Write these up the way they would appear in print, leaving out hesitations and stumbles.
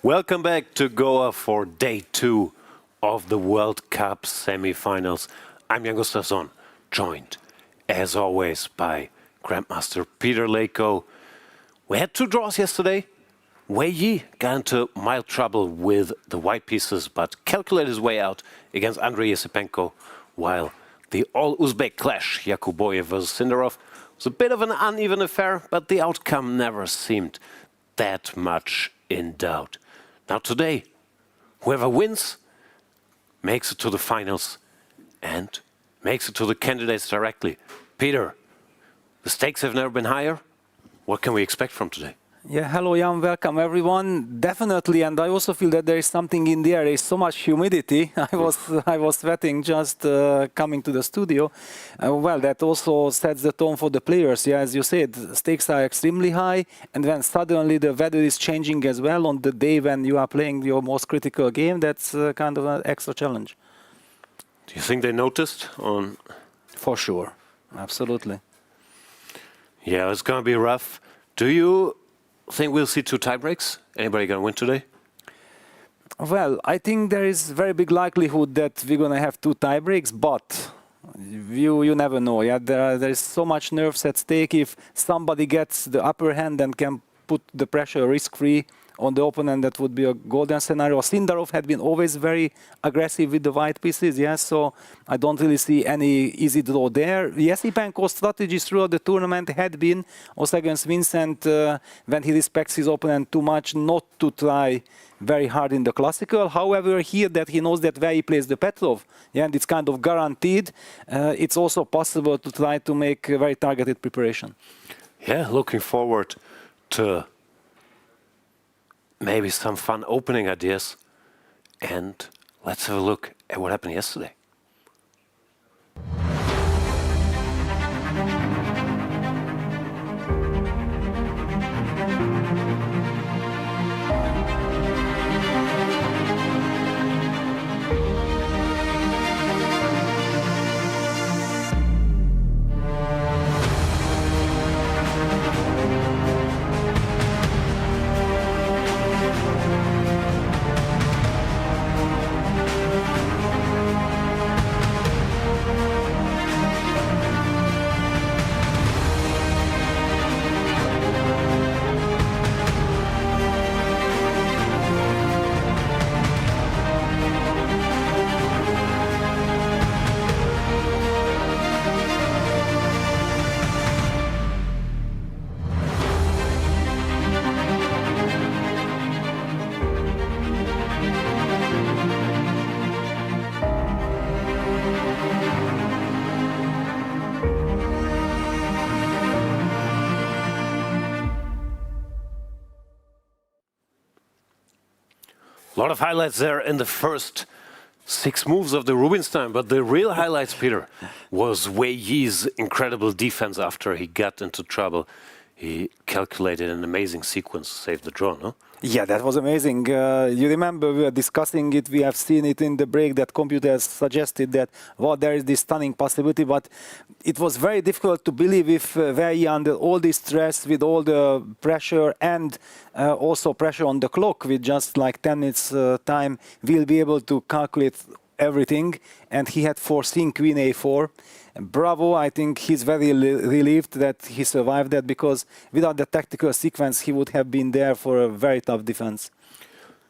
Welcome back to Goa for day 2 of the World Cup semi-finals. I'm Jan Gustafsson, joined, as always, by Grandmaster Peter Leko. We had 2 draws yesterday. Wei Yi got into mild trouble with the white pieces, but calculated his way out against Andrey Esipenko, while the all-Uzbek clash, Yakubboev versus Sindarov, was a bit of an uneven affair, but the outcome never seemed that much in doubt. Now today, whoever wins makes it to the finals and makes it to the candidates directly. Peter, the stakes have never been higher. What can we expect from today? Yeah, hello Jan, welcome everyone. Definitely, and I also feel that there is something in the air. There is so much humidity. I was sweating just coming to the studio. Well, that also sets the tone for the players. Yeah, as you said, stakes are extremely high, and when suddenly the weather is changing as well on the day when you are playing your most critical game, that's kind of an extra challenge. Do you think they noticed? For sure, absolutely. Yeah, it's going to be rough. Do you think we'll see 2 tiebreaks? Anybody going to win today? Well, I think there is very big likelihood that we're going to have 2 tiebreaks, but you never know. Yeah, there is so much nerves at stake. If somebody gets the upper hand and can put the pressure risk-free on the opponent, that would be a golden scenario. Sindarov had been always very aggressive with the white pieces, yes, so I don't really see any easy draw there. Esipenko's strategy throughout the tournament had been, also against Vincent, when he respects his opponent too much, not to try very hard in the classical. However, here that he knows that where he plays the Petrov, yeah, and it's kind of guaranteed, it's also possible to try to make a very targeted preparation. Yeah, looking forward to maybe some fun opening ideas. And let's have a look at what happened yesterday. A lot of highlights there in the first 6 moves of the Rubinstein, but the real highlights, Peter, was Wei Yi's incredible defense after he got into trouble. He calculated an amazing sequence to save the draw, no? Yeah, that was amazing. You remember we were discussing it, we have seen it in the break that computers suggested that, well, there is this stunning possibility, but it was very difficult to believe if Wei Yi, under all this stress, with all the pressure and also pressure on the clock with just like 10 minutes time, will be able to calculate everything, and he had foreseen Queen A4. Bravo, I think he's very relieved that he survived that, because without the tactical sequence he would have been there for a very tough defense.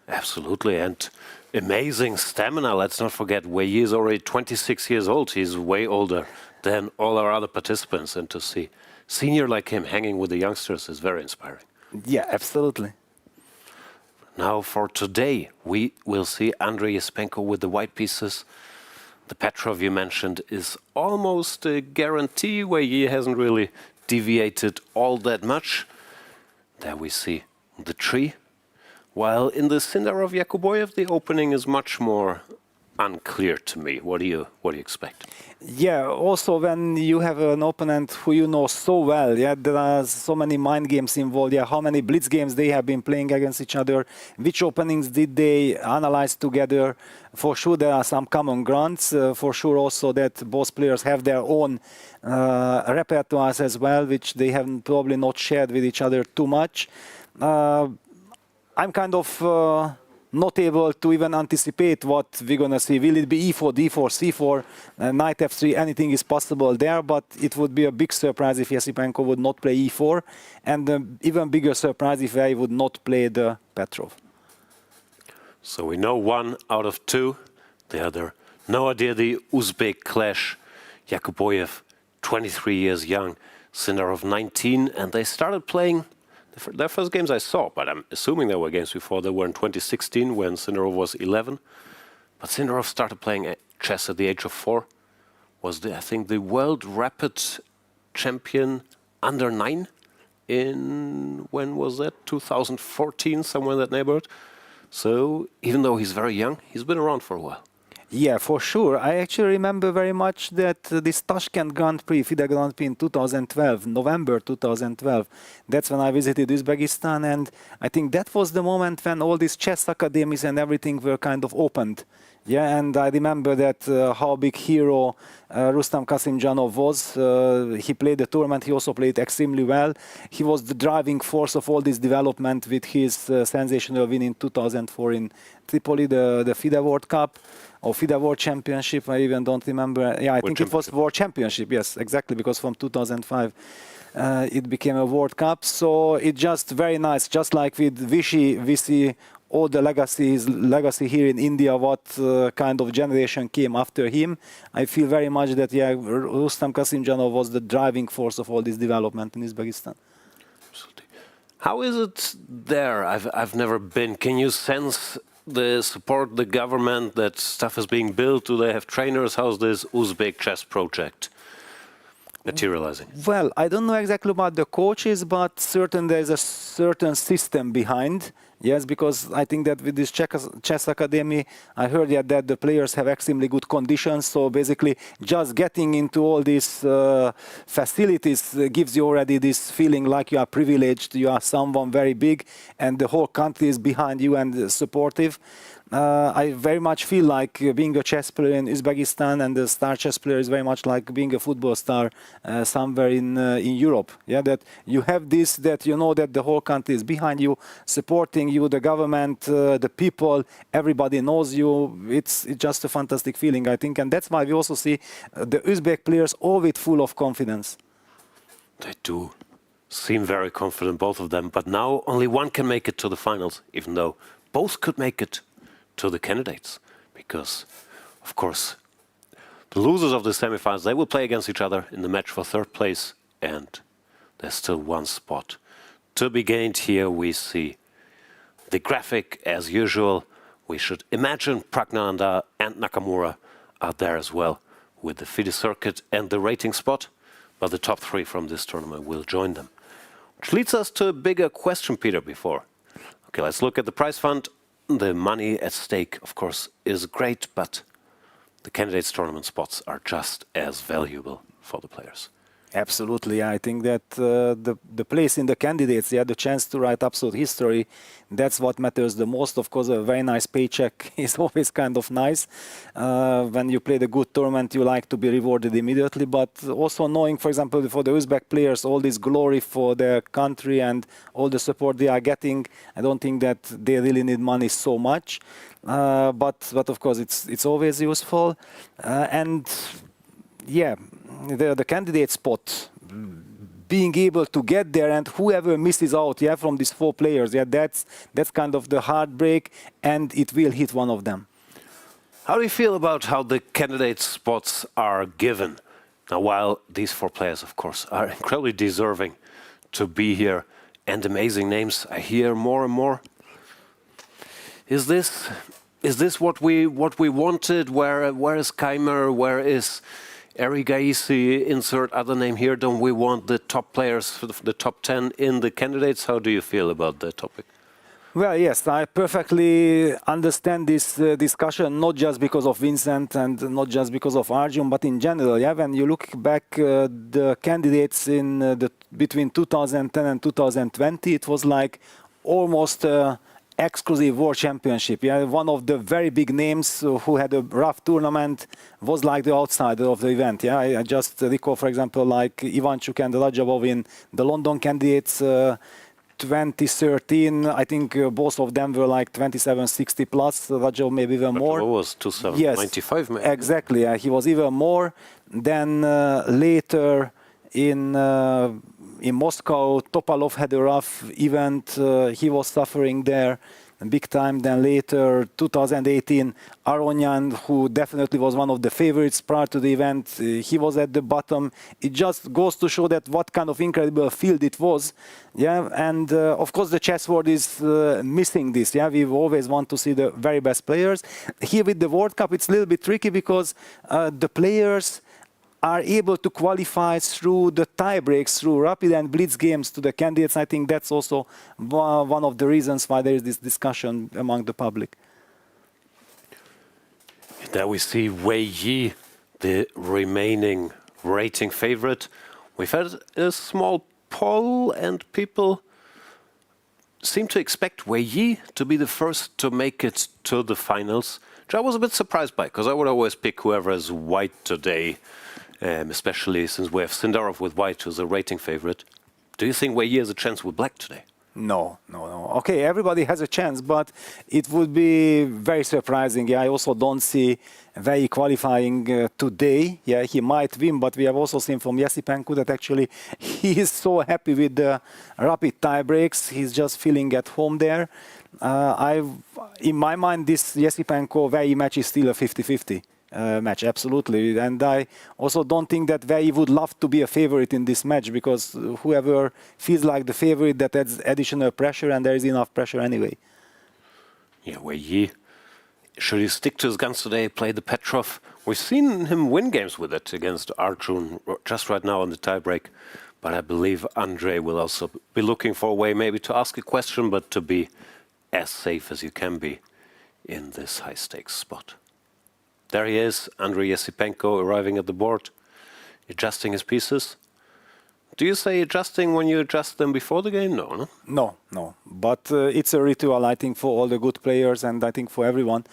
Absolutely, and amazing stamina. Let's not forget, Wei Yi is already 26 years old. He's way older than all our other participants, and to see senior like him hanging with the youngsters is very inspiring. Yeah, absolutely. Now for today, we will see Andrey Esipenko with the white pieces. The Petrov you mentioned is almost a guarantee, where he hasn't really deviated all that much. There we see the tree. While in the Sindarov Yakubboev, the opening is much more unclear to me. What do you expect? Yeah, also when you have an opponent who you know so well, yeah, there are so many mind games involved. Yeah, how many blitz games they have been playing against each other? Which openings did they analyze together? For sure, there are some common grounds. For sure, also that both players have their own repertoires as well, which they have probably not shared with each other too much. I'm kind of not able to even anticipate what we're going to see. Will it be e4, d4, c4, knight f3? Anything is possible there, but it would be a big surprise if Esipenko would not play e4, and even bigger surprise if I would not play the Petrov. So we know 1 out of 2. The other, no idea, the Uzbek clash. Yakubboev, 23 years young, Sindarov 19, and they started playing their first games I saw, but I'm assuming there were games before. They were in 2016 when Sindarov was 11. But Sindarov started playing chess at the age of 4. Was, I think, the world rapid champion under 9 in, when was that? 2014, somewhere in that neighborhood. So even though he's very young, he's been around for a while. Yeah, for sure. I actually remember very much that this Tashkent Grand Prix, FIDE Grand Prix in 2012, November 2012, that's when I visited Uzbekistan, and I think that was the moment when all these chess academies and everything were kind of opened. Yeah, and I remember that how big hero Rustam Kasimjanov was. He played the tournament, he also played extremely well. He was the driving force of all this development with his sensational win in 2004 in Tripoli, the FIDE World Cup. Or FIDE World Championship, I even don't remember. Yeah, I think it was World Championship, yes, exactly, because from 2005 it became a World Cup. So it's just very nice, just like with Vichy, we see all the legacy here in India, what kind of generation came after him. I feel very much that, yeah, Rustam Kasimjanov was the driving force of all this development in Uzbekistan. Absolutely. How is it there? I've never been. Can you sense the support, the government, that stuff is being built? Do they have trainers? How's this Uzbek chess project materializing? Well, I don't know exactly about the coaches, but there's a certain system behind. Yes, because I think that with this chess academy, I heard that the players have extremely good conditions. So basically, just getting into all these facilities gives you already this feeling like you are privileged, you are someone very big, and the whole country is behind you and supportive. I very much feel like being a chess player in Uzbekistan, and the star chess player is very much like being a football star somewhere in Europe. Yeah, that you have this, that you know that the whole country is behind you, supporting you, the government, the people, everybody knows you. It's just a fantastic feeling, I think, and that's why we also see the Uzbek players always full of confidence. They do seem very confident, both of them, but now only one can make it to the finals, even though both could make it to the candidates, because, of course, the losers of the semifinals, they will play against each other in the match for third place, and there's still one spot to be gained. Here we see the graphic as usual. We should imagine Pragnananda and Nakamura are there as well with the FIDE circuit and the rating spot, but the top 3 from this tournament will join them. Which leads us to a bigger question, Peter, before. Okay, let's look at the prize fund. The money at stake, of course, is great, but the candidates tournament spots are just as valuable for the players. Absolutely, I think that the place in the candidates, yeah, the chance to write absolute history, that's what matters the most. Of course, a very nice paycheck is always kind of nice. When you play the good tournament, you like to be rewarded immediately, but also knowing, for example, for the Uzbek players, all this glory for their country and all the support they are getting, I don't think that they really need money so much. But of course, it's always useful. And yeah, the candidate spot, being able to get there, and whoever misses out, yeah, from these 4 players, yeah, that's kind of the heartbreak, and it will hit one of them. How do you feel about how the candidate spots are given? Now, while these 4 players, of course, are incredibly deserving to be here, and amazing names, I hear more and more. Is this what we wanted? Where is Keimer? Where is Eri Gaisi? Insert other name here. Don't we want the top players, the top 10 in the candidates? How do you feel about that topic? Well, yes, I perfectly understand this discussion, not just because of Vincent and not just because of Arjun, but in general. Yeah, when you look back, the candidates in between 2010 and 2020, it was like almost exclusive World Championship. Yeah, one of the very big names who had a rough tournament was like the outsider of the event. Yeah, I just recall, for example, like Ivanchuk and Rajabov in the London candidates 2013, I think both of them were like 27, 60 plus. Rajov maybe even more. Rajov was 27, yes, 95 maybe. Exactly, he was even more. Then later in Moscow, Topalov had a rough event. He was suffering there big time. Then later, 2018, Aronyan, who definitely was one of the favorites prior to the event, he was at the bottom. It just goes to show that what kind of incredible field it was. Yeah, and of course the chess world is missing this. Yeah, we always want to see the very best players. Here with the World Cup, it's a little bit tricky because the players are able to qualify through the tie breaks, through rapid and blitz games to the candidates. I think that's also one of the reasons why there is this discussion among the public. There we see Wei Yi, the remaining rating favorite. We've had a small poll and people seem to expect Wei Yi to be the first to make it to the finals, which I was a bit surprised by, because I would always pick whoever is white today. Especially since we have Sindarov with white, who's a rating favorite. Do you think Wei Yi has a chance with black today? No. Okay, everybody has a chance, but it would be very surprising. Yeah, I also don't see Wei Yi qualifying today. Yeah, he might win, but we have also seen from Esipenko that actually he is so happy with the rapid tie breaks. He's just feeling at home there. In my mind, this Esipenko-Wei Yi match is still a 50-50. Match, absolutely. And I also don't think that Wei Yi would love to be a favorite in this match, because whoever feels like the favorite, that adds additional pressure, and there is enough pressure anyway. Yeah, Wei Yi, should he stick to his guns today, play the Petrov? We've seen him win games with it against Arjun just right now on the tiebreak. But I believe Andrey will also be looking for a way maybe to ask a question, but to be as safe as you can be in this high-stakes spot. There he is, Andrey Esipenko, arriving at the board, adjusting his pieces. Do you say adjusting when you adjust them before the game? No. No. But it's a ritual, I think, for all the good players, and I think for everyone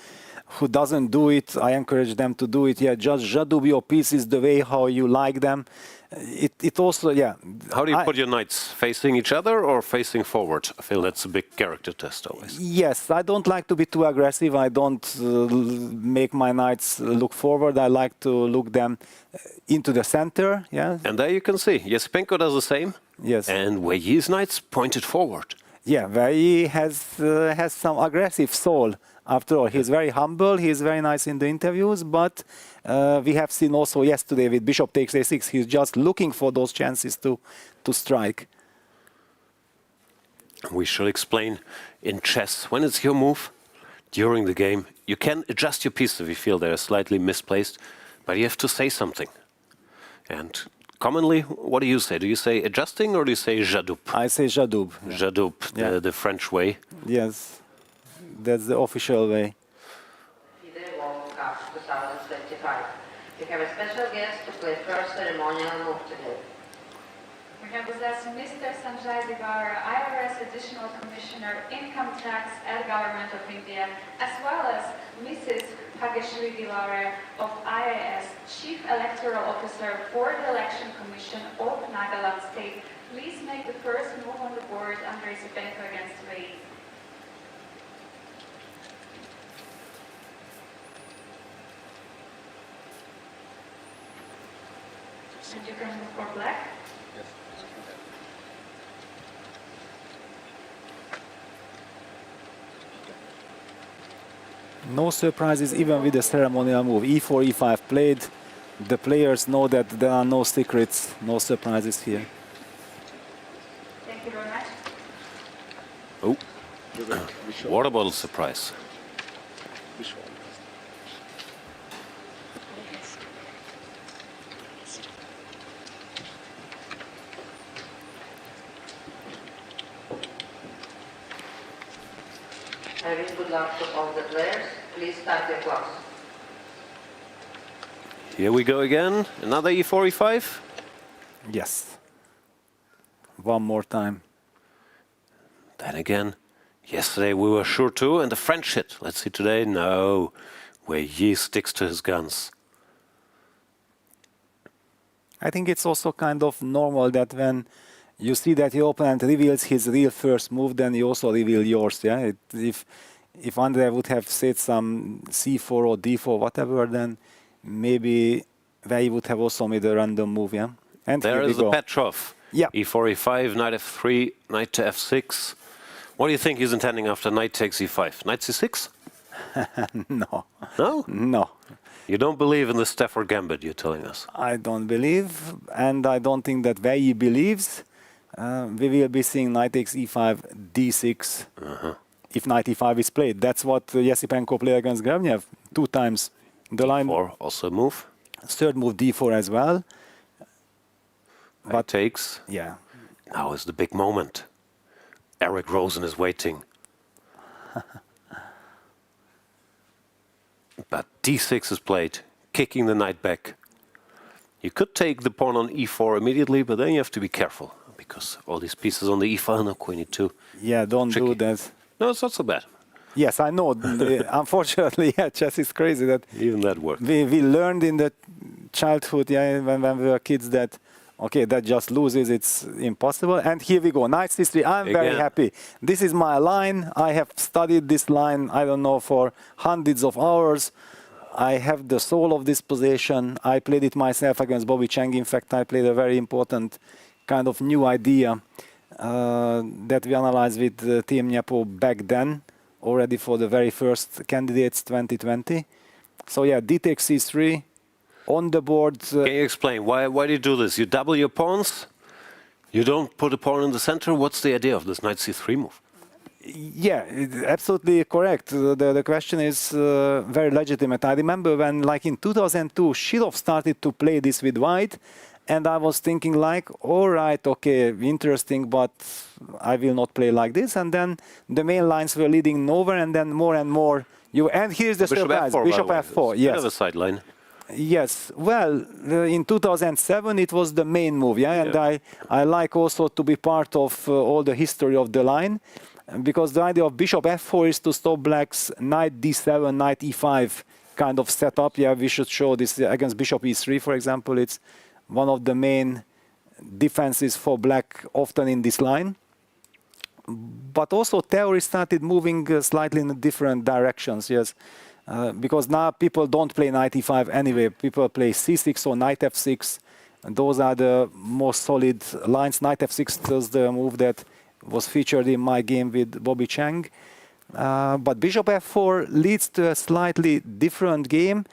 who doesn't do it, I encourage them to do it. Yeah, just jadub your pieces the way how you like them. It also, yeah. How do you put your knights? Facing each other or facing forward? I feel that's a big character test always. Yes, I don't like to be too aggressive. I don't make my knights look forward. I like to look them into the center. Yeah. And there you can see, Esipenko does the same. Yes. And Wei Yi's knights pointed forward. Yeah, Wei Yi has some aggressive soul. After all, he's very humble, he's very nice in the interviews, but we have seen also yesterday with Bishop takes a6, he's just looking for those chances to strike. We should explain in chess, when it's your move during the game, you can adjust your piece if you feel they're slightly misplaced, but you have to say something. And commonly, what do you say? Do you say adjusting or do you say jadub? I say jadub. Jadub, yeah. The French way. Yes. That's the official way. FIDE World Cup 2025. We have a special guest to play first ceremonial move today. We have with us Mr. Sanjay Divar, IRS Additional Commissioner, Income Tax at Government of India, as well as Mrs. Bhagyeshri-Dilare of IAS, Chief Electoral Officer for the Election Commission of Nagaland State. Please make the first move on the board, Andrey Esipenko against Wei Yi. And you can move for black. Yes. No surprises even with the ceremonial move. E4, E5 played. The players know that there are no secrets, no surprises here. Thank you very much. Oh, water bottle surprise. I wish good luck to all the players. Please start your clocks. Here we go again. Another E4, E5. Yes. One more time. Then again, yesterday we were sure to, and the French hit. Let's see today. No. Wei Yi sticks to his guns. I think it's also kind of normal that when you see that your opponent reveals his real first move, then you also reveal yours. Yeah, if Andrey would have said some c4 or d4, whatever, then maybe Wei Yi would have also made a random move. Yeah, and There here we is the go. Petrov. Yeah. e4, e5, knight f3, knight to f6. What do you think he's intending after knight takes e5? Knight c6? No, No? no. You don't believe in the Stafford Gambit, you're telling us. I don't believe, and I don't think that Wei Yi believes. We will be seeing knight takes e5, d6, if knight e5 is played. That's what Esipenko played against Grabnev 2 times. The line, Or also move. third move d4 as well. Knight takes. Yeah, Now is the big moment. Eric Rosen is waiting. But d6 is played, kicking the knight back. You could take the pawn on e4 immediately, but then you have to be careful, because all these pieces on the e5, no, queen e2. yeah, don't Tricky. do that. No, it's not so bad. Yes, I know. Unfortunately, yeah, chess is crazy. That Even that worked. we learned in the childhood, yeah, when we were kids, that okay, that just loses, it's impossible. And here we go, knight c3. I'm very Again. happy. This is my line. I have studied this line, I don't know, for hundreds of hours. I have the soul of this position. I played it myself against Bobby Cheng. In fact, I played a very important kind of new idea that we analyzed with Team Nyapo back then, already for the very first candidates 2020. So yeah, d takes c3 on the board. Can you explain, why do you do this? You double your pawns? You don't put a pawn in the center? What's the idea of this knight c3 move? Yeah, absolutely correct. The question is very legitimate. I remember when, like in 2002, Shirov started to play this with white, and I was thinking like, all right, okay, interesting, but I will not play like this. And then the main lines were leading nowhere, and then more and more. And here's the surprise: F4, Bishop by the way. f4. It's a bit of a sideline. Yes, well, in 2007 it was the main move, yeah, and Yeah. I like also to be part of all the history of the line, because the idea of bishop f4 is to stop black's knight d7, knight e5 kind of setup. Yeah, we should show this against bishop e3, for example. It's one of the main defenses for black often in this line. But also theory started moving slightly in different directions, yes. Because now people don't play knight e5 anyway. People play c6 or knight f6. And those are the most solid lines. Knight f6 is the move that was featured in my game with Bobby Cheng. But bishop f4 leads to a slightly different game.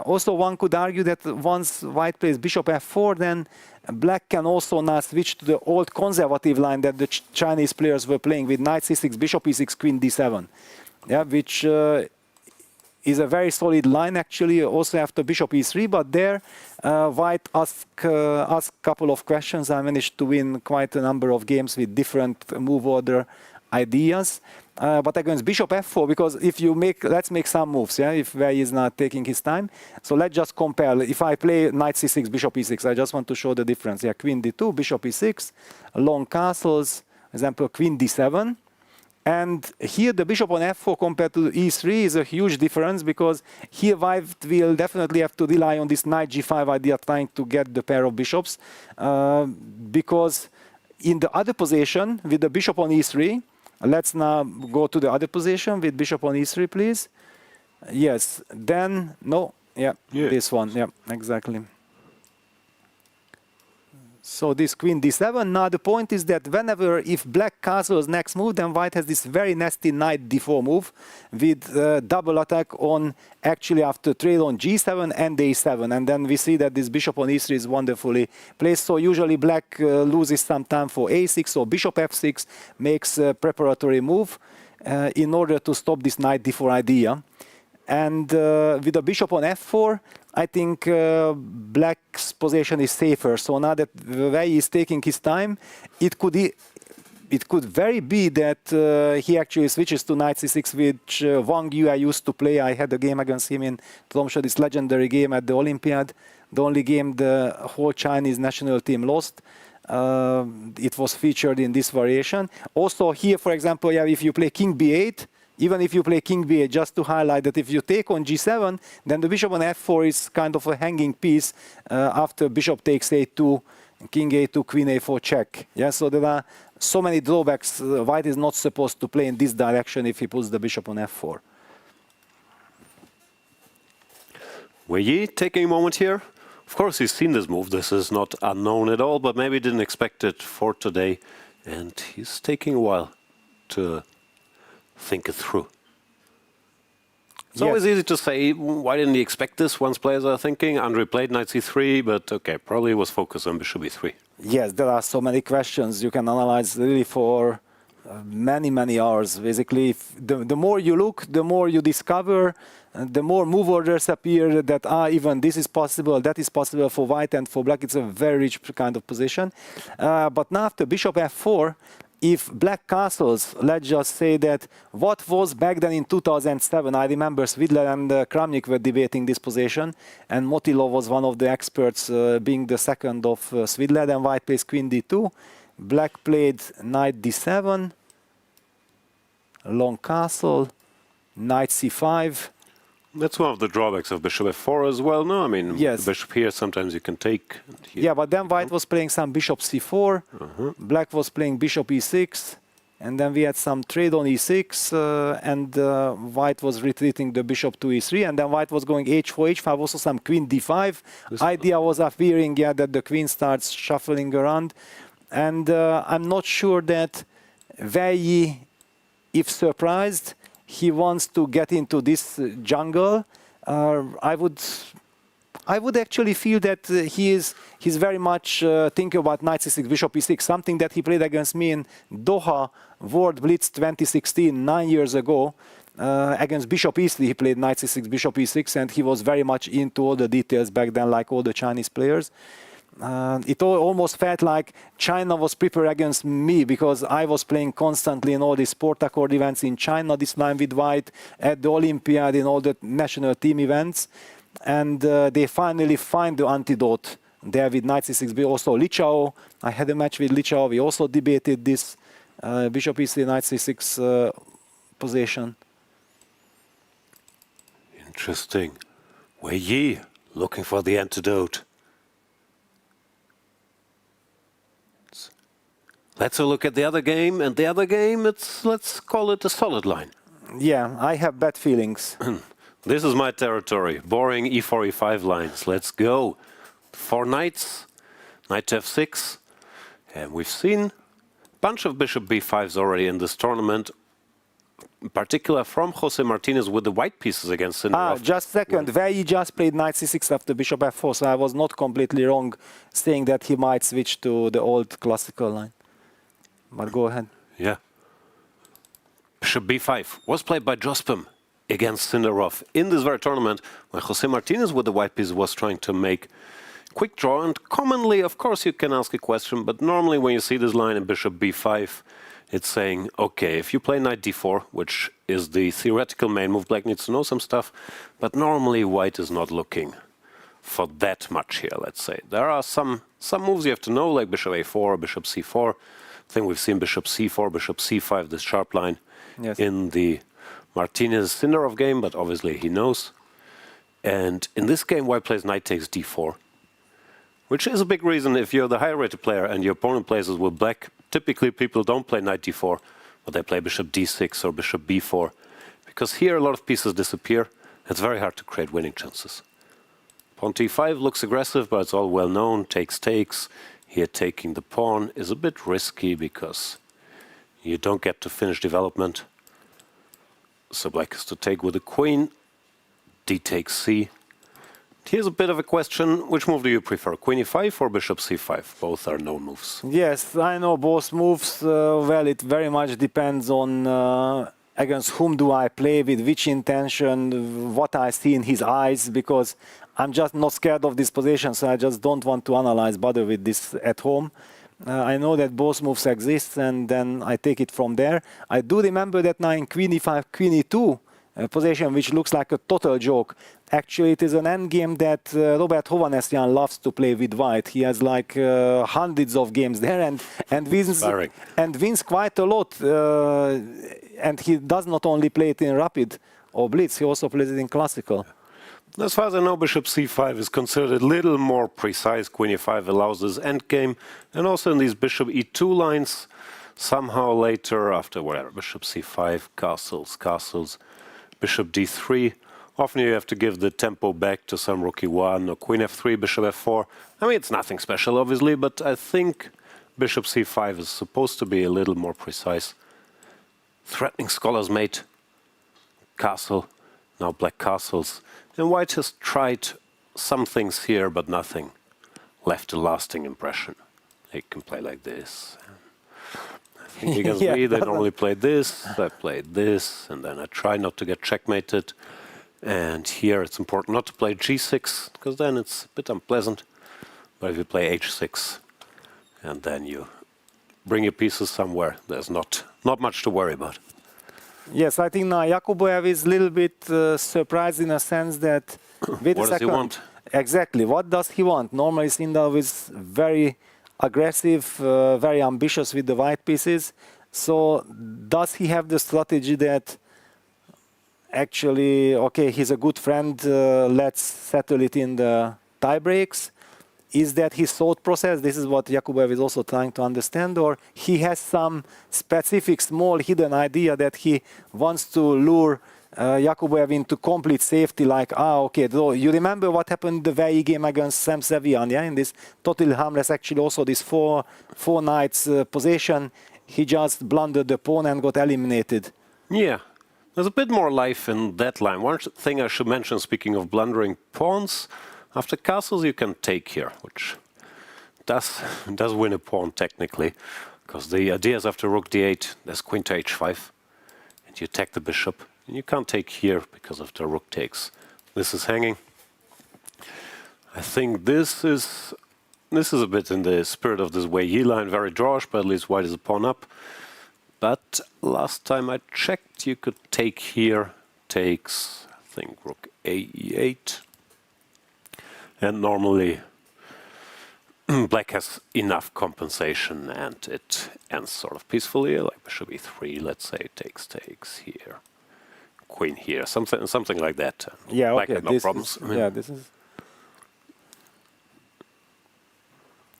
Also, one could argue that once white plays bishop f4, then black can also now switch to the old conservative line that the Chinese players were playing with knight c6, bishop e6, queen d7. Yeah, which is a very solid line actually also after bishop e3, but there white asked a couple of questions. I managed to win quite a number of games with different move order ideas. But against bishop f4, because if you make, let's make some moves, yeah, if Wei is not taking his time. So let's just compare. If I play knight c6, bishop e6, I just want to show the difference. Yeah, queen d2, bishop e6, long castles, example, queen d7. And here the bishop on f4 compared to e3 is a huge difference, because here white will definitely have to rely on this knight g5 idea, trying to get the pair of bishops. Because in the other position, with the bishop on e3, let's now go to the other position with bishop on e3, please. Yes, then, no, yeah, this one, yeah, exactly. So this queen d7. Now the point is that whenever, if black castles next move, then white has this very nasty knight d4 move with double attack on, actually after trade on g7 and a7. And then we see that this bishop on e3 is wonderfully placed. So usually black loses some time for a6, or bishop f6 makes a preparatory move in order to stop this knight d4 idea. And with the bishop on f4, I think black's position is safer. So now that Wei is taking his time, it could very be that he actually switches to knight c6, which Wang Yu I used to play. I had a game against him in Tromsø, this legendary game at the Olympiad, the only game the whole Chinese national team lost. It was featured in this variation. Also here, for example, yeah, if you play king b8, even if you play king b8, just to highlight that if you take on g7, then the bishop on f4 is kind of a hanging piece after bishop takes a2, king a2, queen a4 check. Yeah, so there are so many drawbacks. White is not supposed to play in this direction if he puts the bishop on f4. Wei Yi taking a moment here. Of course, he's seen this move. This is not unknown at all, but maybe didn't expect it for today. And he's taking a while to think it through. It's always easy to say, why didn't he expect this once players are thinking? Andrey played knight c3, but okay, probably was focused on bishop e3. Yes, there are so many questions you can analyze really for many, many hours. Basically, the more you look, the more you discover, the more move orders appear that even this is possible, that is possible for white and for black. It's a very rich kind of position. But now after bishop f4, if black castles, let's just say that what was back then in 2007, I remember Svidler and Kramnik were debating this position, and Motilov was one of the experts, being the second of Svidler, and white plays queen d2, black played knight d7, long castle, knight c5. That's one of the drawbacks of bishop f4 as well. No, I mean, yes. Bishop here, sometimes you can take. Here. Yeah, but then white was playing some bishop c4, black was playing bishop e6, and then we had some trade on e6, and white was retreating the bishop to e3, and then white was going h4, h5, also some queen d5. Idea was appearing, yeah, that the queen starts shuffling around, and I'm not sure that Wei Yi, if surprised, he wants to get into this jungle. I would actually feel that he's very much thinking about knight c6, bishop e6, something that he played against me in Doha World Blitz 2016, 9 years ago. Against bishop e3, he played knight c6, bishop e6, and he was very much into all the details back then, like all the Chinese players. It almost felt like China was prepared against me because I was playing constantly in all these sport accord events in China, this line with white, at the Olympiad, in all the national team events. And they finally find the antidote there with knight c6. Also Li Chao, I had a match with Li Chao. We also debated this bishop e3, knight c6 position. Interesting. Wei Yi looking for the antidote. Let's look at the other game, and the other game, let's call it a solid line. Yeah, I have bad feelings. This is my territory. Boring e4, e5 lines. Let's go. 4 knights, knight to f6, and we've seen a bunch of bishop b5s already in this tournament, in particular from Jose Martinez with the white pieces against Sindarov. Just a second. Wei Yi just played knight c6 after bishop f4, so I was not completely wrong saying that he might switch to the old classical line. But go ahead. Yeah. Bishop b5 was played by Jospim against Sindarov in this very tournament when Jose Martinez with the white piece was trying to make quick draw. And commonly, of course, you can ask a question, but normally when you see this line in bishop b5, it's saying, okay, if you play knight d4, which is the theoretical main move, black needs to know some stuff, but normally white is not looking for that much here, let's say. There are some moves you have to know, like bishop a4 or bishop c4. I think we've seen bishop c4, bishop c5, this sharp line in the Martinez-Sindarov game, but obviously he knows. And in this game, white plays knight takes d4, which is a big reason if you're the higher-rated player and your opponent plays it with black. Typically, people don't play knight d4, but they play bishop d6 or bishop b4, because here a lot of pieces disappear. It's very hard to create winning chances. Pawn t5 looks aggressive, but it's all well known. Takes. Here taking the pawn is a bit risky because you don't get to finish development. So black is to take with the queen. D takes c. Here's a bit of a question. Which move do you prefer, queen e5 or bishop c5? Both are known moves. Yes, I know both moves. Well, it very much depends on against whom do I play, with which intention, what I see in his eyes, because I'm just not scared of this position, so I just don't want to bother with this at home. I know that both moves exist, and then I take it from there. I do remember that now in queen e5, queen e2 position, which looks like a total joke. Actually, it is an endgame that Robert Hovhannisyan loves to play with white. He has like hundreds of games there and wins quite a lot. And he does not only play it in rapid or blitz, he also plays it in classical. As far as I know, bishop c5 is considered a little more precise. Queen e5 allows this endgame. And also in these bishop e2 lines, somehow later, after whatever, bishop c5, castles, castles, bishop d3, often you have to give the tempo back to some rook e1 or queen f3, bishop f4. I mean, it's nothing special, obviously, but I think bishop c5 is supposed to be a little more precise. Threatening scholar's mate, castle, now black castles. And white has tried some things here, but nothing left a lasting impression. He can play like this. I think against me, they normally play this. I played this, and then I try not to get checkmated. And here it's important not to play g6, because then it's a bit unpleasant. But if you play h6, and then you bring your pieces somewhere, there's not much to worry about. Yes, I think now Yakubboev is a little bit surprised in a sense that... What does he want? Exactly, what does he want? Normally Sindarov is very aggressive, very ambitious with the white pieces. So does he have the strategy that actually, okay, he's a good friend, let's settle it in the tie breaks? Is that his thought process? This is what Yakubboev is also trying to understand, or he has some specific small hidden idea that he wants to lure Yakubboev into complete safety, like, okay, you remember what happened in the Wei Yi game against Sam Sevian, yeah? In this totally harmless, actually also this four knights possession, he just blundered the pawn and got eliminated. Yeah, there's a bit more life in that line. One thing I should mention, speaking of blundering pawns, after castles you can take here, which does win a pawn technically, because the idea is after rook d8, there's queen to h5, and you attack the bishop. And you can't take here because of the rook takes. This is hanging. I think this is a bit in the spirit of this Wei Yi line, very drawish, but at least white is a pawn up. But last time I checked, you could take here, takes, I think, rook a e8. And normally black has enough compensation and it ends sort of peacefully, like bishop e3, let's say, takes here. Queen here, something like that. Yeah, black okay. had no problems. Yeah, this is...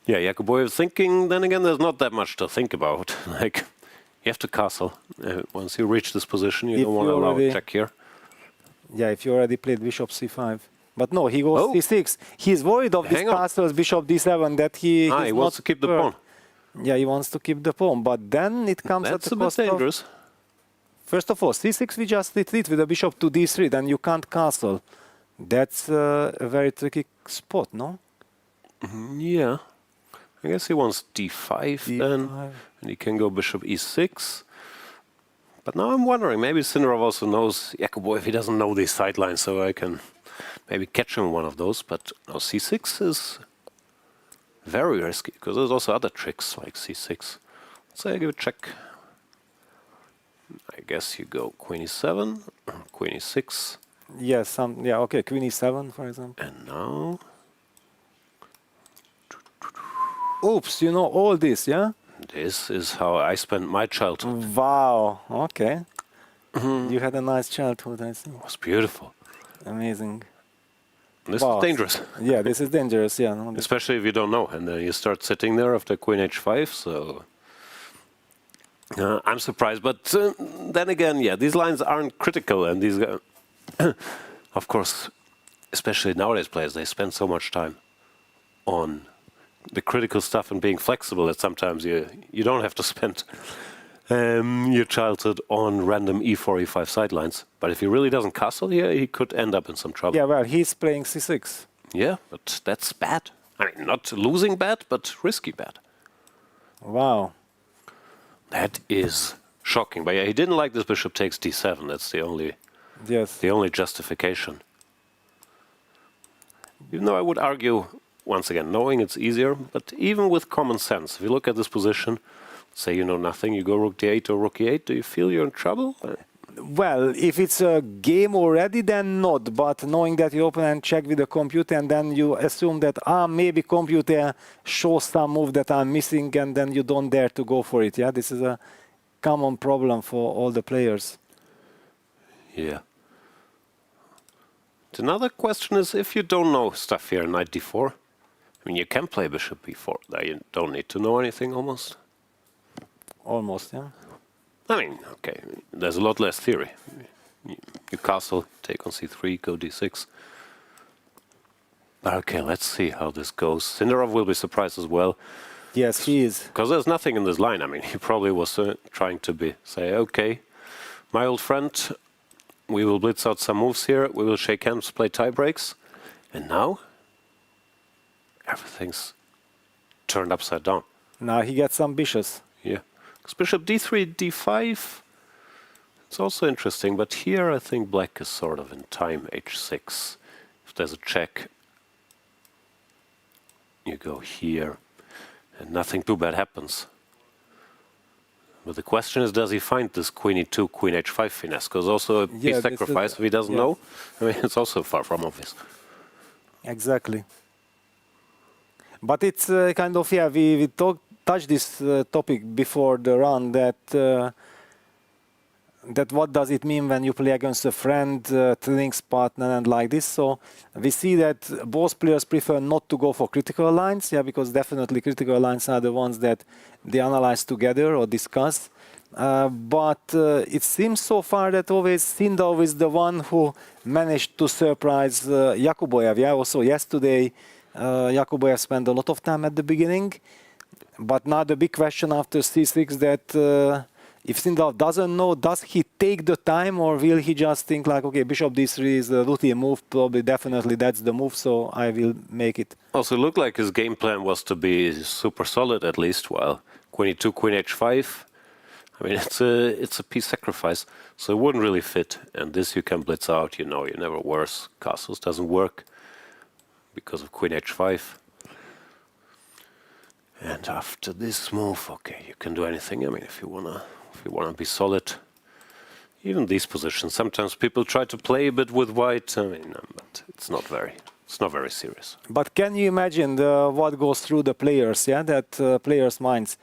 Yeah, Yakubboev thinking, then again, there's not that much to think about. Like, you have to castle. Once you reach this position, you don't want to allow a check here. Yeah, if you already played bishop c5. But no, he goes c6. He's worried of this castles, bishop d7, that he wants to keep the pawn. Yeah, he wants to keep the pawn, but then it comes at the cost of... That's a bit dangerous. First of all, c6 we just retreat with the bishop to d3, then you can't castle. That's a very tricky spot, no? Yeah. I guess he wants d5 then, and he can go bishop e6. But now I'm wondering, maybe Sindarov also knows Yakubboev, he doesn't know these sidelines, so I can maybe catch him in one of those. But no, c6 is very risky, because there's also other tricks like c6. Let's say I give a check. I guess you go queen e7, queen e6. Yes, yeah, okay, queen e7, for example. And now... Oops, you know all this, yeah? This is how I spent my childhood. Wow, okay. You had a nice childhood, I think. It was beautiful. Amazing. This is dangerous. Yeah, this is dangerous, yeah. No, especially if you don't know, and then you start sitting there after queen h5, so... I'm surprised, but then again, yeah, these lines aren't critical, and these... of course, especially nowadays players, they spend so much time on the critical stuff and being flexible that sometimes you don't have to spend your childhood on random e4, e5 sidelines. But if he really doesn't castle here, he could end up in some trouble. Yeah, well, he's playing c6. Yeah, but that's bad. I mean, not losing bad, but risky bad. Wow. That is shocking. But yeah, he didn't like this bishop takes d7. That's the only justification. Even though I would argue, once again, knowing it's easier, but even with common sense, if you look at this position, say you know nothing, you go rook d8 or rook e8, do you feel you're in trouble? Well, if it's a game already, then not. But knowing that you open and check with the computer, and then you assume that, maybe computer shows some move that I'm missing, and then you don't dare to go for it. Yeah, this is a common problem for all the players. Yeah. Another question is, if you don't know stuff here, knight d4, I mean, you can play bishop b4. There you don't need to know anything almost. Almost, yeah. I mean, okay, there's a lot less theory. You castle, take on c3, go d6. But okay, let's see how this goes. Sindarov will be surprised as well. Yes, he is. Because there's nothing in this line. I mean, he probably was trying to say, okay, my old friend, we will blitz out some moves here. We will shake hands, play tie breaks. And now, everything's turned upside down. Now he gets ambitious. Yeah. Because bishop d3, d5, it's also interesting. But here I think black is sort of in time, h6. If there's a check, you go here. And nothing too bad happens. But the question is, does he find this queen e2, queen h5 finesse? Because also a piece sacrifice, if he doesn't know, I mean, it's also far from obvious. Exactly. But it's kind of, yeah, we touched this topic before the run, that what does it mean when you play against a friend, training partner, and like this. So we see that both players prefer not to go for critical lines, yeah, because definitely critical lines are the ones that they analyze together or discuss. But it seems so far that always Sindarov is the one who managed to surprise Yakubboev. Yeah, also yesterday Yakubboev spent a lot of time at the beginning. But now the big question after c6 that if Sindarov doesn't know, does he take the time, or will he just think like, okay, bishop d3 is the routine move, probably definitely that's the move, so I will make it. Also, it looked like his game plan was to be super solid at least, while queen e2, queen h5, I mean, it's a piece sacrifice, so it wouldn't really fit. And this you can blitz out, you know, you never worse. Castles doesn't work because of queen h5. And after this move, okay, you can do anything. I mean, if you wanna be solid, even these positions. Sometimes people try to play a bit with white. I mean, but it's not very serious. But can you imagine what goes through the players? Yeah, that players' minds.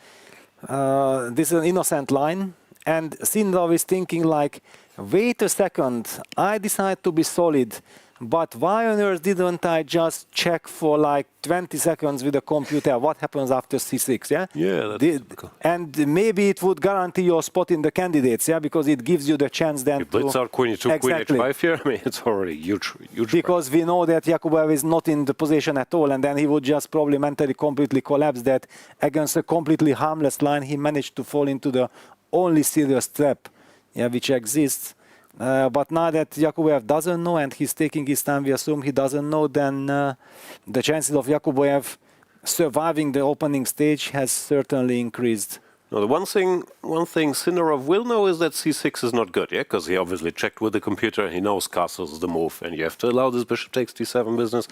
This is an innocent line, and Sindarov is thinking like, wait a second, I decide to be solid. But why on earth didn't I just check for like 20 seconds with the computer what happens after c6, yeah? Yeah, that's and maybe it would guarantee your spot in the candidates, yeah? Because it gives you the chance then you blitz out queen e2, exactly. queen h5 here, I mean, it's already huge. Because we know that Yakubboev is not in the position at all, and then he would just probably mentally completely collapse that against a completely harmless line, he managed to fall into the only serious trap, yeah, which exists. But now that Yakubboev doesn't know and he's taking his time, we assume he doesn't know, then the chances of Yakubboev surviving the opening stage has certainly increased. No, the one thing Sindarov will know is that c6 is not good, yeah, because he obviously checked with the computer. He knows castles is the move, and you have to allow this bishop takes d7 business.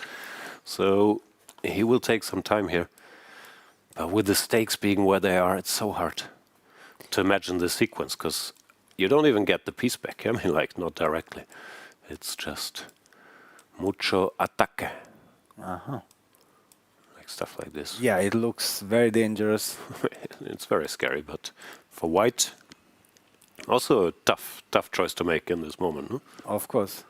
So he will take some time here. But with the stakes being where they are, it's so hard to imagine the sequence, because you don't even get the piece back. I mean, like, not directly. It's just mucho ataque. Like stuff like this. Yeah, it looks very dangerous. It's very scary, but for white, also a tough choice to make in this moment. No? Of course,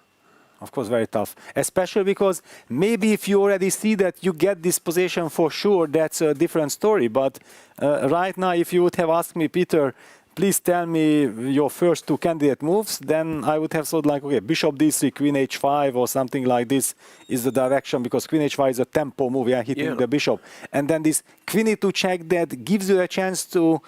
very tough. Especially because maybe if you already see that you get this position for sure, that's a different story. But right now, if you would have asked me, Peter, please tell me your first two candidate moves, then I would have thought like, okay, bishop d3, queen h5 or something like this is the direction, because queen h5 is a tempo move, yeah, hitting the bishop. And then this queen e2 check that gives you a chance to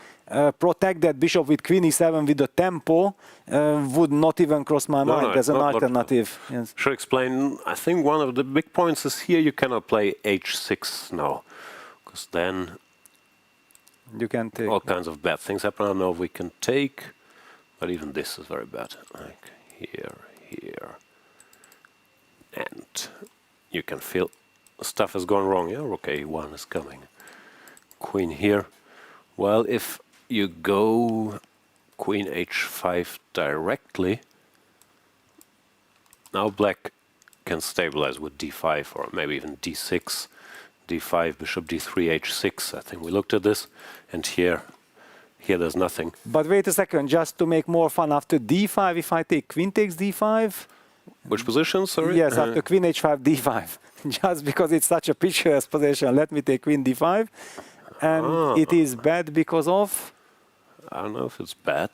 protect that bishop with queen e7 with the tempo would not even cross my mind as an alternative. Yes. Should explain, I think one of the big points is here you cannot play h6 now, because then you can take all kinds of bad things happen. I don't know if we can take, but even this is very bad. Like here. And you can feel stuff is going wrong. Yeah, okay, one is coming. Queen here. Well, if you go queen h5 directly, now black can stabilize with d5 or maybe even d6. d5, bishop d3, h6. I think we looked at this, and here there's nothing. But wait a second, just to make more fun, after d5, if I take queen takes d5, Which position, sorry? Yes, after queen h5, d5. Just because it's such a picturesque position, let me take queen d5. And it is bad because of? I don't know if it's bad.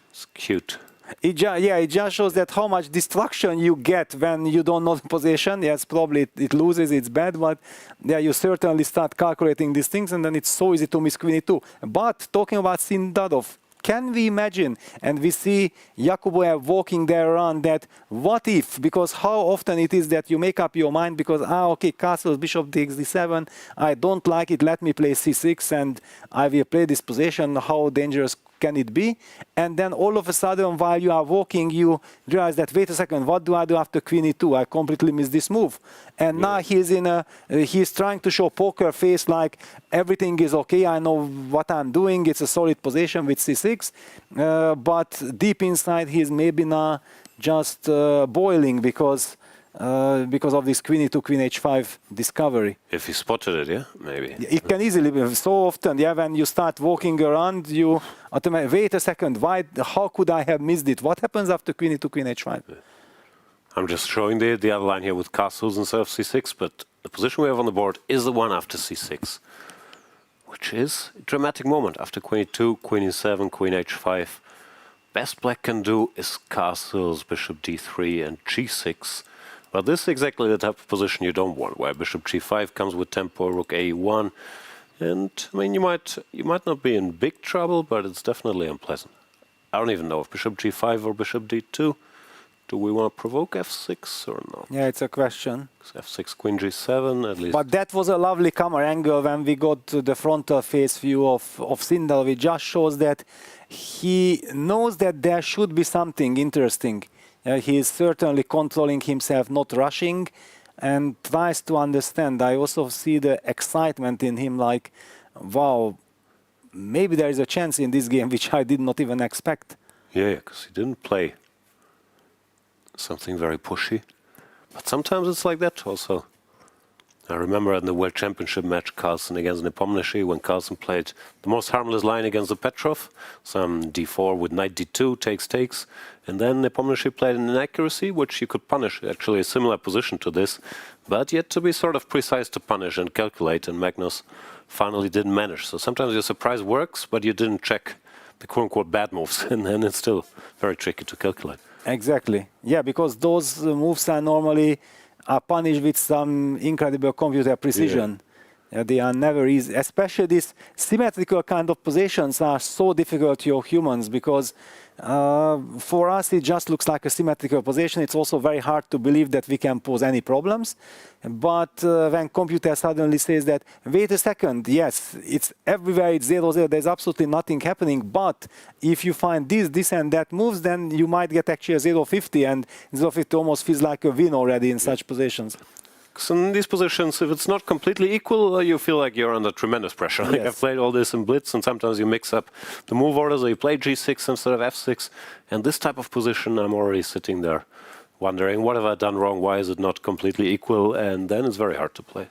It's cute. It just shows that how much destruction you get when you don't know the position. Yes, probably it loses, it's bad, but yeah, you certainly start calculating these things, and then it's so easy to miss queen e2. But talking about Sindarov, can we imagine, and we see Yakubboev walking there around, that what if, because how often it is that you make up your mind because, okay, castles, bishop takes d7, I don't like it, let me play c6, and I will play this position, how dangerous can it be? And then all of a sudden, while you are walking, you realize that, wait a second, what do I do after queen e2? I completely missed this move. And now he's trying to show poker face, like everything is okay, I know what I'm doing, it's a solid position with c6, but deep inside he's maybe now just boiling because of this queen e2, queen h5 discovery. If he spotted it, yeah, maybe. It can easily be. So often, yeah, when you start walking around, you automatically, wait a second, how could I have missed it? What happens after queen e2, queen h5? I'm just showing the other line here with castles instead of c6, but the position we have on the board is the one after c6, which is a dramatic moment. After queen e2, queen e7, queen h5, best black can do is castles, bishop d3 and g6. But this is exactly the type of position you don't want, where bishop g5 comes with tempo, rook a1, and I mean you might not be in big trouble, but it's definitely unpleasant. I don't even know if bishop g5 or bishop d2. Do we want to provoke f6 or not? Yeah, it's a question. F6, queen g7 at least. But that was a lovely camera angle when we got to the frontal face view of Sindarov. It just shows that he knows that there should be something interesting. He is certainly controlling himself, not rushing, and tries to understand. I also see the excitement in him, like, wow, maybe there is a chance in this game, which I did not even expect. Yeah, because he didn't play something very pushy. But sometimes it's like that also. I remember in the World Championship match, Carlsen against Nepomniachtchi, when Carlsen played the most harmless line against the Petrov, some d4 with knight d2, takes, and then Nepomniachtchi played an inaccuracy, which you could punish, actually a similar position to this, but yet to be sort of precise to punish and calculate, and Magnus finally didn't manage. So sometimes your surprise works, but you didn't check the quote-unquote bad moves, and then it's still very tricky to calculate. Exactly. Yeah, because those moves are normally punished with some incredible computer precision. Yeah, they are never easy. Especially these symmetrical kind of positions are so difficult to humans because for us it just looks like a symmetrical position. It's also very hard to believe that we can pose any problems. But when computer suddenly says that, wait a second, yes, it's everywhere, it's 0-0, there's absolutely nothing happening, but if you find this and that moves, then you might get actually a 0-50, and 0-50 almost feels like a win already in such positions. So in these positions, if it's not completely equal, you feel like you're under tremendous pressure. Like I've played all this in Blitz, and sometimes you mix up the move orders, or you play g6 instead of f6, and this type of position, I'm already sitting there wondering, what have I done wrong? Why is it not completely equal? And then it's very hard to play.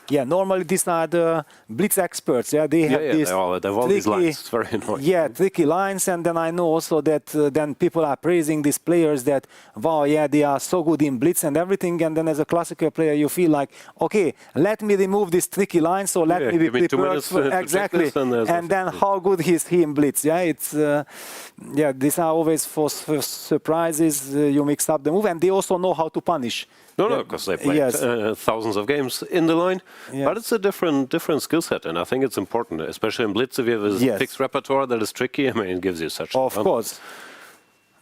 Yeah, normally these are the Blitz experts. Yeah, they have these they have all these lines. It's very annoying. Yeah, tricky lines, and then I know also that then people are praising these players that, wow, yeah, they are so good in Blitz and everything, and then as a classical player you feel like, okay, let me remove this tricky line, so let me be prepared for exactly, and then how good is he in Blitz? Yeah, it's these are always for surprises. You mix up the move, and they also know how to punish. No, because they played thousands of games in the line. Yeah. But it's a different skill set, and I think it's important, especially in Blitz, if you have a fixed repertoire that is tricky. I mean, it gives you such. Of course,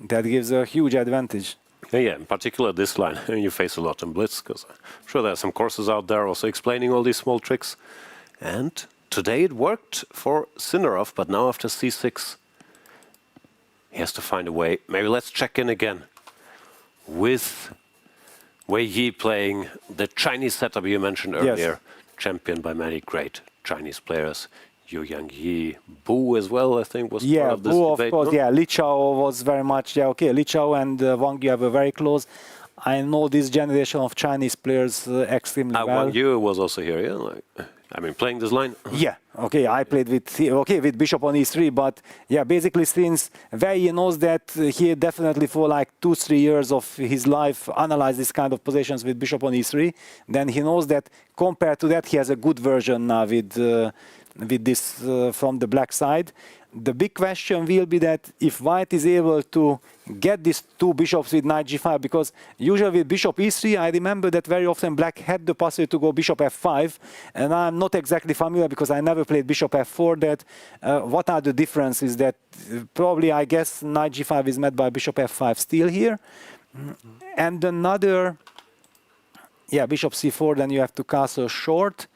that gives a huge advantage. Yeah, in particular this line, you face a lot in Blitz, because I'm sure there are some courses out there also explaining all these small tricks. And today it worked for Sindarov, but now after c6, he has to find a way. Maybe let's check in again with Wei Yi playing the Chinese setup you mentioned earlier, championed by many great Chinese players. Yu Yang-yi, Bu as well, I think, was part of this debate. Yeah, Bu, of course, Li Chao was very much, Li Chao and Wang Yu were very close. I know this generation of Chinese players extremely well. Wang Yu was also here, I mean, playing this line? Yeah, okay, I played with bishop on e3, but yeah, basically since Wei Yi knows that he definitely for like 2-3 years of his life analyzed this kind of positions with bishop on e3, then he knows that compared to that he has a good version now with this from the black side. The big question will be that if white is able to get these two bishops with knight g5, because usually with bishop e3, I remember that very often black had the possibility to go bishop f5, and I'm not exactly familiar because I never played bishop f4, that what are the differences that probably I guess knight g5 is met by bishop f5 still here. And another, yeah, bishop c4, then you have to castle short.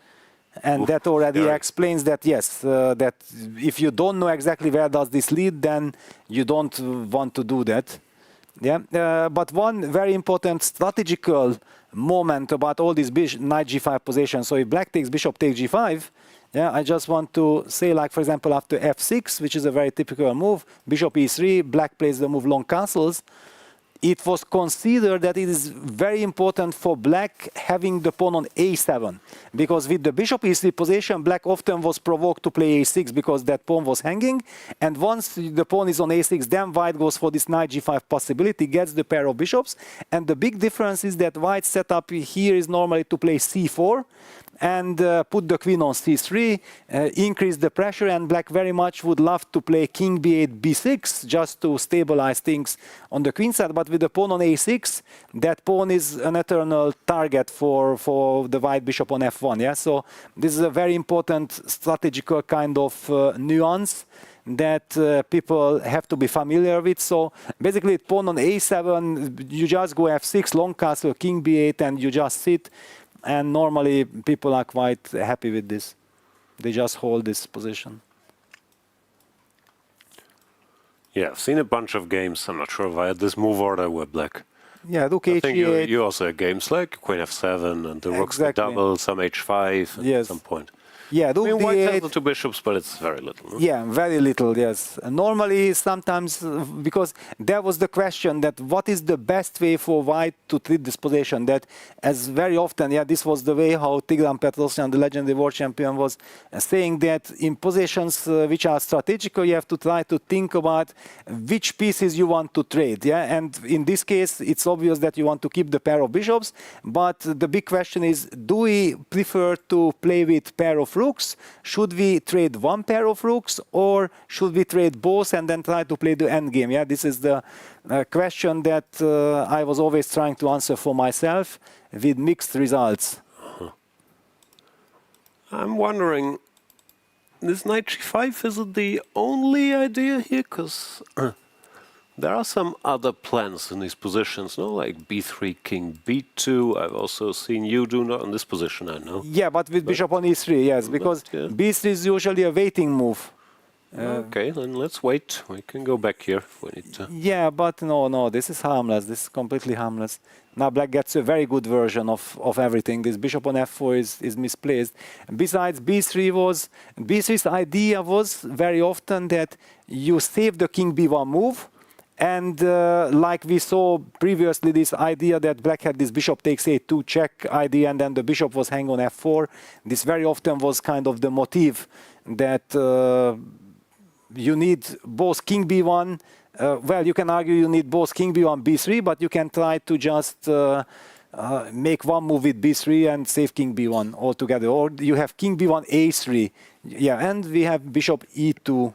And that already explains that, yes, that if you don't know exactly where does this lead, then you don't want to do that. Yeah. But one very important strategical moment about all these knight g5 positions. So if black takes bishop takes g5, yeah, I just want to say, like, for example, after f6, which is a very typical move, bishop e3, black plays the move long castles. It was considered that it is very important for black having the pawn on a7, because with the bishop e3 position, black often was provoked to play a6 because that pawn was hanging, and once the pawn is on a6, then white goes for this knight g5 possibility, gets the pair of bishops, and the big difference is that white's setup here is normally to play c4 and put the queen on c3, increase the pressure, and black very much would love to play king b8, b6 just to stabilize things on the queen side, but with the pawn on a6, that pawn is an eternal target for the white bishop on f1. Yeah, so this is a very important strategical kind of nuance that people have to be familiar with. So basically, pawn on a7, you just go f6, long castle, king b8, and you just sit. And normally people are quite happy with this. They just hold this position. Yeah, I've seen a bunch of games. I'm not sure if I had this move order where black. Yeah, rook I think h8. you also had games like queen f7 and the rooks Exactly. double, some h5 at some point. Yeah, I rook mean, white has d8. the two bishops, but it's very little. No? Yeah, very little, yes. Normally, sometimes, because there was the question that what is the best way for white to treat this position, that as very often, yeah, this was the way how Tigran Petrosyan, the legendary world champion, was saying that in positions which are strategical, you have to try to think about which pieces you want to trade, yeah? And in this case, it's obvious that you want to keep the pair of bishops, but the big question is, do we prefer to play with pair of rooks? Should we trade one pair of rooks, or should we trade both and then try to play the endgame? Yeah, this is the question that I was always trying to answer for myself with mixed results. I'm wondering, this knight g5, is it the only idea here? Because there are some other plans in these positions, no? Like b3, king b2. I've also seen you do not in this position, I know. Yeah, but with bishop on e3, yes, because b3 is usually a waiting move. Okay, then let's wait. We can go back here if we need to. Yeah, but no, this is harmless. This is completely harmless. Now black gets a very good version of everything. This bishop on f4 is misplaced. Besides, b3's idea was very often that you save the king b1 move. And like we saw previously, this idea that black had this bishop takes a2 check idea, and then the bishop was hanging on f4. This very often was kind of the motive that you need both king b1. Well, you can argue you need both king b1, b3, but you can try to just make one move with b3 and save king b1 altogether. Or you have king b1, a3. Yeah, and we have bishop e2.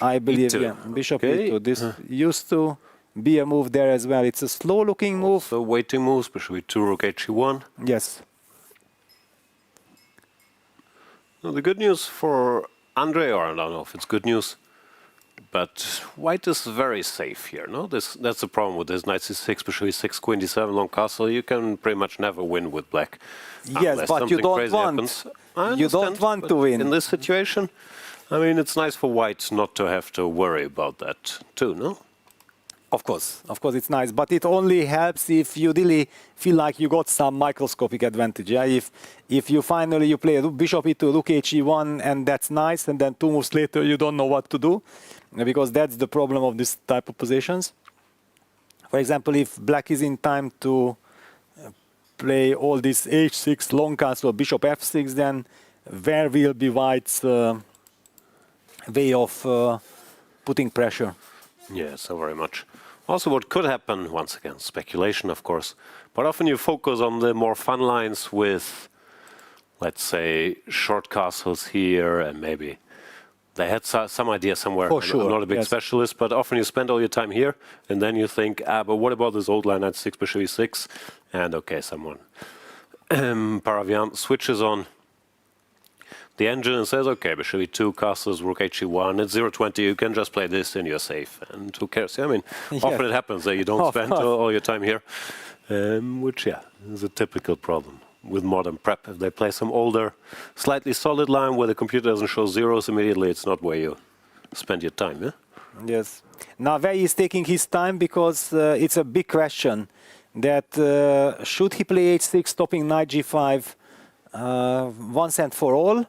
I believe, E2. yeah, bishop Okay. e2. This used to be a move there as well. It's a slow-looking move. So waiting moves, bishop e2, rook h1. Yes. Now, the good news for Andrey, or I don't know if it's good news, but white is very safe here, no? That's the problem with this knight c6, bishop e6, queen d7, long castle. You can pretty much never win with black. Yes, but you don't want to win. In this situation, I mean, it's nice for white not to have to worry about that too, no? Of course, it's nice, but it only helps if you really feel like you got some microscopic advantage. Yeah, if you finally play bishop e2, rook he1, and that's nice, and then 2 moves later you don't know what to do, because that's the problem of this type of positions. For example, if black is in time to play all this h6 long castle, bishop f6, then where will be White's way of putting pressure. Yeah, so very much. Also, what could happen, once again, speculation, of course, but often you focus on the more fun lines with, let's say, short castles here, and maybe they had some idea somewhere. For sure, I'm not a big specialist, but often you spend all your time here, and then you think, but what about this old line, knight 6, bishop e6? And okay, someone, Paravian, switches on the engine and says, okay, bishop e2, castles, rook he1, it's 0-20, you can just play this and you're safe. And who cares? I mean, often it happens that you don't spend all your time here, which, yeah, is a typical problem with modern prep. If they play some older, slightly solid line where the computer doesn't show zeros immediately, it's not where you spend your time, yeah? Yes. Now, Wei Yi is taking his time because it's a big question that should he play h6, stopping knight g5 once and for all?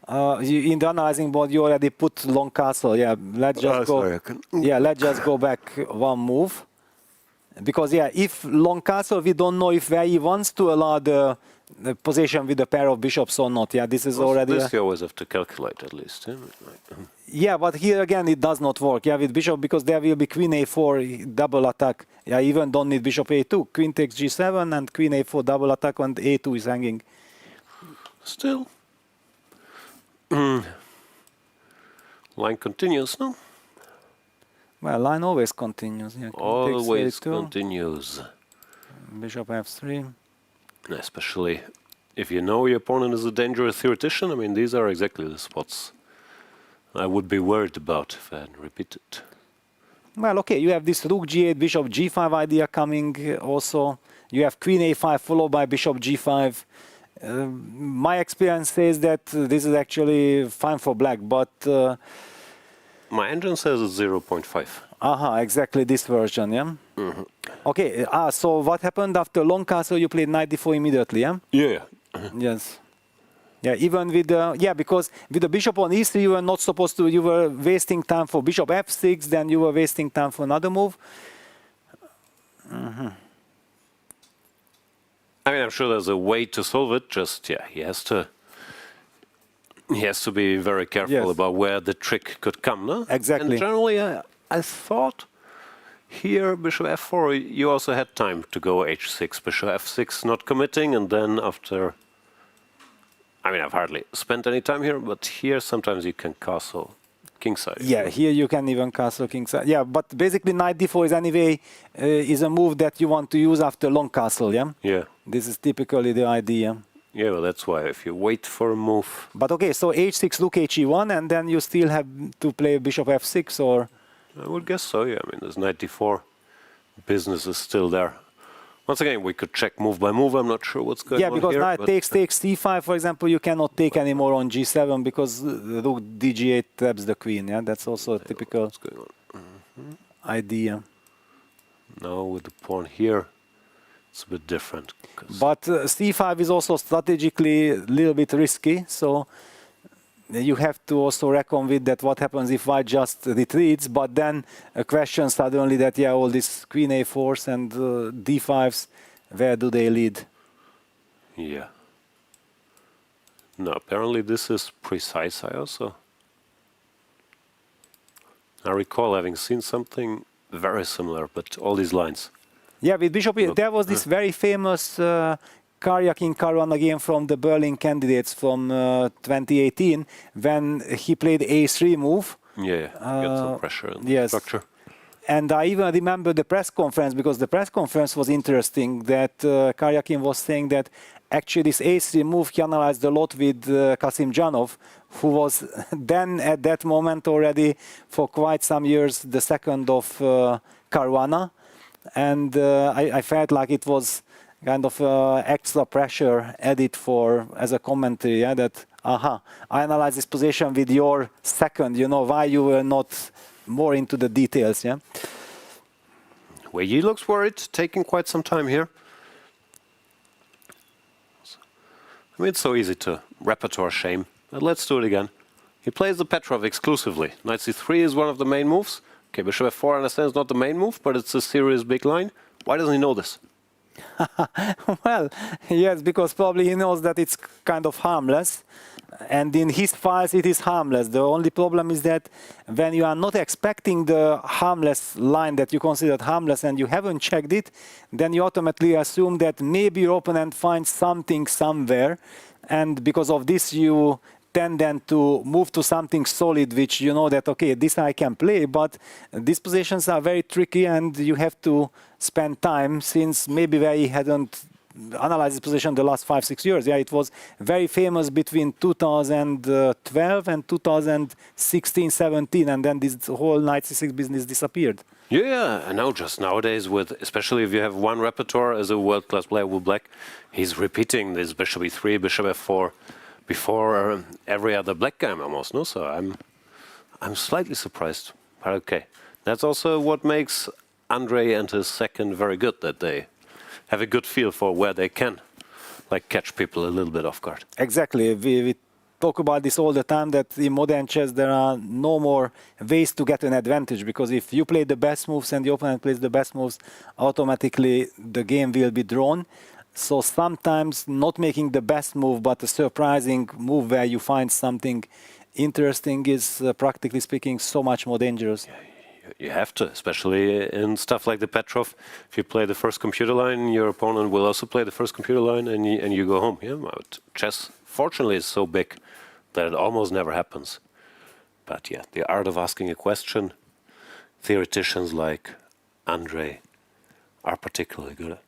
In the analyzing board, you already put long castle. Yeah, let's just go. Yeah, let's just go back one move, because yeah, if long castle, we don't know if Wei Yi wants to allow the position with a pair of bishops or not. Yeah, this is already. This you always have to calculate at least. Yeah? Yeah, but here again it does not work. Yeah, with bishop, because there will be queen a4 double attack. Yeah, even don't need bishop a2. Queen takes g7 and queen a4 double attack, and a2 is hanging. Still. Line continues, no? Well, line always continues. Yeah, Always continues. Bishop f3. Especially if you know your opponent is a dangerous theoretician. I mean, these are exactly the spots I would be worried about if I hadn't repeated. Well, okay, you have this rook g8, bishop g5 idea coming also. You have queen a5 followed by bishop g5. My experience says that this is actually fine for black, but... my engine says it's 0.5. Exactly this version, yeah? Mm-hmm. Okay, so what happened after long castle? You played knight d4 immediately, yeah? Yeah. Yes. Yeah, even with the... because with the bishop on e3, you were not supposed to... You were wasting time for bishop f6, then you were wasting time for another move. I mean, I'm sure there's a way to solve it. Just, yeah, he has to be very careful about where the trick could come, no? Exactly. And generally, I thought here, bishop f4, you also had time to go h6, bishop f6 not committing, and then after... I mean, I've hardly spent any time here, but here sometimes you can castle kingside. Yeah, here you can even castle kingside. Yeah, but basically knight d4 is anyway is a move that you want to use after long castle, yeah? Yeah. This is typically the idea. Yeah, well, that's why if you wait for a move... But okay, so h6, rook he1, and then you still have to play bishop f6, or... I would guess so, yeah. I mean, there's knight d4. Business is still there. Once again, we could check move by move. I'm not sure what's going on here. Yeah, because knight takes c5, for example, you cannot take anymore on g7 because rook dg8 traps the queen. Yeah, that's also a typical what's going on? idea. Now with the pawn here, it's a bit different. But c5 is also strategically a little bit risky, so you have to also reckon with that what happens if white just retreats, but then a question suddenly that, yeah, all these queen a4s and d5s, where do they lead? Yeah. No, apparently this is precise. I recall having seen something very similar, but all these lines. Yeah, with bishop, there was this very famous Karyakin-Caruana game from the Berlin candidates from 2018 when he played a3 move. Yeah, got some pressure in the structure. And I even remember the press conference, because the press conference was interesting, that Karyakin was saying that actually this a3 move he analyzed a lot with Kasim Janov, who was then at that moment already for quite some years the second of Caruana. And I felt like it was kind of extra pressure added for as a commentary, yeah, that I analyze this position with your second, you know, why you were not more into the details, yeah. Wei Yi looks worried, taking quite some time here. I mean, it's so easy to repertoire shame, but let's do it again. He plays the Petrov exclusively. Knight c3 is one of the main moves. Okay, bishop f4, I understand, is not the main move, but it's a serious big line. Why doesn't he know this? Well, yes, because probably he knows that it's kind of harmless. And in his files, it is harmless. The only problem is that when you are not expecting the harmless line that you considered harmless and you haven't checked it, then you automatically assume that maybe your opponent finds something somewhere. And because of this, you tend then to move to something solid, which you know that, okay, this I can play, but these positions are very tricky and you have to spend time, since maybe Wei Yi hadn't analyzed this position the last 5-6 years. Yeah, it was very famous between 2012 and 2016-17, and then this whole knight c6 business disappeared. Yeah, I know. Just nowadays, with especially if you have one repertoire as a world-class player with black, he's repeating this bishop e3, bishop f4 before every other black game almost. No, so I'm slightly surprised. But okay, that's also what makes Andrey and his second very good, that they have a good feel for where they can, like, catch people a little bit off guard. Exactly. We talk about this all the time, that in modern chess there are no more ways to get an advantage, because if you play the best moves and the opponent plays the best moves, automatically the game will be drawn. So sometimes not making the best move, but a surprising move where you find something interesting is, practically speaking, so much more dangerous. You have to, especially in stuff like the Petrov. If you play the first computer line, your opponent will also play the first computer line, and you go home. Yeah, but chess, fortunately, is so big that it almost never happens. But yeah, the art of asking a question, theoreticians like Andrey are particularly good at.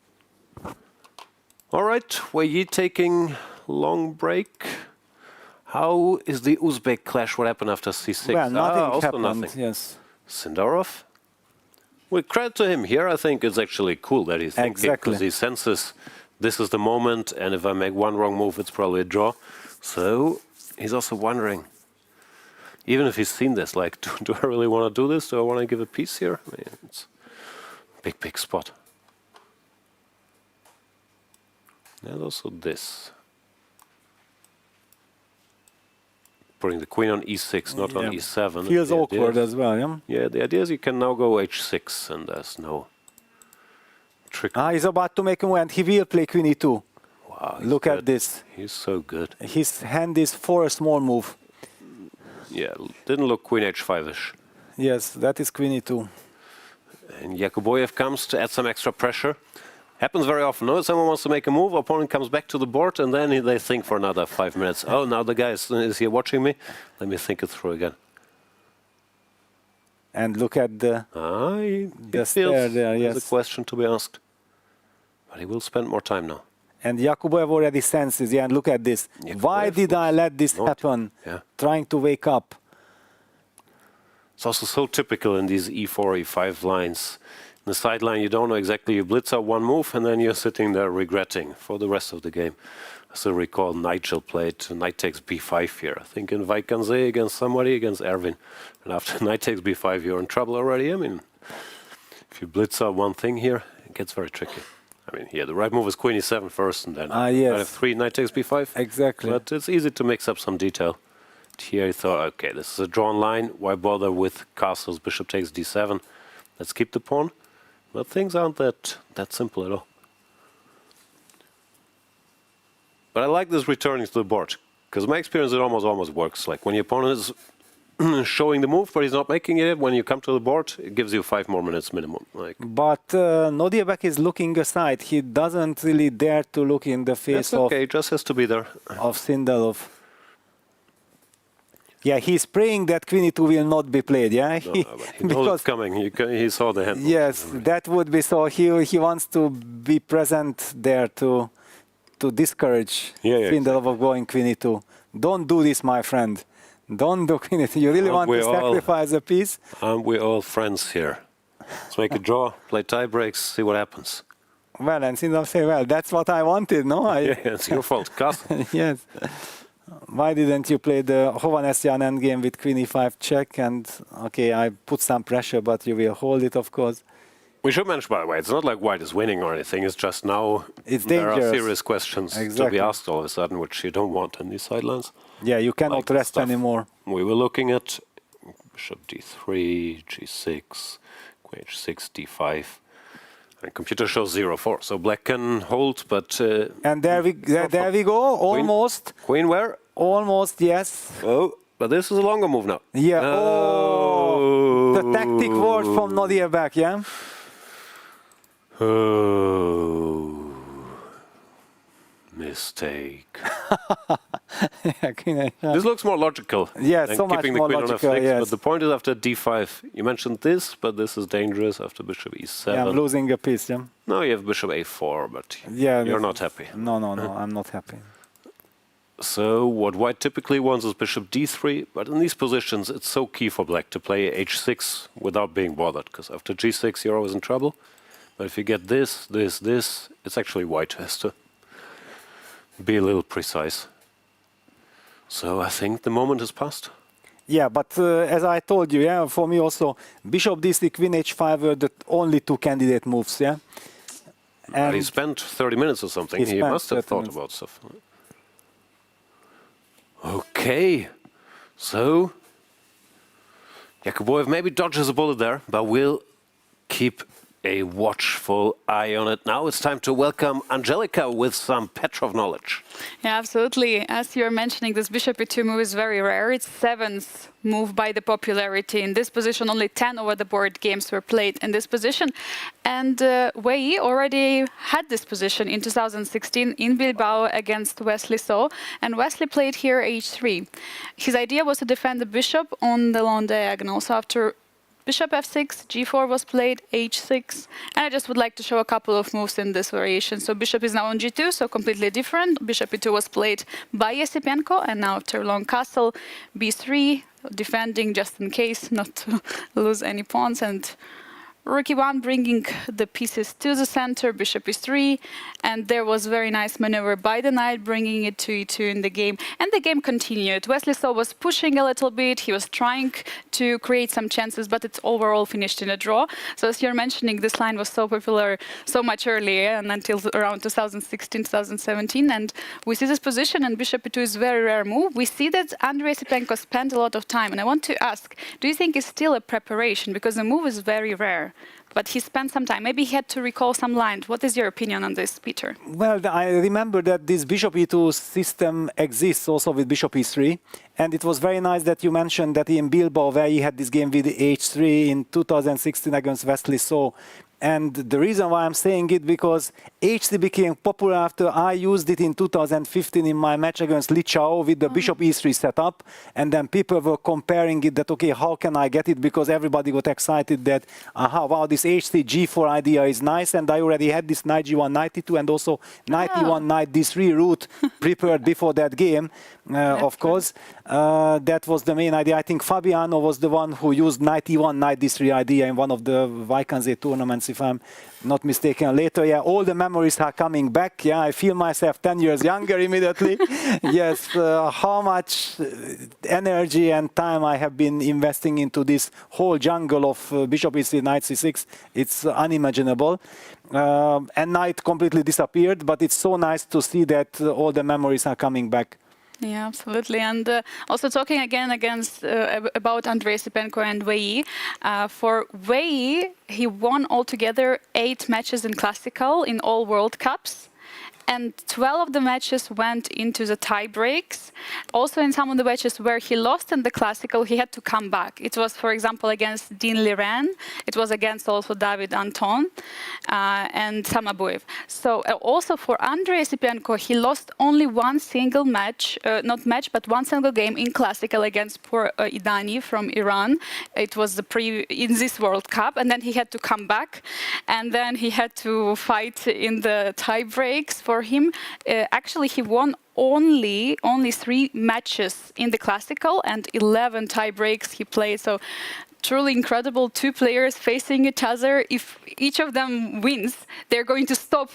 All right, Wei Yi taking long break. How is the Uzbek clash? What happened after c6? Well, nothing also happened, nothing. yes. Sindarov? Well, credit to him here. I think it's actually cool that he's thinking, Exactly. because he senses this is the moment, and if I make one wrong move, it's probably a draw. So he's also wondering, even if he's seen this, like, do I really want to do this? Do I want to give a piece here? I mean, it's a big spot. And also this. Putting the queen on e6, not on e7. Feels awkward as well, yeah? Yeah, the idea is you can now go h6, and there's no trick. He's about to make a move, and he will play queen e2. Wow, Look good. at this. He's so good. His hand is for a small move. Yeah, didn't look queen h5-ish. Yes, that is queen e2. And Yakubboev comes to add some extra pressure. Happens very often. No, someone wants to make a move, opponent comes back to the board, and then they think for another 5 minutes. Oh, now the guy is here watching me. Let me think it through again. And look at the stair there, yes. There's a question to be asked. But he will spend more time now. And Yakubboev already senses, yeah, and look at this. Yakubboev Why did I let this happen? Yeah. Trying to wake up. It's also so typical in these e4, e5 lines. In the sideline, you don't know exactly. You blitz out one move, and then you're sitting there regretting for the rest of the game. I still recall Nigel played knight takes b5 here. I think in Vachier-Lagrave against somebody, against Erwin. And after knight takes b5, you're in trouble already. I mean, if you blitz out one thing here, it gets very tricky. I mean, yeah, the right move is queen e7 first, and then yes. f3, knight takes b5. Exactly. But it's easy to mix up some detail. Here he thought, okay, this is a drawn line. Why bother with castles? Bishop takes d7. Let's keep the pawn. But things aren't that simple at all. But I like this returning to the board, because my experience, it almost works. Like when your opponent is showing the move, but he's not making it, when you come to the board, it gives you 5 more minutes minimum. Like. But Nodirbek is looking aside. He doesn't really dare to look in the face That's okay, just has to be there. of Sindarov. Yeah, he's praying that queen e2 will not be played, yeah? He knows it's coming. He saw the hand. Yes, that would be so. He wants to be present there to discourage Sindarov of going queen e2. Don't do this, my friend. Don't do queen e2. You really want to sacrifice a piece? Aren't we all friends here? Let's make a draw, play tie breaks, see what happens. Well, and Sindarov say, well, that's what I wanted, no? Yeah, it's your fault. Castle. Yes. Why didn't you play the Hovhanessian endgame with queen e5 check? And okay, I put some pressure, but you will hold it, of course. We should mention, by the way, it's not like white is winning or anything. It's just now there are serious questions to be asked all of a sudden, which you don't want in these sidelines. Yeah, you cannot rest anymore. We were looking at bishop d3, g6, queen h6, d5. And computer shows 0-4, so black can hold, but... and there we go, almost. Queen where? Almost, yes. Oh, but this is a longer move now. Yeah. Oh, the tactic word from Nodirbek, yeah? Oh, mistake. This looks more logical. Yeah, than so much keeping the more queen logical, on f6, yes. but the point is after d5. You mentioned this, but this is dangerous after bishop e7. Yeah, I'm losing a piece, yeah? Now you have bishop a4, but Yeah, you're not happy. No, I'm not happy. So what white typically wants is bishop d3, but in these positions it's so key for black to play h6 without being bothered, because after g6 you're always in trouble. But if you get this, it's actually white who has to be a little precise. So I think the moment has passed. Yeah, but as I told you, yeah, for me also, bishop d3, queen h5 were the only two candidate moves, yeah? And he spent 30 minutes or something. He must have thought about stuff. Okay, so Yakubboev maybe dodges a bullet there, but we'll keep a watchful eye on it. Now it's time to welcome Angelica with some Petrov knowledge. Yeah, absolutely. As you're mentioning, this bishop e2 move is very rare. It's 7th move by the popularity. In this position, only 10 over-the-board games were played in this position. And Wei Yi already had this position in 2016 in Bilbao against Wesley So, and Wesley played here h3. His idea was to defend the bishop on the long diagonal. So after bishop f6, g4 was played, h6, and I just would like to show a couple of moves in this variation. So bishop is now on g2, so completely different. Bishop e2 was played by Esipenko, and now after long castle, b3, defending just in case not to lose any pawns, and rook e1 bringing the pieces to the center, bishop e3, and there was very nice maneuver by the knight, bringing it to e2 in the game, and the game continued. Wesley So was pushing a little bit, he was trying to create some chances, but it's overall finished in a draw. So as you're mentioning, this line was so popular so much earlier, and until around 2016, 2017, and we see this position, and bishop e2 is a very rare move. We see that Andrey Esipenko spent a lot of time, and I want to ask, do you think it's still a preparation? Because the move is very rare. But he spent some time. Maybe he had to recall some lines. What is your opinion on this, Peter? Well, I remember that this bishop e2 system exists also with bishop e3. And it was very nice that you mentioned that in Bilbao, where he had this game with h3 in 2016 against Wesley So. And the reason why I'm saying it, because h3 became popular after I used it in 2015 in my match against Li Chao with the bishop e3 setup. And then people were comparing it that, okay, how can I get it? Because everybody got excited that, aha, wow, this h3 g4 idea is nice. And I already had this knight g1, knight e2, and also knight e1, knight d3 route prepared before that game, of course. That was the main idea. I think Fabiano was the one who used knight e1, knight d3 idea in one of the Vaikanze tournaments, if I'm not mistaken. Later, yeah, all the memories are coming back. Yeah, I feel myself 10 years younger immediately. Yes, how much energy and time I have been investing into this whole jungle of bishop e3, knight c6. It's unimaginable. And knight completely disappeared, but it's so nice to see that all the memories are coming back. Yeah, absolutely. And also talking again about Andrey Esipenko and Wei Yi. For Wei Yi, he won altogether 8 matches in Classical in all World Cups. And 12 of the matches went into the tie breaks. Also in some of the matches where he lost in the Classical, he had to come back. It was, for example, against Dean Liren. It was against also David Anton and Samabuev. So also for Andrey Esipenko, he lost only one single match, but one single game in Classical against poor Idani from Iran. It was in this World Cup, and then he had to come back. And then he had to fight in the tie breaks. For him, actually, he won only 3 matches in the Classical and 11 tie breaks he played. So truly incredible. 2 players facing each other. If each of them wins, they're going to stop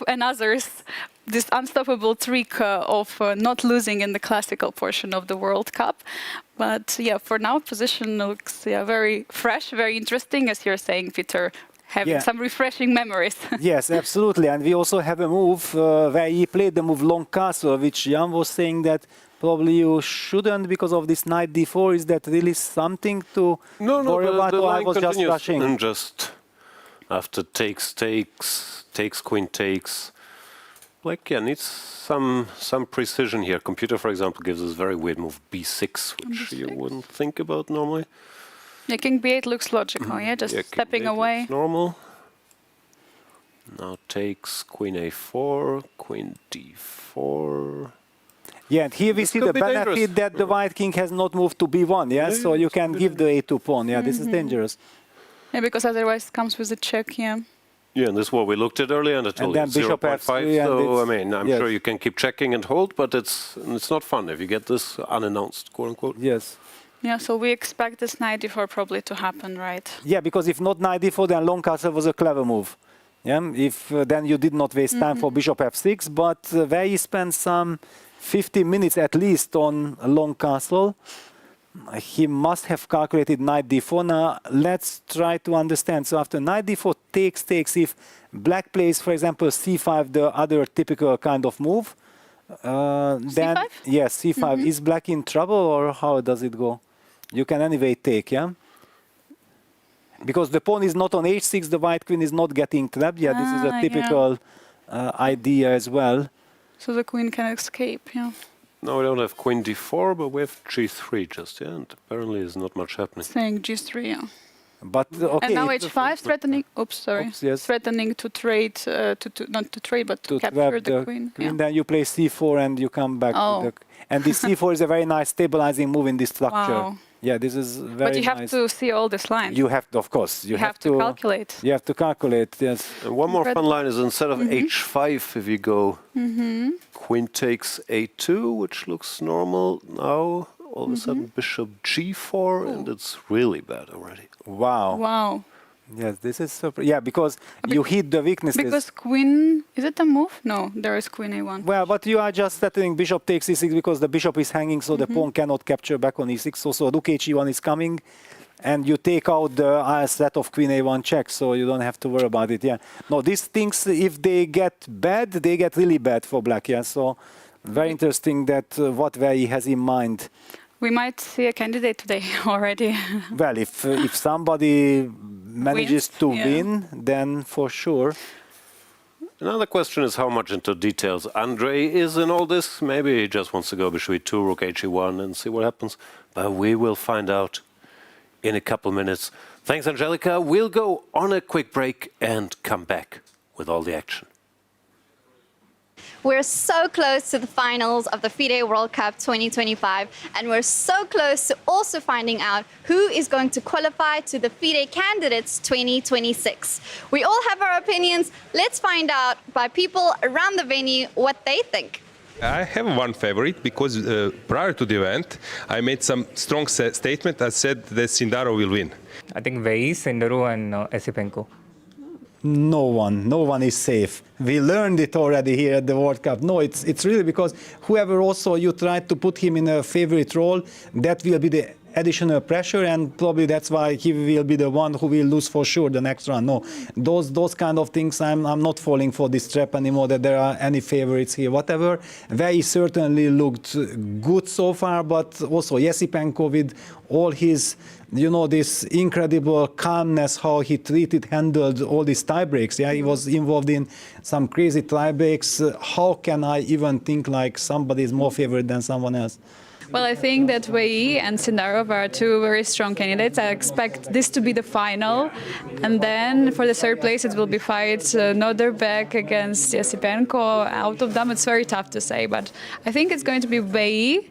this unstoppable trick of not losing in the Classical portion of the World Cup. But yeah, for now, position looks very fresh, very interesting, as you're saying, Peter. Having some refreshing memories. Yes, absolutely. And we also have a move where he played the move long castle, which Jan was saying that probably you shouldn't because of this knight d4. Is that really something to worry about? The I line was just rushing. And just after takes, queen takes, Black, yeah, needs some precision here. Computer, for example, gives us very weird move b6, which you wouldn't think about normally. Yeah, king b8 looks logical, yeah, just Yeah, stepping king b8 away. looks normal. Now takes queen a4, queen d4. Yeah, and here we see could the be benefit dangerous. that the white king has not moved to b1, yeah? So you can give the a2 pawn, yeah, this is dangerous. Yeah, because otherwise it comes with a check, yeah. Yeah, and this is what we looked at earlier, and I told then you bishop 0.5. f3, and So I it's- mean, I'm yes. sure you can keep checking and hold, but it's not fun if you get this unannounced, quote unquote. Yes. Yeah, so we expect this knight d4 probably to happen, right? Yeah, because if not knight d4, then long castle was a clever move. Yeah, if then you did not waste time for bishop f6, but Wei Yi spent some 50 minutes at least on a long castle. He must have calculated knight d4. Now let's try to understand. So after knight d4 takes, if black plays, for example, c5, the other typical kind of move, then C5? yes, c5. Is black in trouble, or how does it go? You can anyway take, yeah? Because the pawn is not on h6, the white queen is not getting trapped. Yeah, this is a Ah, typical idea as well. So the queen can escape, yeah. Now we don't have queen d4, but we have g3 just, yeah, and apparently there's not much happening. Saying g3, yeah. But okay, And now if- h5 threatening, oops, sorry, Oops, yes. threatening to trade, not to trade, but to to capture trap the queen. Yeah. then you play c4 and you come back. Oh. To the, and this c4 is a very nice stabilizing move in this structure. Wow. Yeah, this is very But you have nice. to see all these lines. You have to, of course. You have to calculate. You have to calculate, yes. And one more Red- fun line is instead of h5, if you go queen takes a2, which looks normal, now all of a sudden bishop g4, and it's really bad already. Wow. Wow. Yes, this is super. Yeah, because you hit the weaknesses. Because queen, is it a move? No, there is queen a1. Well, but you are just settling bishop takes e6 because the bishop is hanging, so the pawn cannot capture back on e6. So rook h1 is coming, and you take out the set of queen a1 check, so you don't have to worry about it. Yeah. No, these things, if they get bad, they get really bad for black. Yeah. So very interesting that what Wei Yi has in mind. We might see a candidate today already. Well, if somebody manages Wins, to yeah. win, then for sure. Another question is how much into details Andrey is in all this. Maybe he just wants to go bishop e2, rook he1 and see what happens. But we will find out in a couple minutes. Thanks, Angelica. We'll go on a quick break and come back with all the action. We're so close to the finals of the FIDE World Cup 2025, and we're so close to also finding out who is going to qualify to the FIDE Candidates 2026. We all have our opinions. Let's find out by people around the venue what they think. I have one favorite because prior to the event, I made some strong statement. I said that Sindarov will win. I think Wei Yi, Sindarov and Esipenko. No one is safe. We learned it already here at the World Cup. No, it's really because whoever also you try to put him in a favorite role, that will be the additional pressure, and probably that's why he will be the one who will lose for sure the next round. No, those kind of things, I'm not falling for this trap anymore that there are any favorites here. Whatever, Wei Yi certainly looked good so far, but also Esipenko with all his, this incredible calmness, how he handled all these tie breaks. Yeah, he was involved in some crazy tie breaks. How can I even think like somebody is more favored than someone else? Well, I think that Wei Yi and Sindarov are two very strong candidates. I expect this to be the final. And then for the third place, it will be fight Nodirbek against Esipenko. Out of them, it's very tough to say. But I think it's going to be Wei Yi,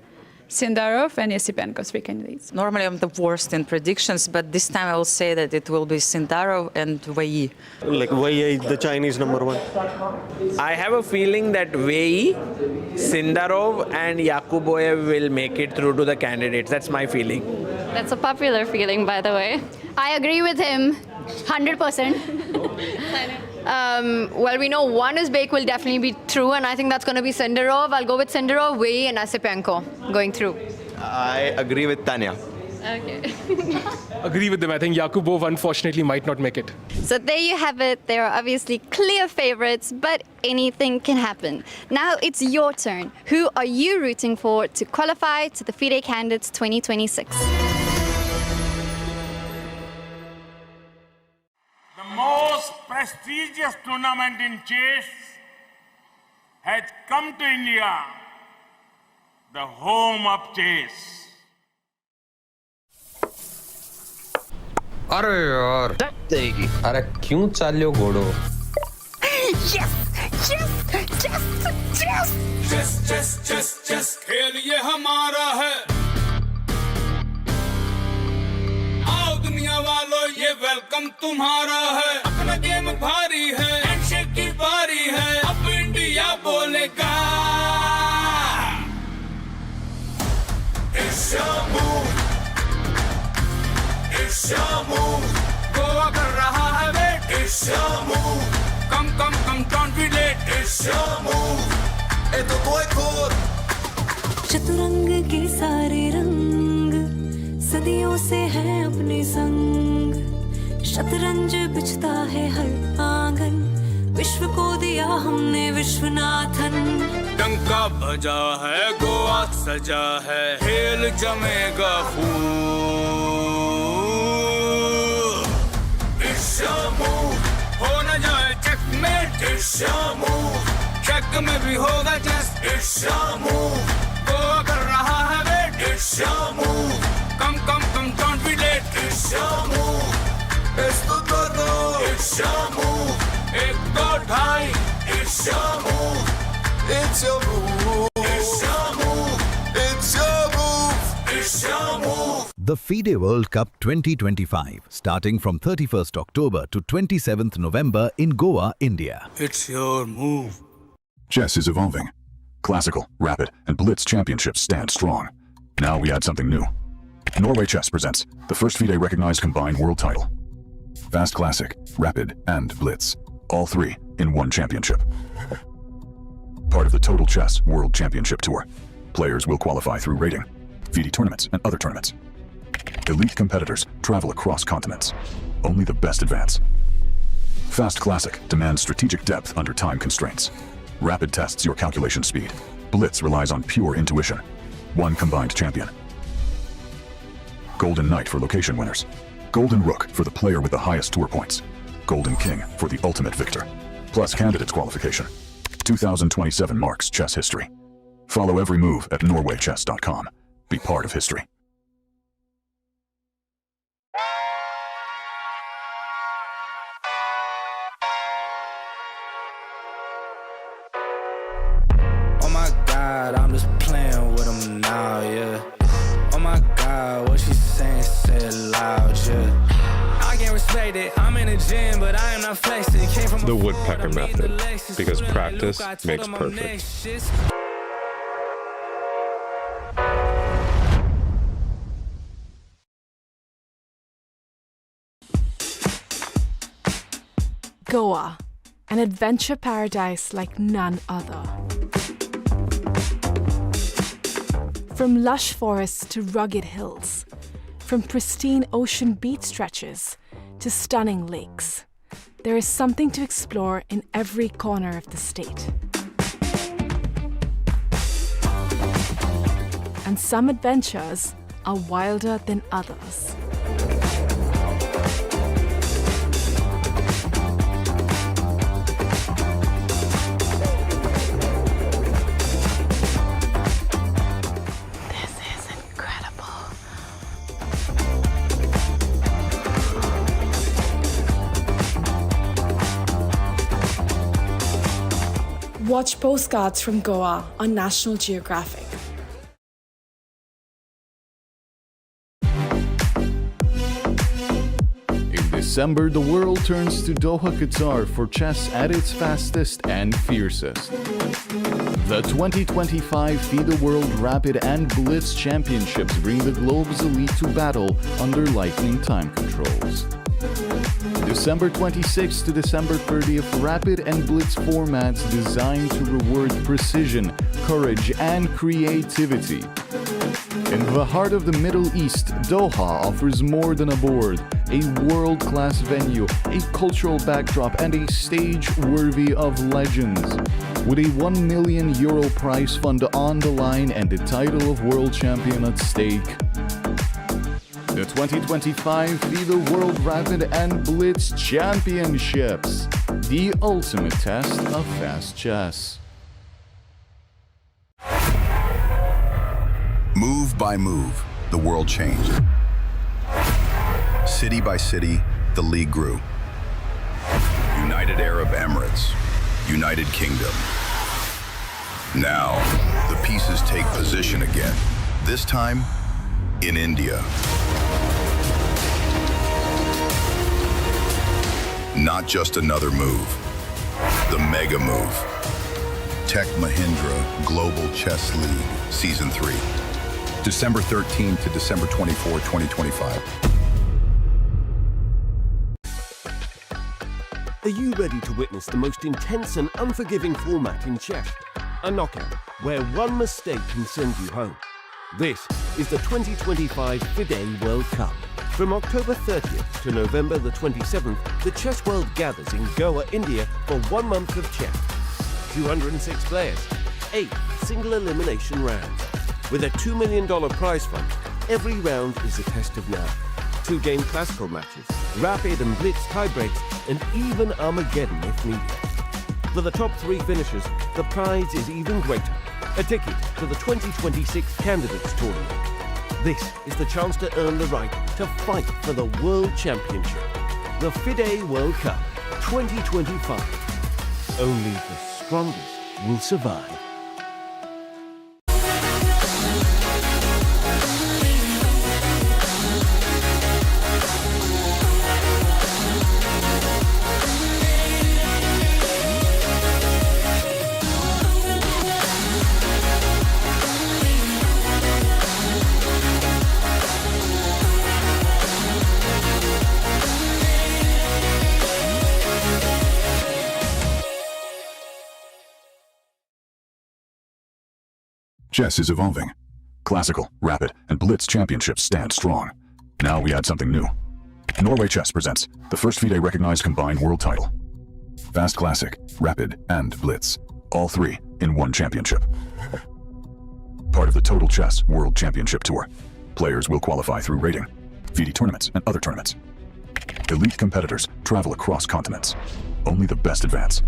Sindarov and Esipenko, three candidates. Normally I'm the worst in predictions, but this time I will say that it will be Sindarov and Wei Yi. Like Wei Yi, the Chinese number one. I have a feeling that Wei Yi, Sindarov and Yakubboev will make it through to the candidates. That's my feeling. That's a popular feeling, by the way. I agree with him, 100%. Well, we know one Uzbek will definitely be through, and I think that's going to be Sindarov. I'll go with Sindarov, Wei Yi, and Esipenko going through. I agree with Tanya. Okay. Agree with them. I think Yakubboev unfortunately might not make it. So there you have it. There are obviously clear favorites, but anything can happen. Now it's your turn. Who are you rooting for to qualify to the FIDE Candidates 2026? The most prestigious tournament in chess has come to India, the home of chess. अरे यार अरे क्यों चाल्यो घोड़ो chess खेल ये हमारा है। आओ दुनिया वालों ये वेलकम तुम्हारा है। अपना गेम भारी है, हैंडशेक की बारी है, अब इंडिया बोलेगा। It's your move, it's your move, Goa कर रहा है wait. It's your move, come don't be late। It's your move, ए तो कोई खोर। चतुरंग के सारे रंग सदियों से हैं अपने संग। शतरंज बिछता है हर आंगन, विश्व को दिया हमने विश्वनाथन। डंका बजा है, गोवा सजा है, खेल जमेगा खूब। It's your move, हो न जाए checkmate. It's your move, check में भी होगा just. It's your move, Goa कर रहा है wait. It's your move, come don't be late। It's your move, esto todo। It's your move, एक दो ढाई। It's your move, it's your move, it's your move, it's your move, it's your move। The FIDE World Cup 2025, starting from 31st October to 27th November in Goa, India. It's your move. Chess is evolving. Classical, Rapid, and Blitz championships stand strong. Now we add something new. Norway Chess presents the first FIDE recognized combined world title. Fast Classic, Rapid, and Blitz. All three in one championship. Part of the Total Chess World Championship Tour. Players will qualify through rating, FIDE tournaments, and other tournaments. Elite competitors travel across continents. Only the best advance. Fast Classic demands strategic depth under time constraints. Rapid tests your calculation speed. Blitz relies on pure intuition. One combined champion. Golden Knight for location winners. Golden Rook for the player with the highest tour points. Golden King for the ultimate victor. Plus candidates qualification. 2027 marks chess history. Follow every move at norwaychess.com. Be part of history. Oh my God, I'm just playing with them now, yeah. Oh my God, what she saying, say it loud, yeah. I can't respect it, I'm in the gym, but I am not flexing. Came from the woodpecker method, because practice makes perfect. Goa, an adventure paradise like none other. From lush forests to rugged hills, from pristine ocean beach stretches to stunning lakes, there is something to explore in every corner of the state. And some adventures are wilder than others. Watch postcards from Goa on National Geographic. In December, the world turns to Doha, Qatar for chess at its fastest and fiercest. The 2025 FIDE World Rapid and Blitz Championships bring the globe's elite to battle under lightning time controls. December 26th to December 30th, Rapid and Blitz formats designed to reward precision, courage, and creativity. In the heart of the Middle East, Doha offers more than a board, a world-class venue, a cultural backdrop, and a stage worthy of legends. With a €1 million prize fund on the line and the title of world champion at stake. The 2025 FIDE World Rapid and Blitz Championships, the ultimate test of fast chess. Move by move, the world changed. City by city, the league grew. United Arab Emirates, United Kingdom. Now, the pieces take position again, this time in India. Not just another move, the mega move. Tech Mahindra Global Chess League, Season 3. December 13 to December 24, 2025. Are you ready to witness the most intense and unforgiving format in chess? A knockout, where one mistake can send you home. This is the 2025 FIDE World Cup. From October 30th to November the 27th, the chess world gathers in Goa, India for 1 month of chess. 206 players, 8 single elimination rounds. With a $2 million prize fund, every round is a test of nerve. 2-game classical matches, rapid and blitz tiebreaks, and even Armageddon if needed. For the top 3 finishers, the prize is even greater. A ticket to the 2026 Candidates Tournament. This is the chance to earn the right to fight for the World Championship. The FIDE World Cup 2025. Only the strongest will survive. Chess is evolving. Classical, Rapid, and Blitz championships stand strong. Now we add something new. Norway Chess presents the first FIDE recognized combined world title. Fast Classic, Rapid, and Blitz. All 3 in one championship. Part of the Total Chess World Championship Tour. Players will qualify through rating, FIDE tournaments, and other tournaments. Elite competitors travel across continents. Only the best advance.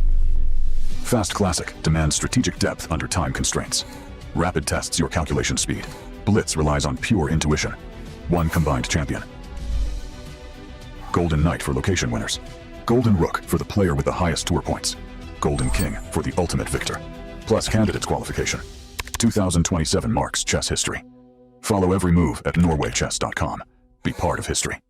Fast Classic demands strategic depth under time constraints. Rapid tests your calculation speed. Blitz relies on pure intuition. One combined champion. Golden Knight for location winners. Golden Rook for the player with the highest tour points. Golden King for the ultimate victor. Plus candidates qualification. 2027 marks chess history. Follow every move at norwaychess.com. Be part of history.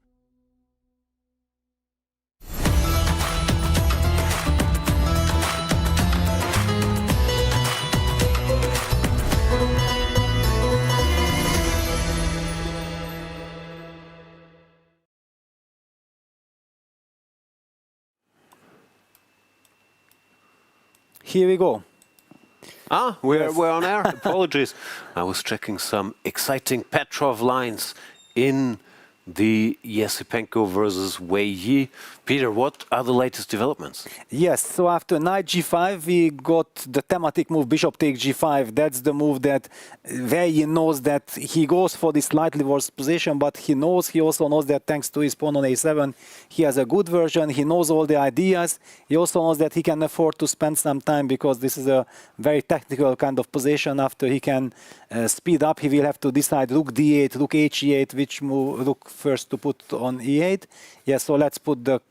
Here we go. We're on air. Apologies. I was checking some exciting Petrov lines in the Esipenko versus Wei Yi. Peter, what are the latest developments? Yes, so after knight g5, we got the thematic move bishop takes g5. That's the move that Wei Yi knows that he goes for this slightly worse position, but he also knows that thanks to his pawn on a7, he has a good version. He knows all the ideas. He also knows that he can afford to spend some time because this is a very technical kind of position. After he can speed up, he will have to decide rook d8, rook h8, which move rook first to put on e8. Yeah, so let's put the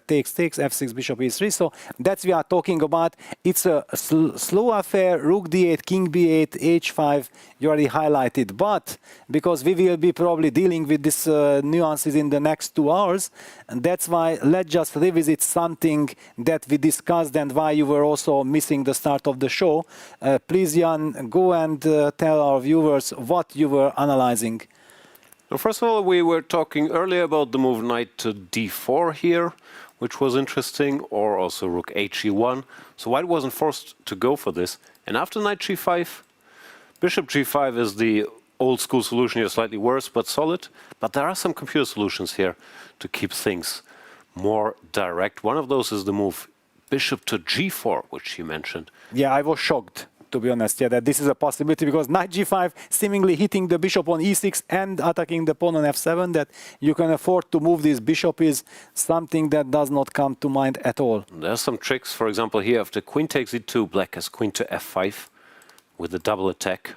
takes, f6, bishop e3. So that's we are talking about. It's a slow affair, rook d8, king b8, h5, you already highlighted. But because we will be probably dealing with these nuances in the next 2 hours, and that's why let's just revisit something that we discussed and why you were also missing the start of the show. Please, Jan, go and tell our viewers what you were analyzing. Well, first of all, we were talking earlier about the move knight to d4 here, which was interesting, or also rook he1. So White wasn't forced to go for this. And after knight g5, bishop g5 is the old school solution here, slightly worse, but solid. But there are some computer solutions here to keep things more direct. One of those is the move bishop to g4, which you mentioned. Yeah, I was shocked, to be honest, that this is a possibility, because knight g5 seemingly hitting the bishop on e6 and attacking the pawn on f7, that you can afford to move this bishop is something that does not come to mind at all. There's some tricks. For example, here after queen takes e2, black has queen to f5 with a double attack.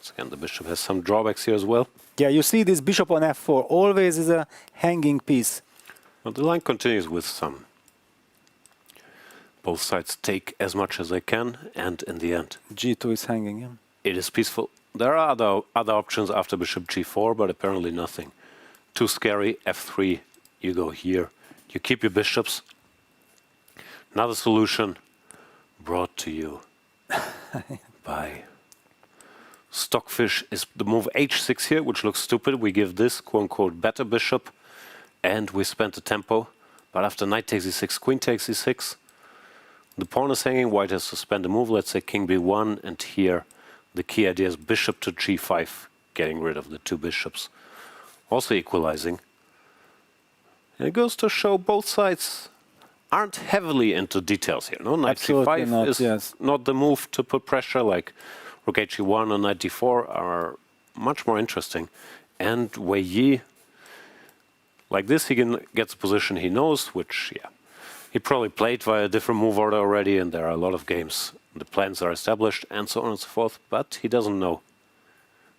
Once again, the bishop has some drawbacks here as well. Yeah, you see this bishop on f4 always is a hanging piece. Well, the line continues with some. Both sides take as much as they can, and in the end, g2 is hanging. Yeah. it is peaceful. There are other options after bishop g4, but apparently nothing too scary. f3, you go here. You keep your bishops. Another solution brought to you by Stockfish is the move h6 here, which looks stupid. We give this quote-unquote better bishop, and we spent the tempo. But after knight takes e6, queen takes e6, the pawn is hanging. White has to spend a move. Let's say king b1, and here the key idea is bishop to g5, getting rid of the two bishops. Also equalizing. And it goes to show both sides aren't heavily into details here. No, knight Absolutely c5 not, is yes. not the move to put pressure, like rook h1 and knight d4 are much more interesting. And Wei Yi, like this, he gets a position he knows, which, yeah, he probably played via a different move order already, and there are a lot of games. The plans are established, and so on and so forth, but he doesn't know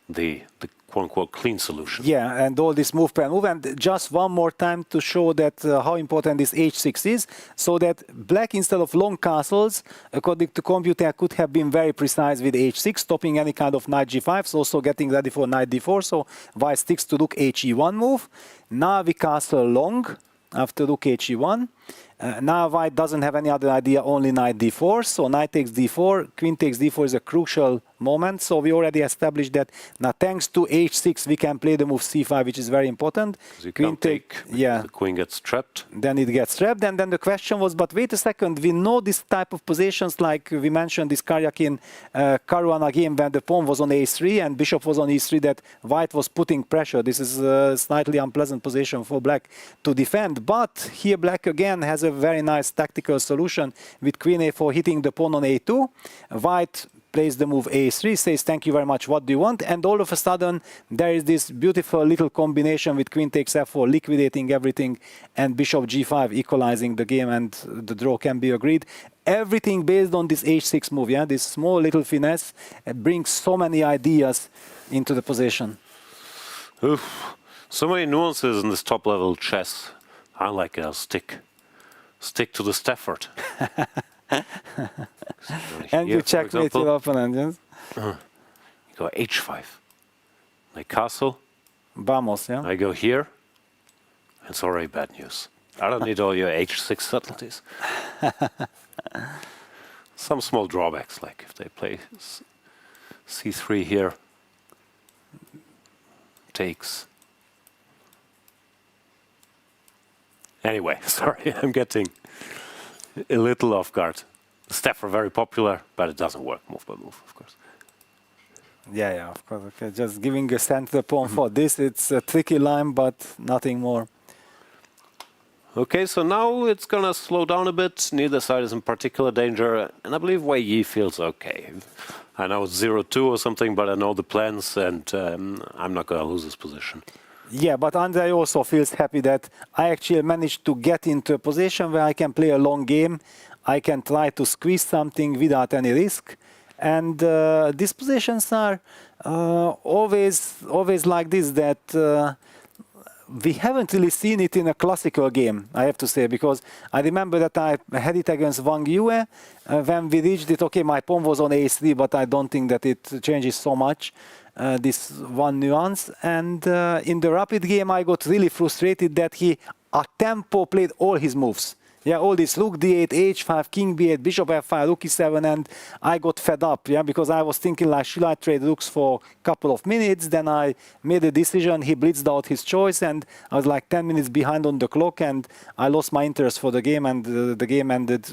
the quote-unquote clean solution. Yeah, and all this move per move. And just one more time to show that how important this h6 is, so that black, instead of long castles, according to computer, could have been very precise with h6, stopping any kind of knight g5, so also getting ready for knight d4. So white sticks to rook he1 move. Now we castle long after rook he1. Now white doesn't have any other idea, only knight d4. So knight takes d4, queen takes d4 is a crucial moment. So we already established that now thanks to h6 we can play the move c5, which is very important. You queen take, yeah. The queen gets trapped. Then it gets trapped, and then the question was, but wait a second, we know this type of positions, like we mentioned this Karyakin Caruana game when the pawn was on a3 and bishop was on e3, that white was putting pressure. This is a slightly unpleasant position for black to defend, but here black again has a very nice tactical solution with queen a4 hitting the pawn on a2. White plays the move a3, says thank you very much, what do you want? And all of a sudden there is this beautiful little combination with queen takes f4, liquidating everything, and bishop g5 equalizing the game, and the draw can be agreed. Everything based on this h6 move, yeah, this small little finesse brings so many ideas into the position. Oof. So many nuances in this top level chess. I like it, I'll stick to the Stafford. And you checkmate your opponent, yes? You go h5. Like castle. Vamos, yeah? I go here. It's already bad news. I don't need all your h6 subtleties. Some small drawbacks, like if they play c3 here. Takes. Anyway, sorry, I'm getting a little off guard. The Stafford very popular, but it doesn't work move by move, of course. Yeah, of course. Okay, just giving a center pawn for this, it's a tricky line, but nothing more. Okay, so now it's gonna slow down a bit. Neither side is in particular danger, and I believe Wei Yi feels okay. I know it's 0-2 or something, but I know the plans, and I'm not gonna lose this position. Yeah, but Andrey also feels happy that I actually managed to get into a position where I can play a long game. I can try to squeeze something without any risk. And these positions are always like this, that we haven't really seen it in a classical game, I have to say, because I remember that I had it against Wang Yue. When we reached it, okay, my pawn was on a3, but I don't think that it changes so much. This one nuance, and in the rapid game I got really frustrated that he a tempo played all his moves. Yeah, all this rook d8, h5, king b8, bishop f5, rook e7, and I got fed up, yeah, because I was thinking like, should I trade rooks for a couple of minutes? Then I made a decision, he blitzed out his choice, and I was like 10 minutes behind on the clock, and I lost my interest for the game, and the game ended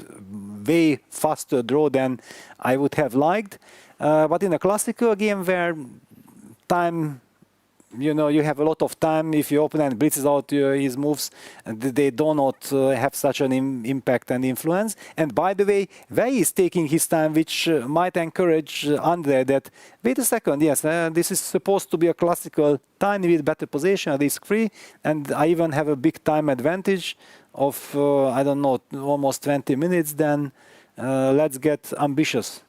way faster draw than I would have liked. But in a classical game where time, you know, you have a lot of time. If your opponent blitzes out his moves, they do not have such an impact and influence. And by the way, Wei is taking his time, which might encourage Andrey that, wait a second, yes, this is supposed to be a classical tiny bit better position, risk-free, and I even have a big time advantage of, I don't know, almost 20 minutes, then let's get ambitious.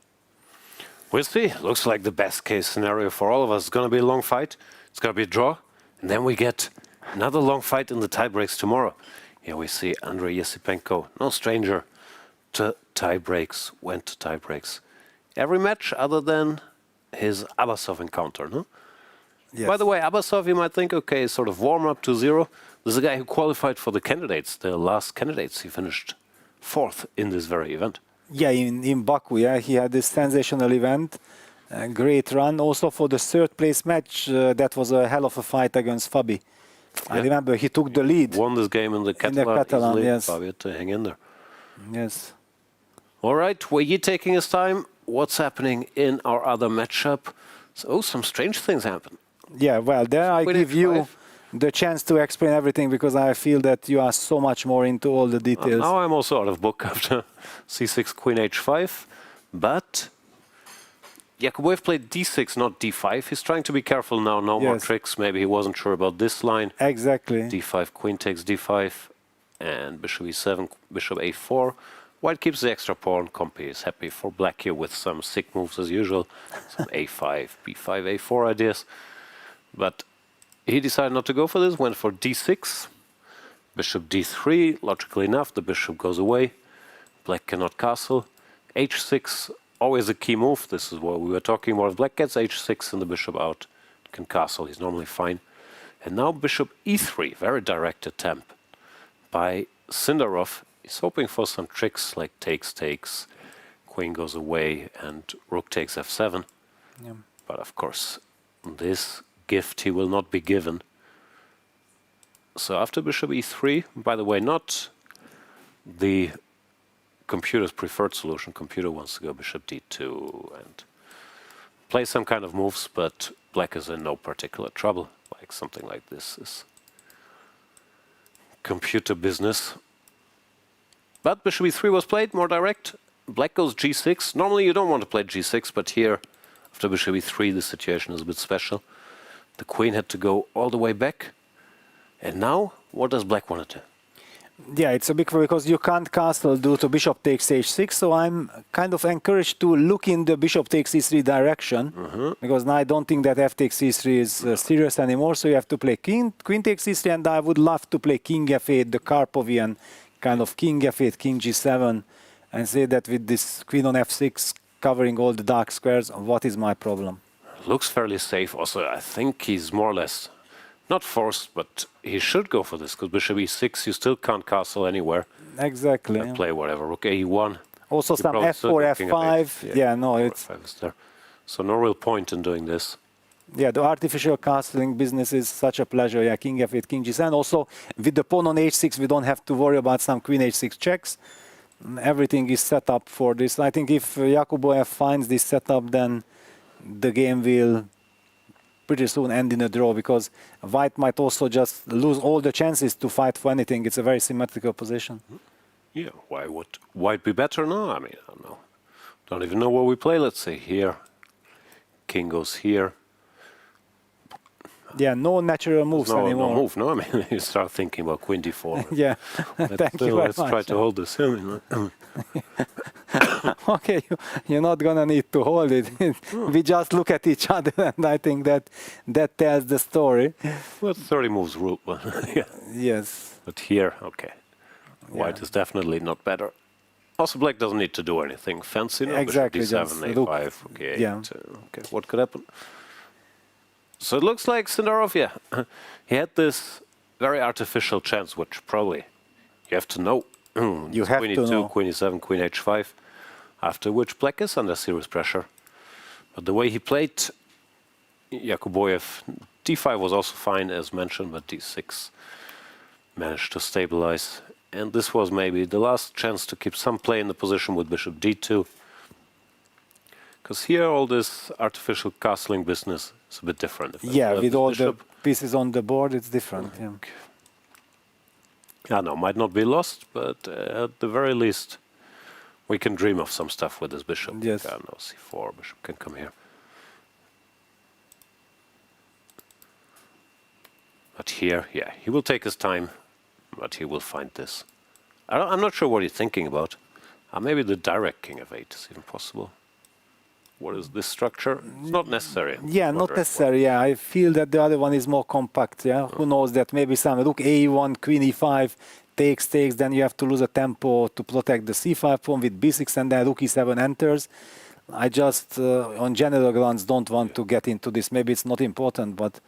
We'll see. Looks like the best case scenario for all of us. It's going to be a long fight. It's going to be a draw. And then we get another long fight in the tiebreaks tomorrow. Here we see Andrey Esipenko, no stranger to tiebreaks, went to tiebreaks. Every match other than his Abbasov encounter, no? Yes. By the way, Abbasov, you might think, okay, sort of warm up to 0. This is a guy who qualified for the candidates, the last candidates. He finished 4th in this very event. Yeah, in Baku, yeah, he had this sensational event, a great run. Also for the 3rd place match, that was a hell of a fight against Fabi. Yeah. I remember he took the lead. Won this game in the Catalan, yes. Fabi had to hang in there. Yes. All right, Wei Yi taking his time. What's happening in our other matchup? So some strange things happen. Yeah, well, there I give you the chance to explain everything because I feel that you are so much more into all the details. Now I'm also out of book after c6, queen h5, but Yakubboev played d6, not d5. He's trying to be careful now, no more tricks. Maybe he wasn't sure about this line. Exactly. d5, queen takes d5, and bishop e7, bishop a4. White keeps the extra pawn. Compi is happy for black here with some sick moves as usual. Some a5, b5, a4 ideas. But he decided not to go for this, went for d6, bishop d3, logically enough, the bishop goes away, black cannot castle, h6, always a key move, this is what we were talking about, if black gets h6 and the bishop out, can castle, he's normally fine. And now bishop e3, very direct attempt by Sindarov, he's hoping for some tricks like takes, queen goes away and rook takes f7, but of course this gift he will not be given. So after bishop e3, by the way, not the computer's preferred solution. Computer wants to go bishop d2 and play some kind of moves, but black is in no particular trouble. Like something like this is computer business. But bishop e3 was played, more direct. Black goes g6. Normally you don't want to play g6, but here after bishop e3 the situation is a bit special. The queen had to go all the way back. And now, what does black want to do? Yeah, it's a big because you can't castle due to bishop takes h6, so I'm kind of encouraged to look in the bishop takes e3 direction, because now I don't think that f takes e3 is serious anymore, so you have to play queen takes e3, and I would love to play king f8, the Karpovian kind of king f8, king g7, and say that with this queen on f6 covering all the dark squares, what is my problem? Looks fairly safe. Also, I think he's more or less not forced, but he should go for this because bishop e6, you still can't castle anywhere. Exactly. Play whatever. Rook a1. Also some f4, f5. Yeah, no, it's f5 is there. So no real point in doing this. Yeah, the artificial castling business is such a pleasure. Yeah, king f8, king g7. Also, with the pawn on h6, we don't have to worry about some queen h6 checks. Everything is set up for this. I think if Yakubboev finds this setup, then the game will pretty soon end in a draw, because white might also just lose all the chances to fight for anything. It's a very symmetrical position. Yeah, why would white be better? No, I mean, I don't know. Don't even know where we play. Let's say here. King goes here. Yeah, no natural moves anymore. No move, no? I mean, you start thinking about queen d4. Yeah, thank you very let's much. Try to hold this. Okay, you're not gonna need to hold it. We just look at each other, and I think that tells the story. Well, 30 moves rule. Yeah. Yes. But here, okay. White is definitely not better. Also, black doesn't need to do anything fancy. No? Exactly. Bishop d7, a5, okay. Yeah. Okay, what could happen? So it looks like Sindarov, yeah, he had this very artificial chance, which probably you have to know. You have queen to e2, know. queen e7, queen h5, after which black is under serious pressure. But the way he played Yakubboev, d5 was also fine, as mentioned, but d6 managed to stabilize. And this was maybe the last chance to keep some play in the position with bishop d2. Because here all this artificial castling business is a bit different. Yeah, with all the pieces on the board, it's different. Yeah. Okay. I know, might not be lost, but at the very least, we can dream of some stuff with this bishop. Yes. I know, c4, bishop can come here. But here, yeah, he will take his time, but he will find this. I'm not sure what he's thinking about. Maybe the direct king of 8 is even possible. What is this structure? It's not necessary. Yeah, not necessary. Yeah, I feel that the other one is more compact. Yeah, who knows that maybe some rook a1, queen e5 takes, then you have to lose a tempo to protect the c5 pawn with b6, and then rook e7 enters. I just, on general grounds, don't want to get into this. Maybe it's not important, but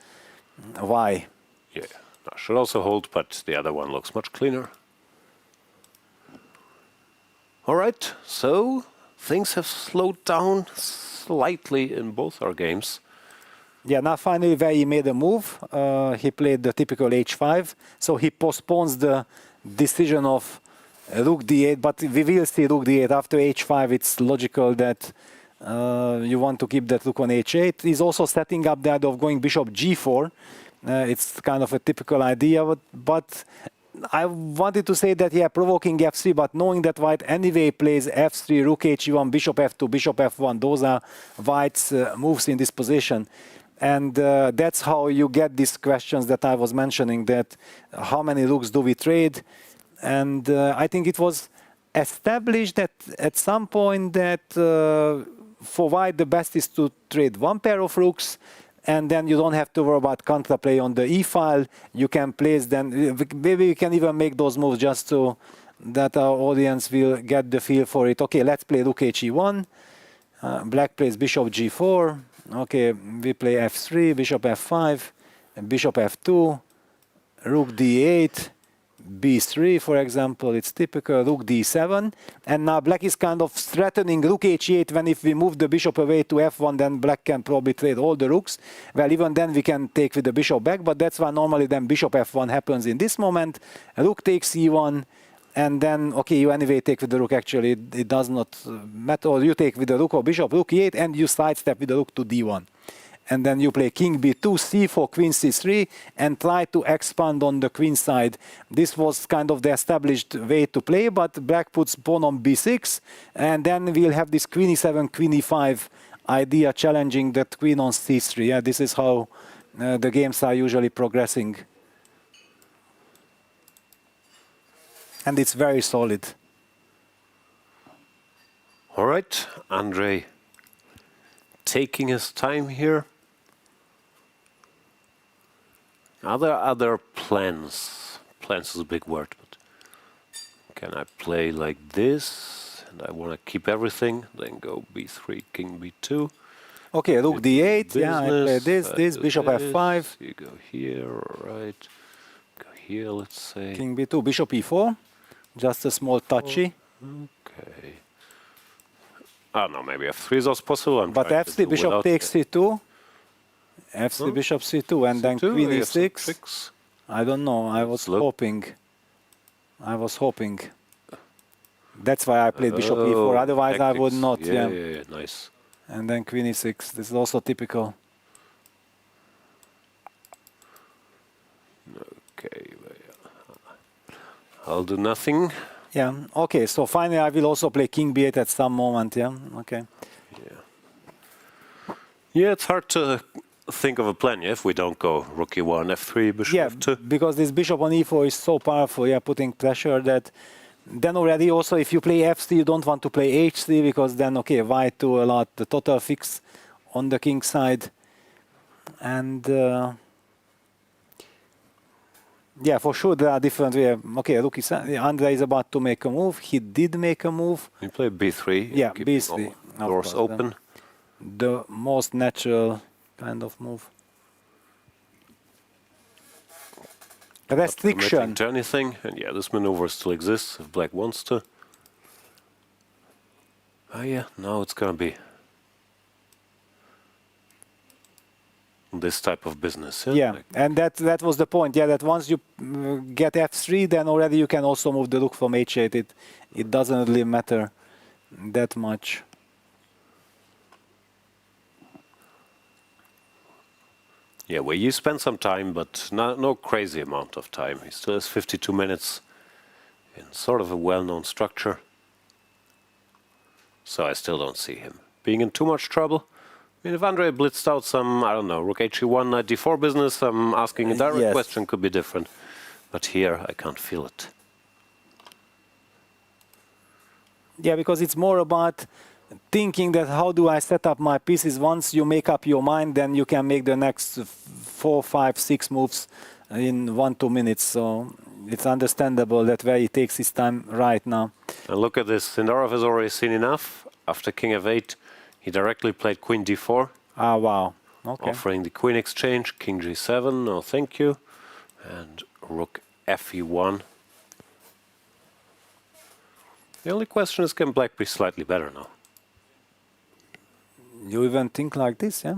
why? Yeah, I should also hold, but the other one looks much cleaner. All right, so things have slowed down slightly in both our games. Yeah, now finally Wei Yi made a move. He played the typical h5, so he postpones the decision of rook d8, but we will see rook d8 after h5. It's logical that you want to keep that rook on h8. He's also setting up the idea of going bishop g4. It's kind of a typical idea, but I wanted to say that, yeah, provoking f3, but knowing that white anyway plays f3, rook h1, bishop f2, bishop f1, those are white's moves in this position. And that's how you get these questions that I was mentioning, that how many rooks do we trade? And I think it was established that at some point that for white the best is to trade one pair of rooks, and then you don't have to worry about counterplay on the e-file. You can place then, maybe we can even make those moves just so that our audience will get the feel for it. Okay, let's play rook h1. Black plays bishop g4. Okay, we play f3, bishop f5, bishop f2, rook d8, b3, for example. It's typical, rook d7. And now black is kind of threatening rook h8, when if we move the bishop away to f1, then black can probably trade all the rooks. Well, even then we can take with the bishop back, but that's why normally then bishop f1 happens in this moment. Rook takes e1, and then, okay, you anyway take with the rook, actually, it does not matter. Or you take with the rook or bishop, rook e8, and you sidestep with the rook to d1. And then you play king b2, c4, queen c3, and try to expand on the queen side. This was kind of the established way to play, but black puts pawn on b6, and then we'll have this queen e7, queen e5 idea challenging that queen on c3. Yeah, this is how the games are usually progressing. And it's very solid. All right, Andrey taking his time here. Are there other plans? Plans is a big word, but can I play like this? And I want to keep everything, then go b3, king b2. Okay, rook d8, yeah, I play this, bishop f5. You go here, all right. Go here, let's say. King b2, bishop e4. Just a small touchy. Okay. Oh no, maybe f3 is also possible. But f3, bishop takes c2. f3, bishop c2, and then queen e6. I don't know, I was hoping. That's why I played bishop e4, otherwise tactics. I would not. Yeah, nice. And then queen e6, this is also typical. Okay, I'll do nothing. Yeah, okay, so finally I will also play king b8 at some moment, yeah, okay. Yeah, it's hard to think of a plan, yeah, if we don't go rook e1, f3, bishop f2. Because this bishop on e4 is so powerful, yeah, putting pressure that then already also if you play f3, you don't want to play h3, because then, okay, white to a lot, the total fix on the king side. And yeah, for sure there are different ways. Okay, look, Andrey is about to make a move. He did make a move. You play b3. Yeah, b3. Doors open. The most natural kind of move. Restriction. Not to anything, and yeah, this maneuver still exists if black wants to. Oh yeah, now it's gonna be this type of business. Yeah, like, and that was the point. Yeah, that once you get f3, then already you can also move the rook from h8. It doesn't really matter that much. Yeah, well, you spend some time, but no crazy amount of time. He still has 52 minutes in sort of a well-known structure. So I still don't see him being in too much trouble. I mean, if Andrey blitzed out some, I don't know, rook h1, knight d4 business, I'm asking a direct question, could be different. But here, I can't feel it. Yeah, because it's more about thinking that how do I set up my pieces. Once you make up your mind, then you can make the next 4, 5, 6 moves in 1-2 minutes. So it's understandable that Wei Yi takes his time right now. And look at this. Sindarov has already seen enough. After king f8, he directly played queen d4. Ah, wow. Okay. Offering the queen exchange, king g7, no thank you. And rook fe1. The only question is, can black be slightly better now? You even think like this, yeah?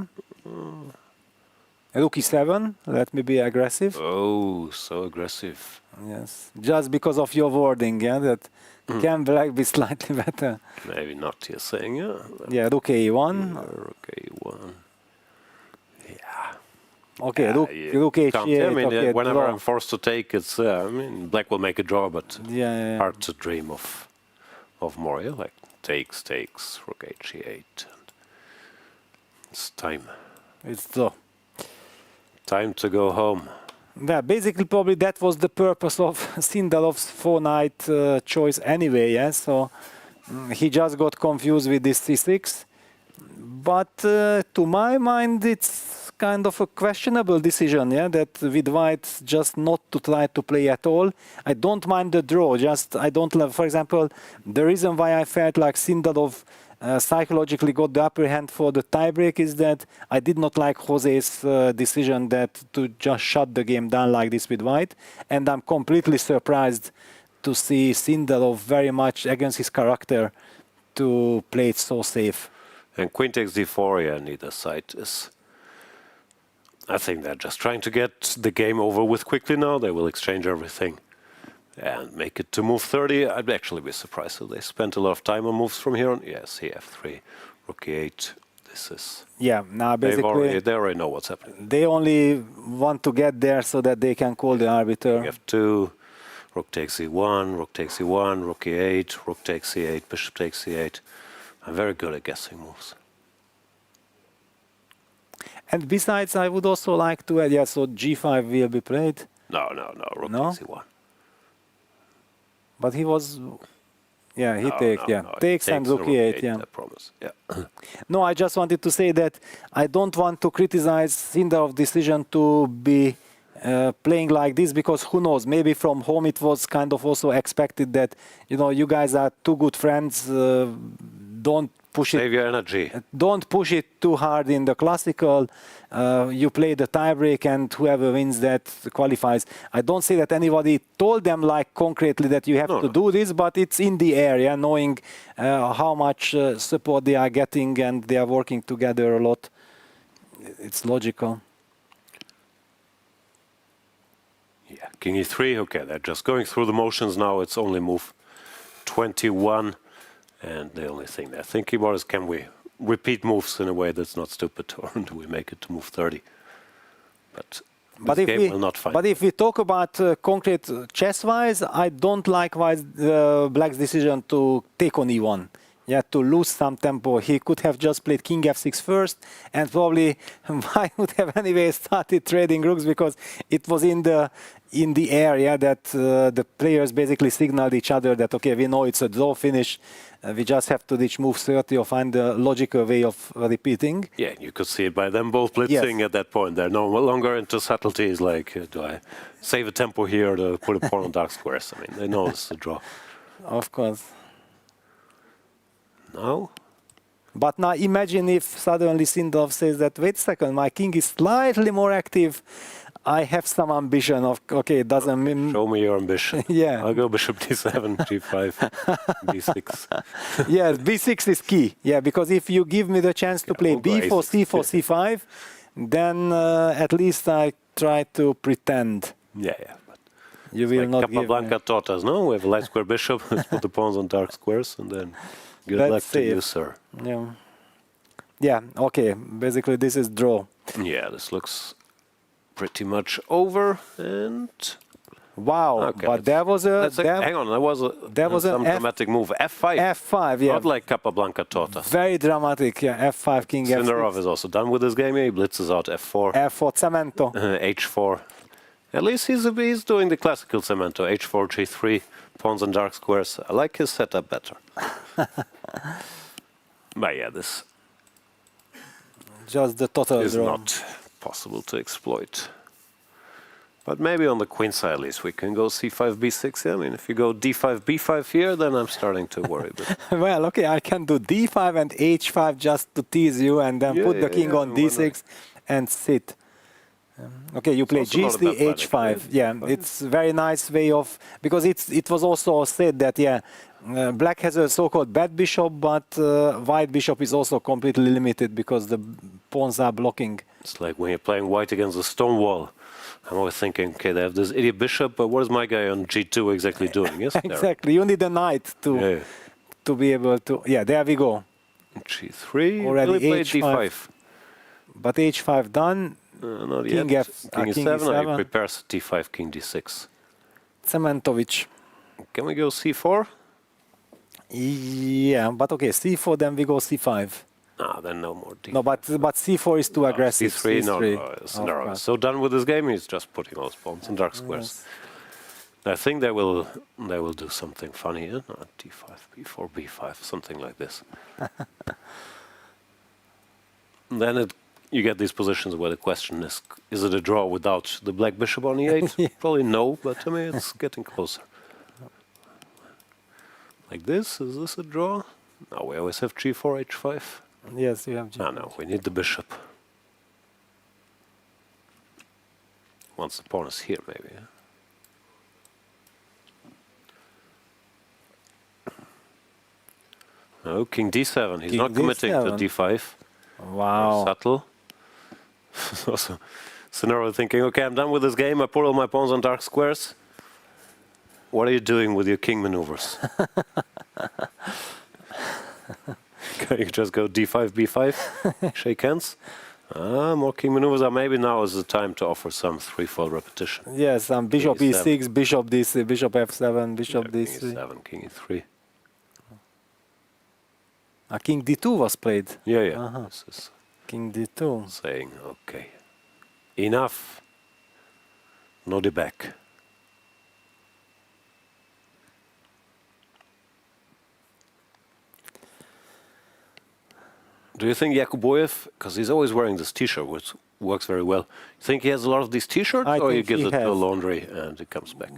Rook e7, let me be aggressive. Oh, so aggressive. Yes, just because of your wording, yeah, that can black be slightly better? Maybe not, you're saying, yeah. Yeah, rook a1. Rook a1. Yeah. Okay, rook I h8. mean, okay, whenever draw. I'm forced to take, it's, I mean, black will make a draw, but yeah. hard to dream of more, yeah? Like takes, rook h8. It's time. It's draw. Time to go home. Yeah, basically, probably that was the purpose of Sindarov's 4-knight choice anyway, yeah? So he just got confused with this c6. But to my mind, it's kind of a questionable decision, yeah? That with white just not to try to play at all. I don't mind the draw, just I don't love, for example, the reason why I felt like Sindarov psychologically got the upper hand for the tiebreak is that I did not like Jose's decision that to just shut the game down like this with white, and I'm completely surprised to see Sindarov very much against his character to play it so safe. And queen takes d4, yeah, neither side is... I think they're just trying to get the game over with quickly now. They will exchange everything and make it to move 30. I'd actually be surprised if they spent a lot of time on moves from here on. Yes, f3, rook e8. This is... Yeah, now basically... They already know what's happening. They only want to get there so that they can call the arbiter. f2, rook takes e1, rook takes e1, rook e8, rook takes e8, bishop takes e8. I'm very good at guessing moves. And besides, I would also like to add, yeah, so g5 will be played. No, rook takes e1. But he was, yeah, he takes and rook e8, yeah. I promise, yeah. No, I just wanted to say that I don't want to criticize Sindarov's decision to be playing like this, because who knows, maybe from home it was kind of also expected that, you know, you guys are two good friends, don't push Save your energy. Don't push it too hard in the classical. You play the tiebreak and whoever wins that qualifies. I don't say that anybody told them like concretely that you have to do this, but it's in the area, knowing how much support they are getting and they are working together a lot. It's logical. Yeah, king e3, okay, they're just going through the motions now. It's only move 21. And the only thing they're thinking about is, can we repeat moves in a way that's not stupid, or do we make it to move 30? But this game will not fight. But if we talk about concrete chess-wise, I don't like Black's decision to take on e1. Yeah, to lose some tempo. He could have just played king f6 first, and probably I would have anyway started trading rooks, because it was in the area that the players basically signaled each other that, okay, we know it's a draw finish. We just have to reach move 30 or find a logical way of repeating. Yeah, you could see it by them both blitzing at that point. They're no longer into subtleties like, do I save a tempo here to put a pawn on dark squares? I mean, they know it's a draw. Of course. No? But now imagine if suddenly Sindarov says that, wait a second, my king is slightly more active. I have some ambition of, okay, it doesn't mean... Show me your ambition. Yeah. I'll go bishop d7, g5, b6. Yeah, b6 is key. Yeah, because if you give me the chance to play b4, c4, c5, then at least I try to pretend. Yeah. But you will not give Capablanca taught us, no? We have a light square bishop, let's put the pawns on dark squares, and then good luck to you, sir. Yeah. Yeah, okay, basically this is draw. Yeah, this looks pretty much over, and wow! Okay, but there was a hang on. There was some dramatic move. F5. F5, yeah. Not like Capablanca taught us. Very dramatic, yeah. F5, king F6. Sindarov is also done with this game. He blitzes out F4. F4, cemento. H4. At least he's doing the classical cemento. H4, G3, pawns and dark squares. I like his setup better. But yeah, this Just the total is draw. not possible to exploit. But maybe on the queen side at least we can go c5, b6. Yeah? I mean, if you go d5, b5 here, then I'm starting to worry a bit. Well, okay, I can do d5 and h5 just to tease you, and then put the king on d6 and sit. Okay, you play also not a g3, bad h5. plan, Yeah, it's a very nice way of, because it was also said that, yeah, black has a so-called bad bishop, but white bishop is also completely limited because the pawns are blocking. It's like when you're playing white against a stone wall. I'm always thinking, okay, they have this idiot bishop, but what is my guy on g2 exactly doing? Yes, Exactly, you need a knight to be able to, yeah, there we go. g3, Already really played h5. d5. But h5 done. Not King yet. F, King king e7, e7. he prepares d5, king d6. Cementovic. Can we go c4? Yeah, but okay, c4, then we go c5. Ah, then no more d5. No, but c4 is too aggressive. c3, no, Of no. So done with this game, he's just putting all his pawns in dark squares. I think they will do something funny, yeah? No, d5, b4, b5, something like this. Then you get these positions where the question is it a draw without the black bishop on e8? Probably no, but I mean, it's getting closer. Like this, is this a draw? No, we always have g4, h5. Yes, you have g4. No, we need the bishop. Once the pawn is here, maybe. Yeah? No, king d7. He's King not committing d7. to d5. Wow. Subtle. Also, Sindarov thinking, okay, I'm done with this game. I put all my pawns on dark squares. What are you doing with your king maneuvers? Can you just go d5, b5, shake hands? More king maneuvers. Maybe now is the time to offer some threefold repetition. Yes, bishop King e6, bishop d6, bishop f7, bishop d3. King e7, king e3. King d2 was played. Yeah. This is King d2. saying, okay, enough. Nodirbek. Do you think Yakubboev, because he's always wearing this T-shirt, which works very well, you think he has a lot of these T-shirts, or he gives it to the laundry and it comes back?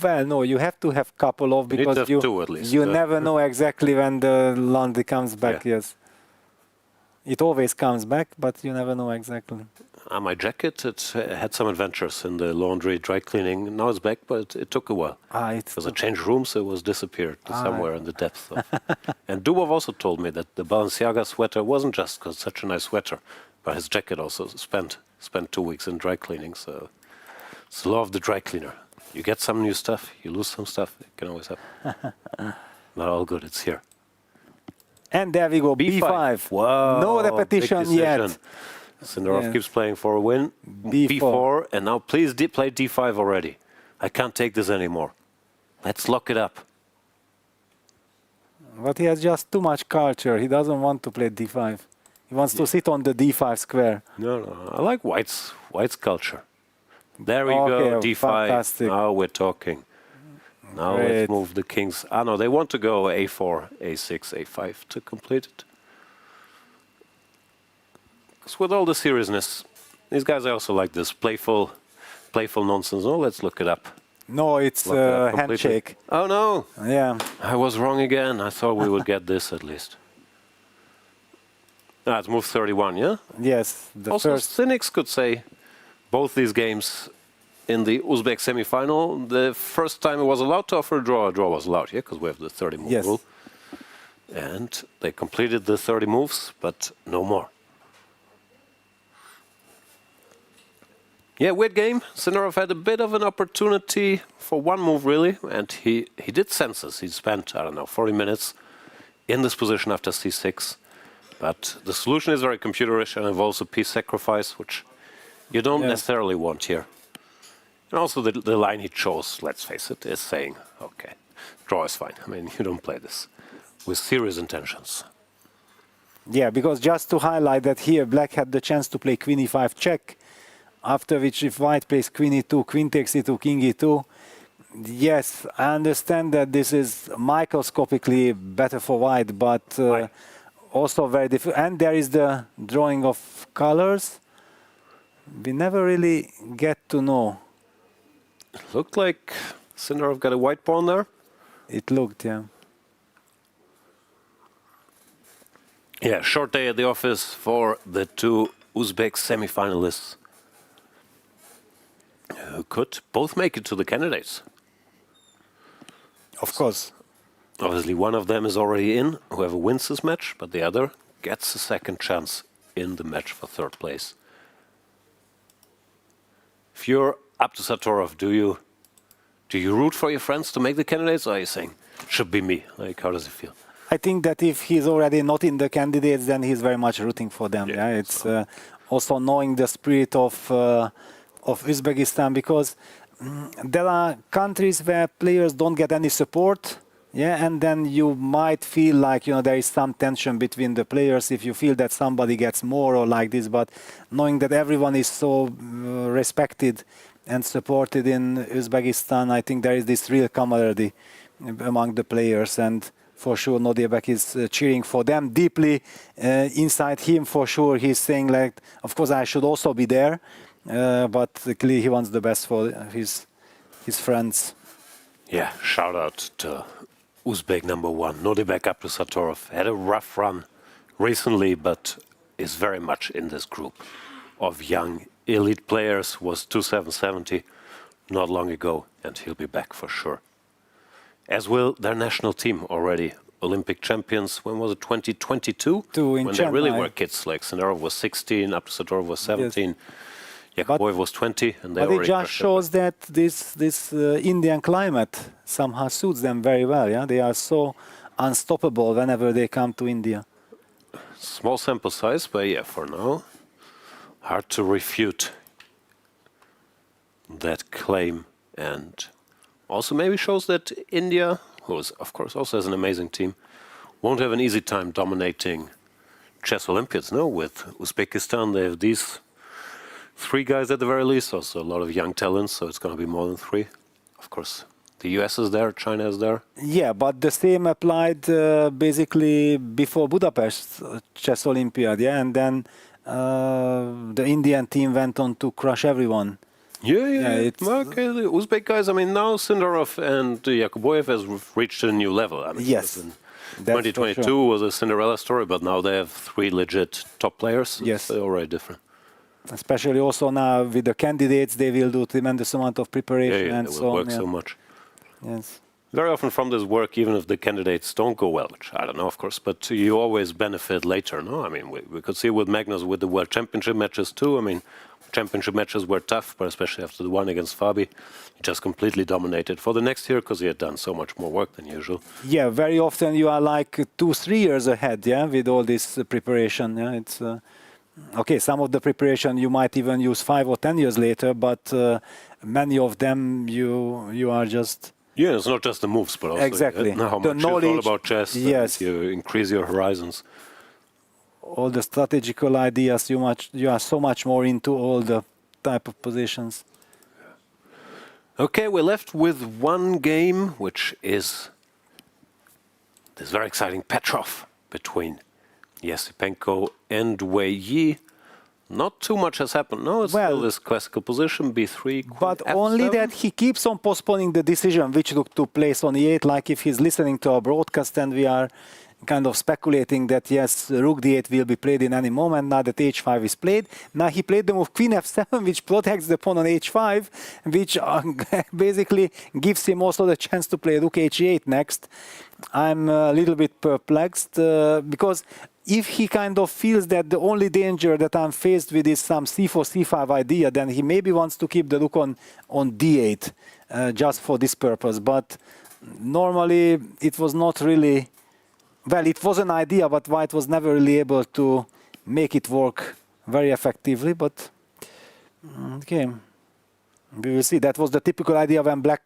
Well, no, you have to have couple of, because have two at least. You never know exactly when the laundry comes back, yes. It always comes back, but you never know exactly. My jacket, it had some adventures in the laundry, dry cleaning. Now it's back, but it took a while. Because I changed rooms, it was disappeared somewhere in the depth of. And Dubov also told me that the Balenciaga sweater wasn't just because it's such a nice sweater, but his jacket also spent 2 weeks in dry cleaning. So it's the law of the dry cleaner. You get some new stuff, you lose some stuff. It can always happen. Not all good. It's here. And there we go, b5. Wow. No repetition yet. Sindarov keeps playing for a win. B4, and now please play d5 already. I can't take this anymore. Let's lock it up. But he has just too much culture. He doesn't want to play d5. He wants to sit on the d5 square. No, I like White's culture. There we go, d5. Fantastic. Now we're talking. Now let's move the kings. No, they want to go a4, a6, a5 to complete it. Because with all the seriousness, these guys also like this playful nonsense. Oh, let's look it up. No, it's a handshake. Oh, no. Yeah. I was wrong again. I thought we would get this at least. It's move 31, yeah? Yes. Also, cynics could say both these games in the Uzbek semi-final, the first time it was allowed to offer a draw was allowed, yeah? Because we have the 30-move rule. And they completed the 30 moves, but no more. Yeah, weird game. Sindarov had a bit of an opportunity for one move, really, and he did sense He spent, 40 minutes in this position after c6. But the solution is very computerish and involves a piece sacrifice, which you don't necessarily want here. And also the line he chose, let's face it, is saying, okay, draw is fine. I mean, you don't play this with serious intentions. Yeah, because just to highlight that here, black had the chance to play queen e5 check, after which if white plays queen e2, queen takes e2, king e2. Yes, I understand that this is microscopically better for white, but also very difficult. And there is the drawing of colors. We never really get to know. It looked like Sindarov got a white pawn there. It looked, yeah. Yeah, short day at the office for the two Uzbek semi-finalists who could both make it to the candidates. Of course. Obviously, one of them is already in, whoever wins this match, but the other gets a second chance in the match for third place. If you're up to Satorov, do you root for your friends to make the candidates, or are you saying, should be me? Like, how does it feel? I think that if he's already not in the candidates, then he's very much rooting for them. Yeah, it's also knowing the spirit of Uzbekistan, because there are countries where players don't get any support. Yeah, and then you might feel like, you know, there is some tension between the players if you feel that somebody gets more or like this. But knowing that everyone is so respected and supported in Uzbekistan, I think there is this real camaraderie among the players. And for sure, Nodirbek is cheering for them deeply. Inside him, for sure, he's saying, like, of course, I should also be there. But clearly, he wants the best for his friends. Yeah, shout out to Uzbek '1, Nodirbek up to Satorov. Had a rough run recently, but is very much in this group of young elite players. Was 2770 not long ago, and he'll be back for sure. As will their national team, already Olympic champions. When was it? 2022? When they really were kids. Like Sindarov was 16, up to Satorov was 17. Yes. Yakubboev was 20, and they but it just shows that this Indian climate somehow suits them very well. Yeah, they are so unstoppable whenever they come to India. Small sample size, but yeah, for now, hard to refute that claim, and also maybe shows that India, who is of course also has an amazing team, won't have an easy time dominating chess Olympiads. No, with Uzbekistan they have these 3 guys at the very least, also a lot of young talents, so it's going to be more than 3. Of course, the US is there, China is there. Yeah, but the same applied basically before Budapest Chess Olympiad, yeah, and then the Indian team went on to crush everyone. Yeah. Okay, the Uzbek guys, I mean, now Sindarov and Yakubboev has reached a new level. I mean, yes. 2022 was a Cinderella story, but now they have 3 legit top players. Yes. They're already different. Especially also now with the candidates, they will do tremendous amount of preparation and they so will on. work so much. Yes. Very often from this work, even if the candidates don't go well, which I don't know, of course, but you always benefit later, no? I mean, we could see with Magnus with the World Championship matches too. I mean, championship matches were tough, but especially after the one against Fabi, he just completely dominated for the next year because he had done so much more work than usual. Yeah, very often you are like 2-3 years ahead, yeah, with all this preparation. Yeah, it's okay. Some of the preparation you might even use 5 or 10 years later, but many of them you are just. Yeah, it's not just the moves, but also exactly how the much knowledge. You thought about chess. Yes, you increase your horizons. All the strategical ideas, you are so much more into all the type of positions. Okay, we're left with one game, which is this very exciting Petrov between Esipenko and Wei Yi. Not too much has happened. No, it's still this classical position, B3, Queen but F7. only that he keeps on postponing the decision which took place on E8, like if he's listening to our broadcast and we are kind of speculating that yes, Rook D8 will be played in any moment now that H5 is played. Now he played the move Queen F7, which protects the pawn on H5, which basically gives him also the chance to play Rook H8 next. I'm a little bit perplexed because if he kind of feels that the only danger that I'm faced with is some C4, C5 idea, then he maybe wants to keep the Rook on D8 just for this purpose. But normally it was not really. Well, it was an idea, but White was never really able to make it work very effectively. But okay, we will see. That was the typical idea when Black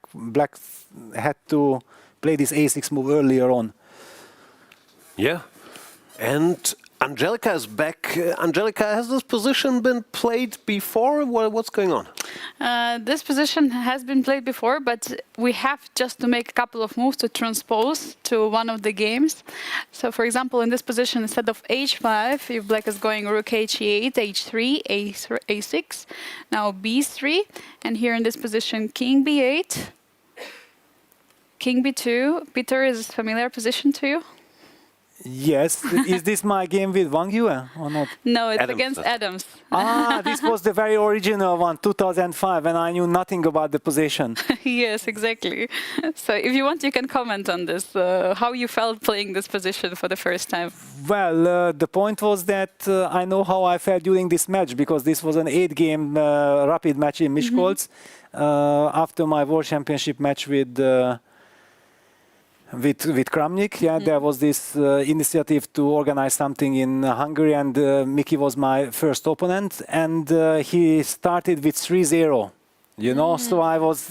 had to play this A6 move earlier on. Yeah, and Angelika is back. Angelika, has this position been played before? What's going on? This position has been played before, but we have just to make a couple of moves to transpose to one of the games. So, for example, in this position, instead of h5, if black is going rook h8, h3, a6, now b3, and here in this position, king b8, king b2. Peter, is this familiar position to you? Yes. Is this my game with Wang Yue or not? No, it's against Adams. This was the very original one, 2005, and I knew nothing about the position. Yes, exactly. So if you want, you can comment on this, how you felt playing this position for the first time. Well, the point was that I know how I felt during this match, because this was an 8-game rapid match in Miskolc. After my World Championship match with Kramnik, there was this initiative to organize something in Hungary, and Miki was my first opponent, and he started with 3-0. You know, so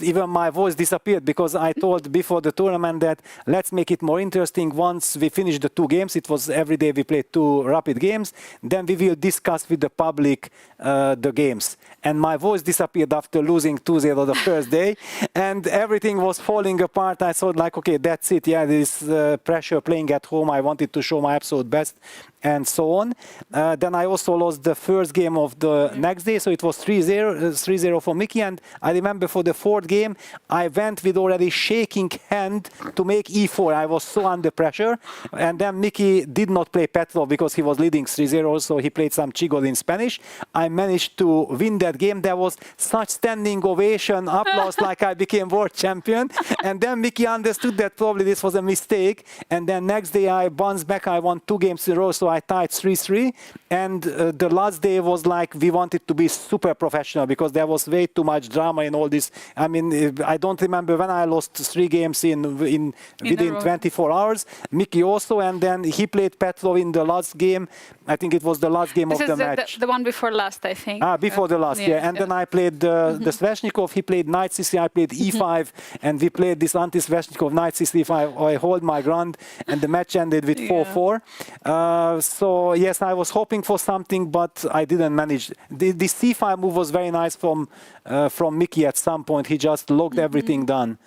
even my voice disappeared, because I told before the tournament that let's make it more interesting. Once we finish the 2 games, it was every day we played 2 rapid games, then we will discuss with the public the games. And my voice disappeared after losing 2-0 the first day, and everything was falling apart. I thought, like, okay, that's it. Yeah, this pressure playing at home. I wanted to show my absolute best, and so on. Then I also lost the first game of the next day, so it was 3-0 for Miki. And I remember for the 4th game, I went with already shaking hand to make e4. I was so under pressure. And then Miki did not play Petrov because he was leading 3-0, so he played some Chigol in Spanish. I managed to win that game. There was such standing ovation, applause, like I became world champion. And then Miki understood that probably this was a mistake. And then next day I bounced back. I won 2 games in a row, so I tied 3-3. And the last day was like we wanted to be super professional, because there was way too much drama in all this. I mean, I don't remember when I lost 3 games within 24 hours. Miki also, and then he played Petrov in the last game. I think it was the last game of the match. The one before last, I think. Before the last, yeah. And then I played the Sveshnikov. He played knight c3. I played e5, and we played this anti-Sveshnikov knight c3. I hold my ground, and the match ended with 4-4. So yes, I was hoping for something, but I didn't manage. The c5 move was very nice from Miki at some point. He just logged everything done.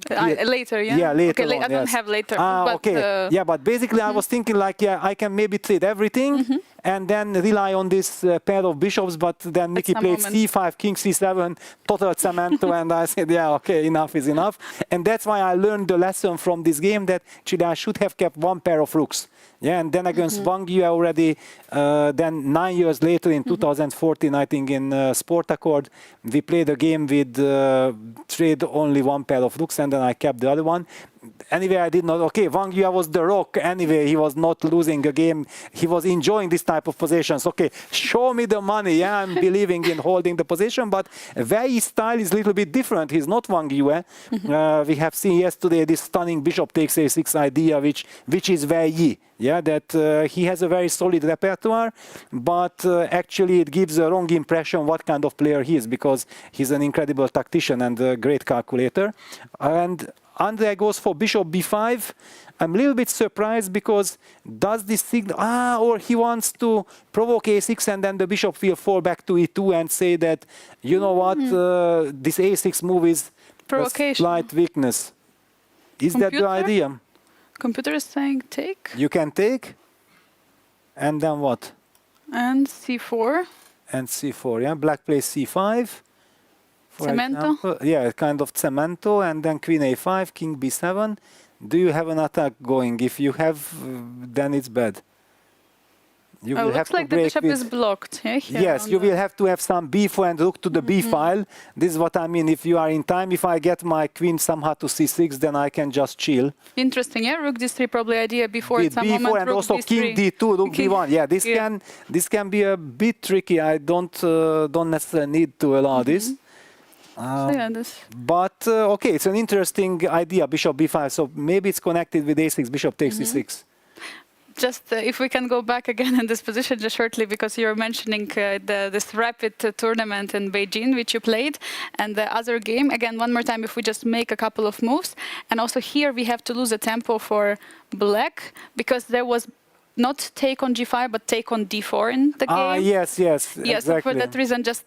Later, yeah? Yeah, later okay, on, I don't have later. Okay. Yeah, but basically I was thinking like, yeah, I can maybe trade everything and then rely on this pair of bishops, but then Miki played c5, king c7, total cemento, and I said, yeah, okay, enough is enough. And that's why I learned the lesson from this game, that actually I should have kept 1 pair of rooks. Yeah, and then against Wang Yue already, then 9 years later in 2014, I think in Sport Accord, we played a game with trade only 1 pair of rooks, and then I kept the other one. Anyway, I did not. Okay, Wang Yue was the rock. Anyway, he was not losing a game. He was enjoying this type of positions. Okay, show me the money. Yeah, I'm believing in holding the position. But Wei Yi's style is a little bit different. He's not Wang Yue. We have seen yesterday this stunning bishop takes a6 idea, which is Wei Yi. Yeah, that he has a very solid repertoire, but actually it gives a wrong impression what kind of player he is, because he's an incredible tactician and a great calculator. And Andrey goes for bishop b5. I'm a little bit surprised, because does this signal... or he wants to provoke a6, and then the bishop will fall back to e2 and say that, you know what, this a6 move is a slight weakness. Is that the idea? Computer is saying take. You can take. And then what? And c4. And c4, yeah. Black plays c5. Cemento? Yeah, kind of cemento, and then queen a5, king b7. Do you have an attack going? If you have, then it's bad. You will have looks like the bishop is blocked. Yeah, yes, you will have to have some b4 and rook to the b file. This is what I mean. If you are in time, if I get my queen somehow to c6, then I can just chill. Interesting, yeah. Rook d3 probably idea before with some b4 moment. And rook also d3. king d2, rook b1. Yeah, this can be a bit tricky. I don't necessarily need to allow this. But okay, it's an interesting idea, bishop b5. So maybe it's connected with a6, bishop takes c6. Just if we can go back again in this position just shortly, because you're mentioning this rapid tournament in Beijing, which you played, and the other game. Again, one more time, if we just make a couple of moves. And also here we have to lose a tempo for black, because there was not take on g5, but take on d4 in the game. Yes, yes, Yeah, exactly. so for that reason, just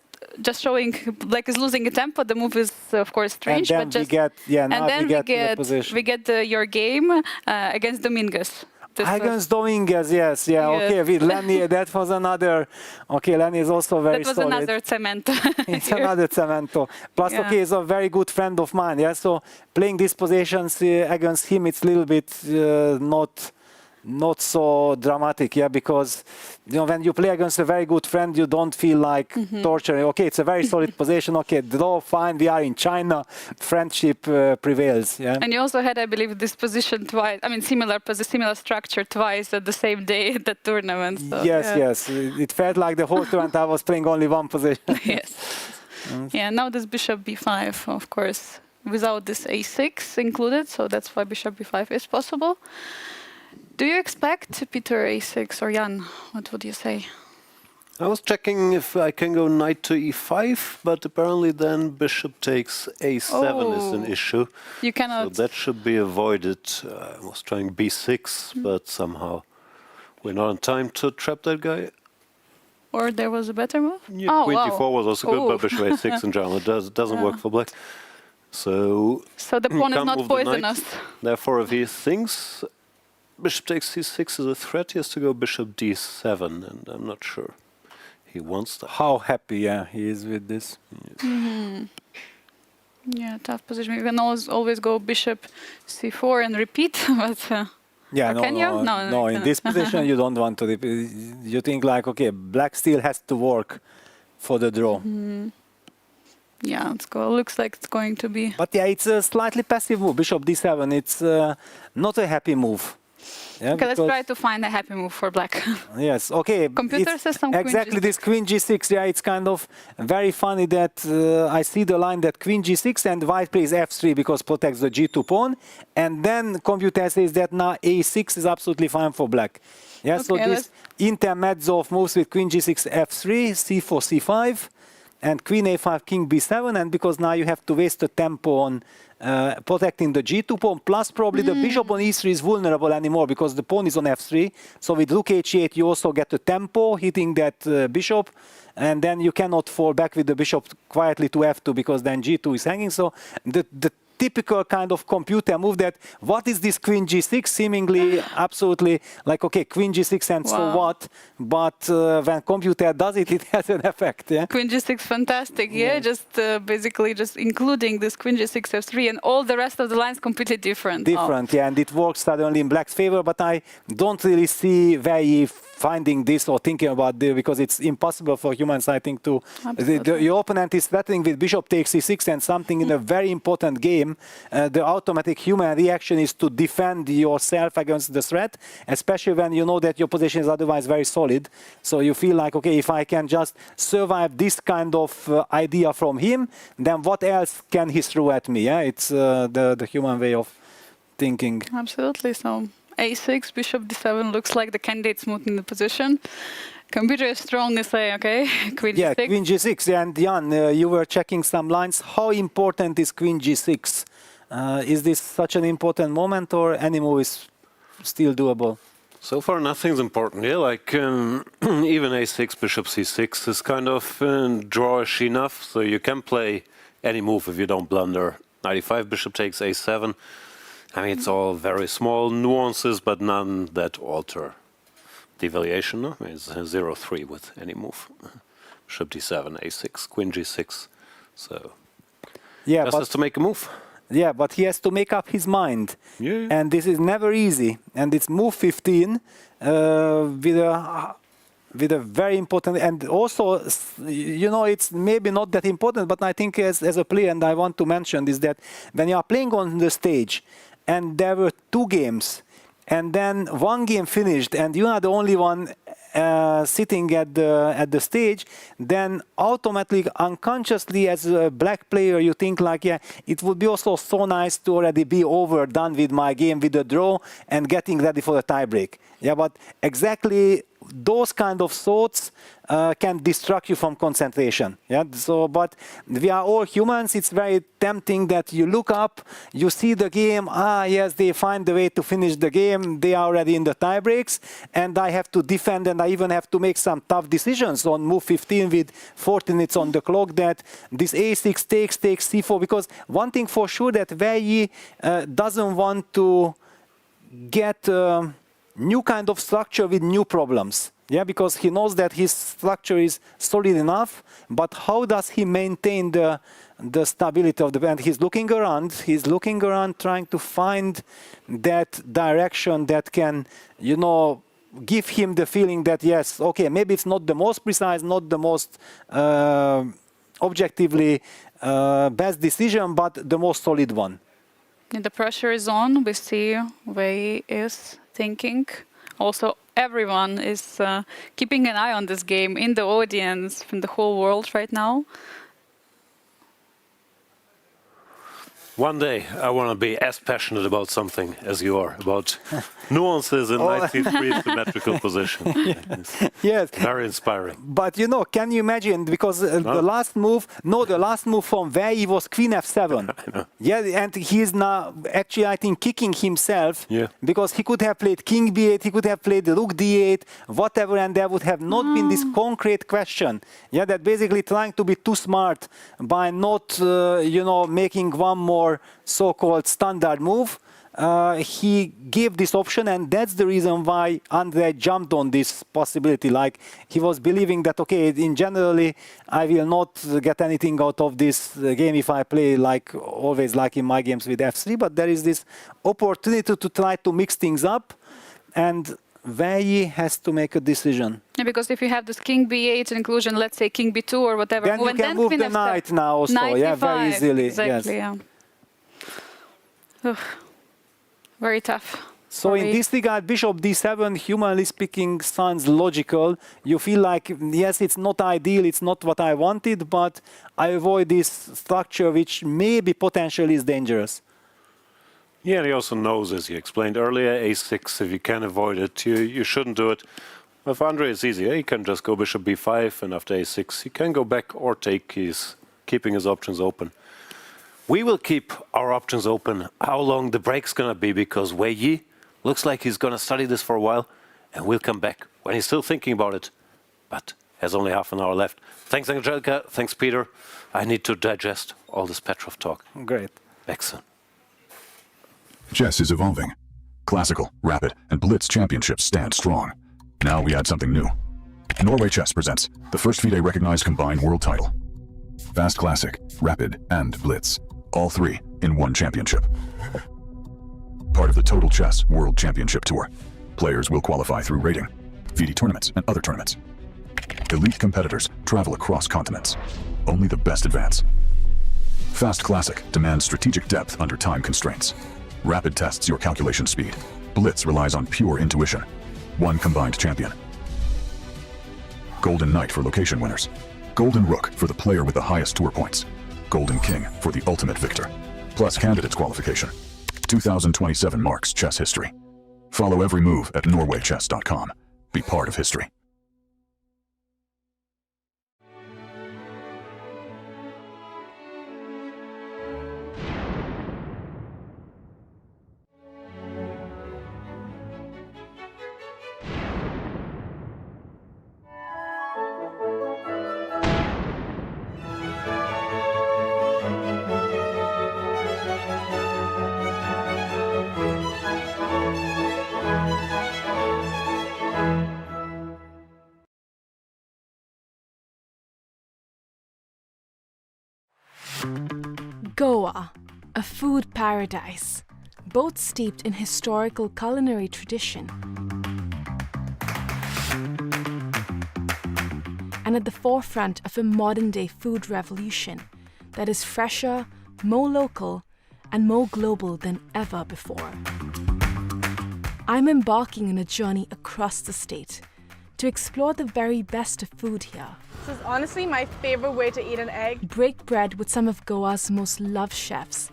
showing Black is losing a tempo. The move is of course strange, and then but just we get, now and then we get the position. we get your game against Dominguez. Against Dominguez, yes, yeah, okay. With Lenny, that was another. Okay, Lenny is also very solid. That was another cemento. It's another cemento. Plus, Yeah. okay, he's a very good friend of mine. Yeah, so playing these positions against him, it's a little bit not so dramatic, yeah, because when you play against a very good friend, you don't feel like torturing. Okay, it's a very solid position. Okay, draw, fine. We are in China. Friendship prevails. Yeah. And you also had, I believe, this position twice. I mean, similar structure twice at the same day at the tournament. So, Yes. It felt like the whole tournament I was playing only one position. Yes. Yeah. Now this bishop b5, of course, without this a6 included. So that's why bishop b5 is possible. Do you expect Peter a6 or Jan? What would you say? I was checking if I can go knight to e5, but apparently then bishop takes a7 is an issue. You cannot. So that should be avoided. I was trying b6, but somehow we're not in time to trap that guy. Or there was a better move? Yeah, queen d4 was also good, but bishop a6 in general doesn't work for black. So the pawn is not poisonous. Therefore, if he thinks bishop takes c6 is a threat, he has to go bishop d7, and I'm not sure he wants that. How happy, he is with this. Yeah, tough position. You can always go bishop c4 and repeat, but can you? No, in this position you don't want to repeat. You think like, okay, black still has to work for the draw. Yeah, looks like it's going to be. But yeah, it's a slightly passive move. Bishop d7, it's not a happy move. Yeah, okay, let's try to find a happy move for black. Yes, okay. Computer system exactly queen this queen g6. Yeah, it's kind of very funny that I see the line that queen g6 and white plays f3 because protects the g2 pawn, and then computer says that now a6 is absolutely fine for black. Yeah, okay, so this intermezzo of moves with queen g6, f3, c4, c5, and queen a5, king b7, and because now you have to waste the tempo on protecting the g2 pawn, plus probably the bishop on e3 is vulnerable anymore because the pawn is on f3. So with rook h8 you also get the tempo hitting that bishop, and then you cannot fall back with the bishop quietly to f2 because then g2 is hanging. So the typical kind of computer move that what is this queen g6 seemingly absolutely like, okay, queen g6 and so what, but when computer does it, it has an effect. Yeah, queen g6 fantastic. Yeah, just basically just including this queen g6 f3 and all the rest of the lines completely different. Yeah, and it works suddenly in black's favor, but I don't really see Wei Yi finding this or thinking about this because it's impossible for humans, I think, to your opponent is threatening with bishop takes c6 and something in a very important game. The automatic human reaction is to defend yourself against the threat, especially when you know that your position is otherwise very solid. So you feel like, okay, if I can just survive this kind of idea from him, then what else can he throw at me? Yeah, it's the human way of thinking. Absolutely. So a6, bishop d7 looks like the candidate smooth in the position. Computer is strongly saying, okay, queen g6. g6. Queen g6. And Jan, you were checking some lines. How important is queen g6? Is this such an important moment, or any move is still doable? So far, nothing's important. Yeah, like even a6, bishop c6 is kind of drawish enough. So you can play any move if you don't blunder. Knight e5, bishop takes a7. I mean, it's all very small nuances, but none that alter the evaluation. No? I mean, it's 0-3 with any move. Bishop d7, a6, queen g6. So yeah, just has to make a move. Yeah, but he has to make up his mind. Yeah. And this is never easy. And it's move 15 with a very important, and also, you know, it's maybe not that important, but I think as a player, and I want to mention is that when you are playing on the stage and there were 2 games and then one game finished and you are the only one sitting at the stage, then automatically, unconsciously, as a black player, you think like, yeah, it would be also so nice to already be done with my game with the draw and getting ready for the tiebreak. Yeah, but exactly those kind of thoughts can distract you from concentration. Yeah. So, but we are all humans. It's very tempting that you look up, you see the game. Yes, they find the way to finish the game. They are already in the tie breaks, and I have to defend, and I even have to make some tough decisions on move 15 with 14 minutes on the clock. That this a6 takes c4, because one thing for sure that Wei Yi doesn't want to get new kind of structure with new problems. Yeah, because he knows that his structure is solid enough, but how does he maintain the stability of the band? He's looking around, trying to find that direction that can, you know, give him the feeling that, yes, okay, maybe it's not the most precise, not the most objectively best decision, but the most solid one. And the pressure is on. We see Wei is thinking. Also, everyone is keeping an eye on this game in the audience from the whole world right now. One day I want to be as passionate about something as you are, about nuances in 93 symmetrical position. Yes. Very inspiring. But you know, can you imagine, because the last move from Wei Yi was Queen F7. I know. Yeah, and he is now actually, I think, kicking himself, because he could have played King B8, he could have played Rook D8, whatever, and there would have not been this concrete question. Yeah, that basically trying to be too smart by not, you know, making one more so-called standard move. He gave this option, and that's the reason why Andrey jumped on this possibility. Like, he was believing that, okay, in generally, I will not get anything out of this game if I play like always, like in my games with F3, but there is this opportunity to try to mix things up, and Wei Yi has to make a decision. Yeah, because if you have this King B8 inclusion, let's say King B2 or whatever, then you can move the knight now also, yeah, very easily. Exactly, yes. yeah. Ugh. Very tough. So in this regard, Bishop D7, humanly speaking, sounds logical. You feel like, yes, it's not ideal, it's not what I wanted, but I avoid this structure which maybe potentially is dangerous. Yeah, and he also knows, as you explained earlier, a6, if you can avoid it, you shouldn't do it. With Andrey, it's easier. He can just go Bishop B5, and after a6, he can go back or take. He's keeping his options open. We will keep our options open. How long the break's going to be, because Wei Yi looks like he's going to study this for a while, and we'll come back when he's still thinking about it, but has only half an hour left. Thanks, Angelica. Thanks, Peter. I need to digest all this Petrov talk. Great. Excellent. Chess is evolving. Classical, Rapid, and Blitz championships stand strong. Now we add something new. Norway Chess presents the first FIDE recognized combined world title. Fast Classic, Rapid, and Blitz. All three in one championship. Part of the Total Chess World Championship Tour. Players will qualify through rating, FIDE tournaments, and other tournaments. Elite competitors travel across continents. Only the best advance. Fast Classic demands strategic depth under time constraints. Rapid tests your calculation speed. Blitz relies on pure intuition. One combined champion. Golden Knight for location winners. Golden Rook for the player with the highest tour points. Golden King for the ultimate victor. Plus candidates qualification. 2027 marks chess history. Follow every move at norwaychess.com. Be part of history. Goa, a food paradise, both steeped in historical culinary tradition and at the forefront of a modern-day food revolution that is fresher, more local, and more global than ever before. I'm embarking on a journey across the state to explore the very best of food here. This is honestly my favorite way to eat an egg. Break bread with some of Goa's most loved chefs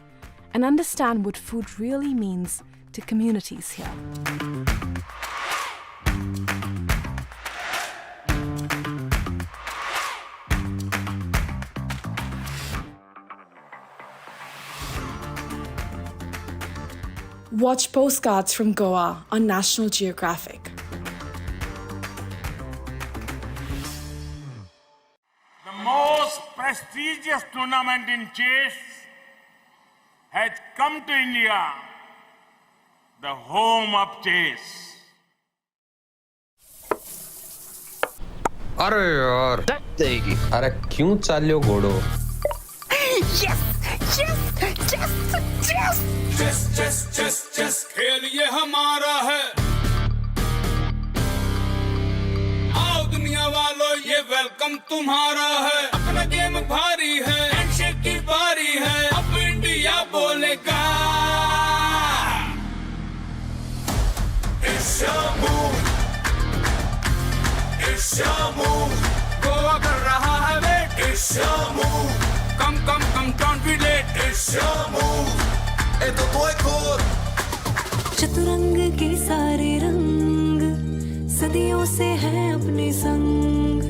and understand what food really means to communities here. Watch Postcards from Goa on National Geographic. The most prestigious tournament in chess has come to India, the home of chess. अरे यार देगी अरे क्यों चाल्यो घोड़ो Yes! Yes! Yes! Yes! Chess, chess, chess, chess, खेल ये हमारा है। आओ दुनिया वालों ये वेलकम तुम्हारा है। अपना गेम भारी है, हैंडशेक की बारी है। अब इंडिया बोलेगा। It's your move, it's your move। Goa कर रहा है wait, it's your move। Come, come, come, don't be late, it's your move। तो तू एक और चतुरंग के सारे रंग सदियों से हैं अपने संग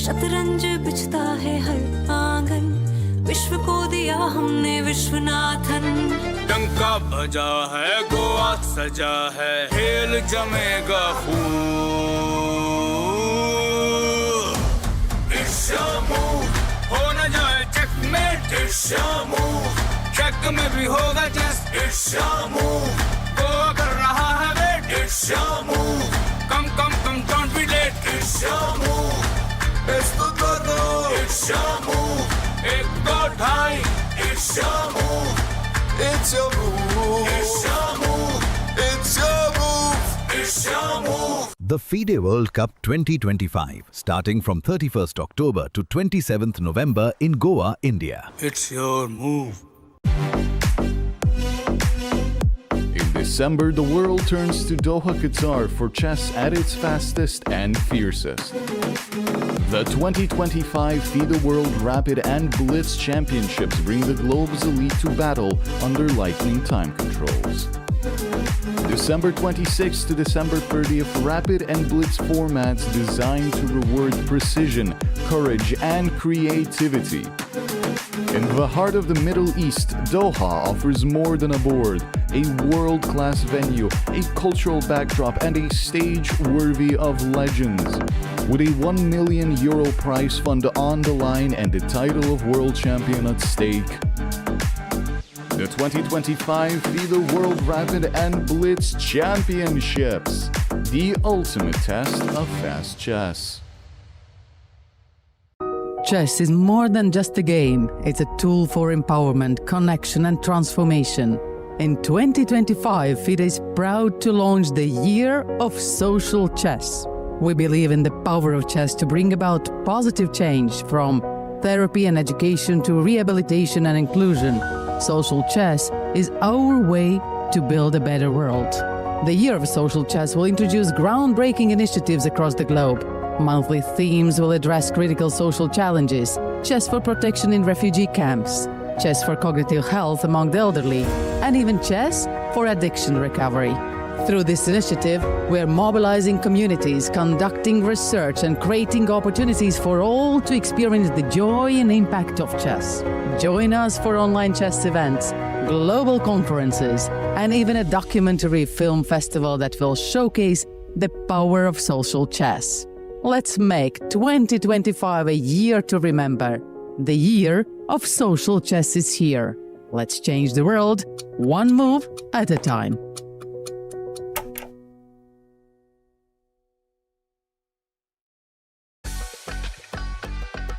शतरंज बिछता है हर आंगन विश्व को दिया हमने विश्वनाथन डंका बजा है गोवा सजा है खेल जमेगा खूब It's your move हो न जाए checkmate It's your move check में भी होगा just It's your move Goa कर रहा है wait It's your move come come come don't be late It's your move इस तो करो It's your move एक दो ढाई It's your move It's your move It's your move It's your move It's your move The FIDE World Cup 2025, starting from 31st October to 27th November in Goa, India. It's your move. In December, the world turns to Doha, Qatar for chess at its fastest and fiercest. The 2025 FIDE World Rapid and Blitz Championships bring the globe's elite to battle under lightning time controls. December 26th to December 30th, Rapid and Blitz formats designed to reward precision, courage, and creativity. In the heart of the Middle East, Doha offers more than a board, a world-class venue, a cultural backdrop, and a stage worthy of legends. With a €1 million prize fund on the line and the title of world champion at stake. The 2025 FIDE World Rapid and Blitz Championships, the ultimate test of fast chess. Chess is more than just a game. It's a tool for empowerment, connection, and transformation. In 2025, FIDE is proud to launch the Year of Social Chess. We believe in the power of chess to bring about positive change from therapy and education to rehabilitation and inclusion. Social chess is our way to build a better world. The Year of Social Chess will introduce groundbreaking initiatives across the globe. Monthly themes will address critical social challenges, chess for protection in refugee camps, chess for cognitive health among the elderly, and even chess for addiction recovery. Through this initiative, we are mobilizing communities, conducting research, and creating opportunities for all to experience the joy and impact of chess. Join us for online chess events, global conferences, and even a documentary film festival that will showcase the power of social chess. Let's make 2025 a year to remember. The Year of Social Chess is here. Let's change the world, one move at a time.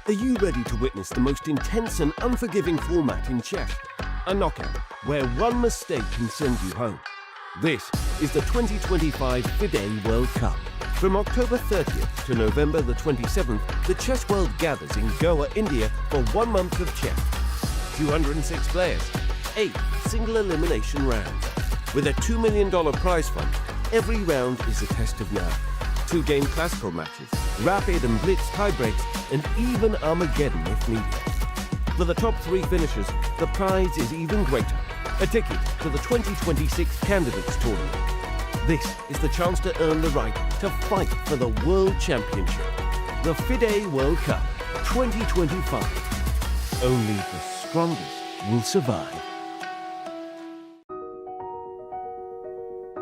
Are you ready to witness the most intense and unforgiving format in chess? A knockout, where one mistake can send you home. This is the 2025 FIDE World Cup. From October 30th to November the 27th, the chess world gathers in Goa, India for 1 month of chess. 206 players, 8 single elimination rounds. With a $2 million prize fund, every round is a test of nerve. 2-game classical matches, rapid and blitz tiebreaks, and even Armageddon if needed. For the top 3 finishers, the prize is even greater. A ticket to the 2026 Candidates Tournament. This is the chance to earn the right to fight for the World Championship. The FIDE World Cup 2025. Only the strongest will survive.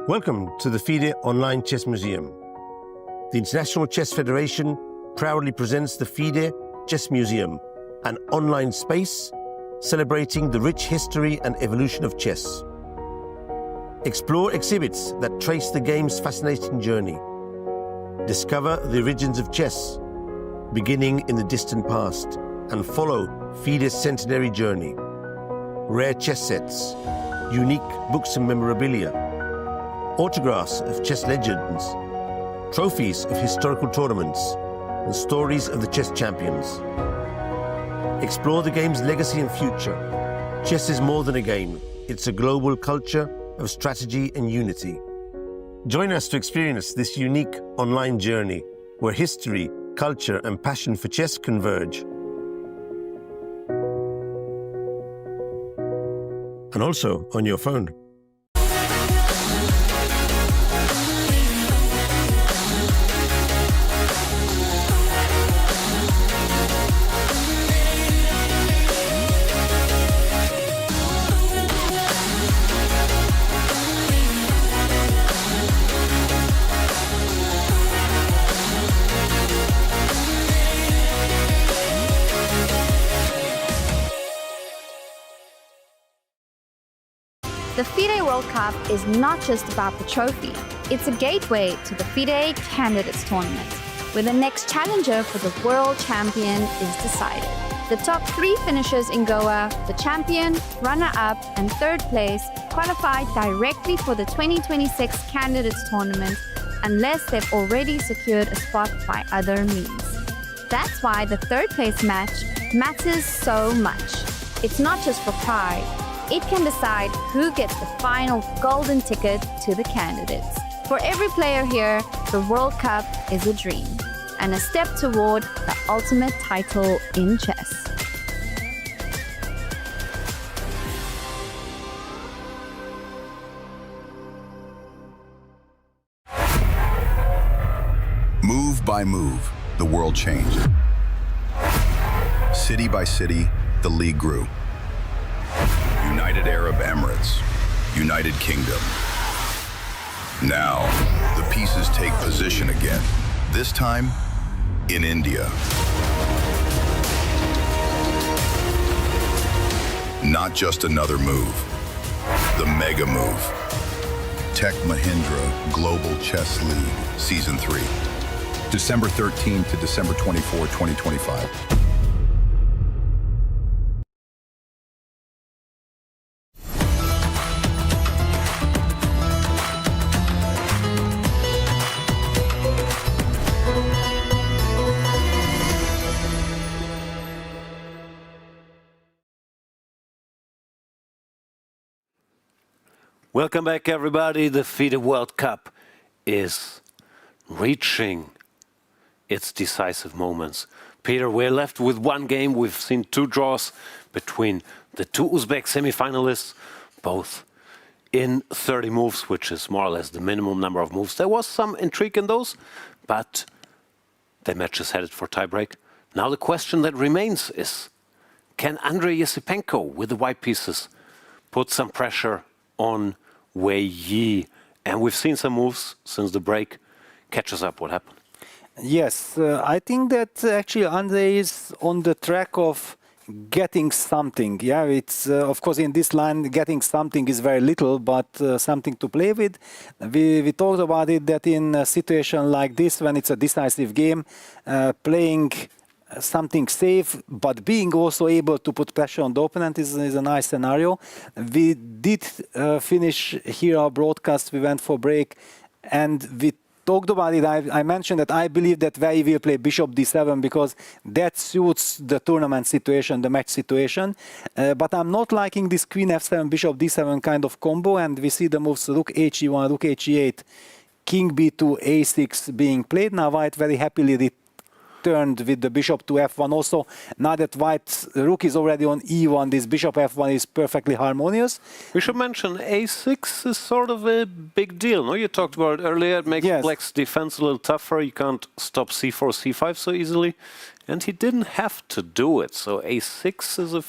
Welcome to the FIDE Online Chess Museum. The International Chess Federation proudly presents the FIDE Chess Museum, an online space celebrating the rich history and evolution of chess. Explore exhibits that trace the game's fascinating journey. Discover the origins of chess, beginning in the distant past, and follow FIDE's centenary journey. Rare chess sets, unique books and memorabilia, autographs of chess legends, trophies of historical tournaments, and stories of the chess champions. Explore the game's legacy and future. Chess is more than a game. It's a global culture of strategy and unity. Join us to experience this unique online journey where history, culture, and passion for chess converge. And also on your phone. The FIDE World Cup is not just about the trophy. It's a gateway to the FIDE Candidates Tournament, where the next challenger for the world champion is decided. The top 3 finishers in Goa, the champion, runner-up, and 3rd place, qualified directly for the 2026 Candidates Tournament unless they've already secured a spot by other means. That's why the 3rd place match matters so much. It's not just for pride. It can decide who gets the final golden ticket to the candidates. For every player here, the World Cup is a dream and a step toward the ultimate title in chess. Move by move, the world changed. City by city, the league grew. United Arab Emirates, United Kingdom. Now, the pieces take position again, this time in India. Not just another move, the mega move. Tech Mahindra Global Chess League, Season 3. December 13 to December 24, 2025. Welcome back, everybody. The FIDE World Cup is reaching its decisive moments. Peter, we're left with one game. We've seen 2 draws between the 2 Uzbek semifinalists, both in 30 moves, which is more or less the minimum number of moves. There was some intrigue in those, but the match is headed for tiebreak. Now the question that remains is, can Andrey Esipenko, with the white pieces, put some pressure on Wei Yi? And we've seen some moves since the break. Catch us up, what happened? Yes, I think that actually Andrey is on the track of getting something. Yeah, it's of course in this line getting something is very little, but something to play with. We talked about it that in a situation like this, when it's a decisive game, playing something safe, but being also able to put pressure on the opponent is a nice scenario. We did finish here our broadcast. We went for break, and we talked about it. I mentioned that I believe that Wei will play bishop d7 because that suits the tournament situation, the match situation. But I'm not liking this queen f7, bishop d7 kind of combo, and we see the moves rook he1, rook he8, king b2, a6 being played. Now white very happily returned with the bishop to f1 also. Now that white's rook is already on e1, this bishop f1 is perfectly harmonious. We should mention a6 is sort of a big deal, no? You talked about it earlier. It makes black's defense a little tougher. You can't stop c4, c5 so easily. And he didn't have to do it. So a6 is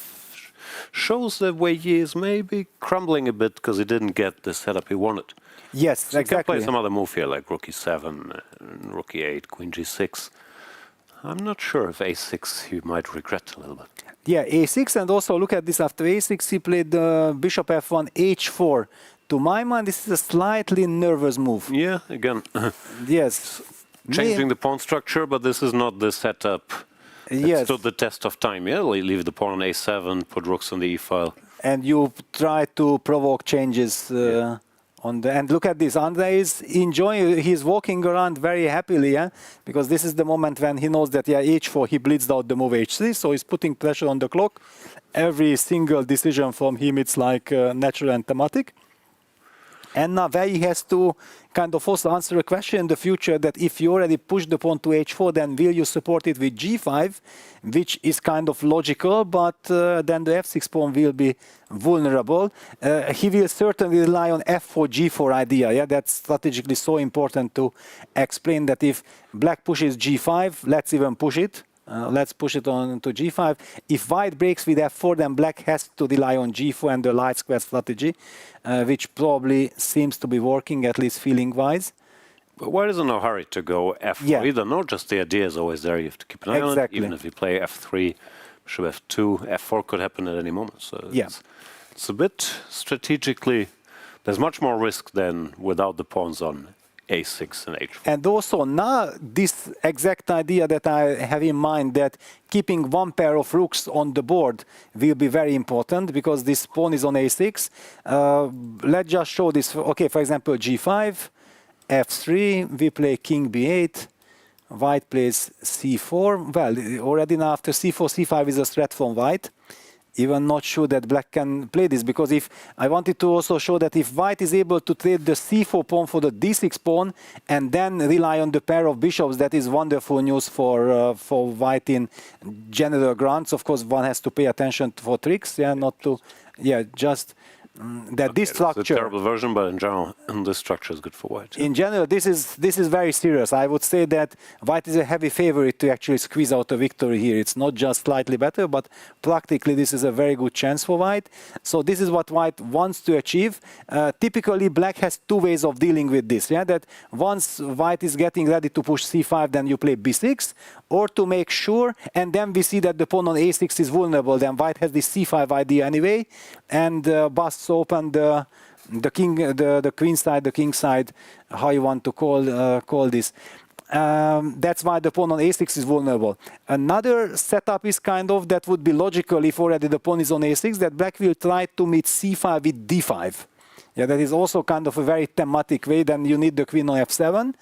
shows that Wei Yi is maybe crumbling a bit because he didn't get the setup he wanted. Yes, So you can exactly. play some other move here, like rook e7, rook e8, queen g6. I'm not sure if a6 he might regret a little bit. Yeah, a6, and also look at this. After a6, he played bishop f1, h4. To my mind, this is a slightly nervous move. Yeah, again. Yes. Changing the pawn structure, but this is not the setup that Yes. stood the test of time. Yeah, leave the pawn on a7, put rooks on the e-file. And you try to provoke changes on the. And look at this. Andrey is enjoying. He's walking around very happily, yeah, because this is the moment when he knows that h4 he bleeds out the move h3, so he's putting pressure on the clock. Every single decision from him, it's like natural and thematic. And now Wei Yi has to kind of also answer a question in the future that if you already push the pawn to h4, then will you support it with g5, which is kind of logical, but then the f6 pawn will be vulnerable. He will certainly rely on f4, g4 idea. Yeah, that's strategically so important to explain that if black pushes g5, let's even push it. Let's push it on to g5. If white breaks with f4, then black has to rely on g4 and the light square strategy, which probably seems to be working, at least feeling-wise. But why is in no hurry to go f4 either? No, just the idea is always there. You have to keep an eye on it. Even if you play f3, bishop f2, f4 could happen at any moment. So it's a bit strategically, there's much more risk than without the pawns on a6 and h4. And also now this exact idea that I have in mind, that keeping one pair of rooks on the board will be very important because this pawn is on a6. Let's just show this. Okay, for example, g5, f3, we play king b8, white plays c4. Well, already now after c4, c5 is a threat from white. Even not sure that black can play this, because if I wanted to also show that if white is able to trade the c4 pawn for the d6 pawn and then rely on the pair of bishops, that is wonderful news for white in general grounds. Of course, one has to pay attention for tricks, not to, just that this structure. It's a terrible version, but in general, this structure is good for white. In general, this is very serious. I would say that white is a heavy favorite to actually squeeze out a victory here. It's not just slightly better, but practically this is a very good chance for white. So this is what white wants to achieve. Typically, black has two ways of dealing with this. That once white is getting ready to push c5, then you play b6, or to make sure, and then we see that the pawn on a6 is vulnerable. Then white has this c5 idea anyway, and busts open the king, the queen side, the king side, how you want to call this. That's why the pawn on a6 is vulnerable. Another setup is kind of that would be logical if already the pawn is on a6, that black will try to meet c5 with d5. That is also kind of a very thematic way. Then you need the queen on f7,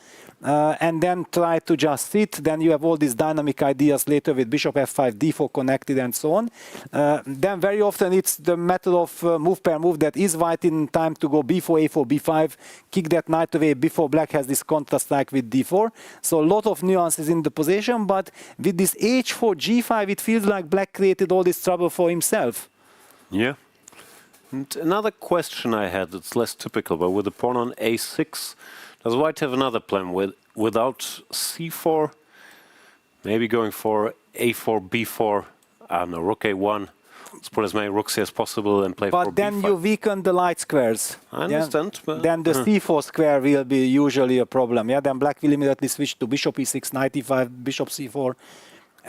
and then try to just sit. Then you have all these dynamic ideas later with bishop f5, d4 connected, and so on. Then very often it's the method of move per move that is white in time to go b4, a4, b5, kick that knight away before black has this counter strike with d4. So a lot of nuances in the position, but with this h4, g5, it feels like black created all this trouble for himself. Yeah. And another question I had, it's less typical, but with the pawn on a6, does white have another plan without c4? Maybe going for a4, b4, I don't know, rook a1. Let's put as many rooks here as possible and play for b5. But then you weaken the light squares. I understand. But then the c4 square will be usually a problem. Then black will immediately switch to bishop e6, knight e5, bishop c4.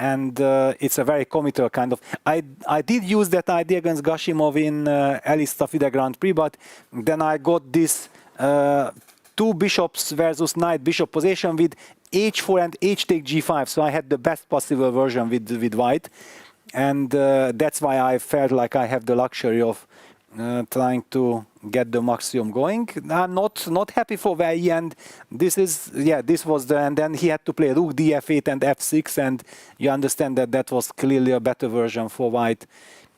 And it's a very committal kind of. I did use that idea against Gashimov in Elista FIDE Grand Prix, but then I got this two bishops versus knight bishop position with h4 and h take g5. So I had the best possible version with white, and that's why I felt like I have the luxury of trying to get the maximum going. I'm not happy for Wei Yi, and this was the, and then he had to play rook df8 and f6, and you understand that that was clearly a better version for white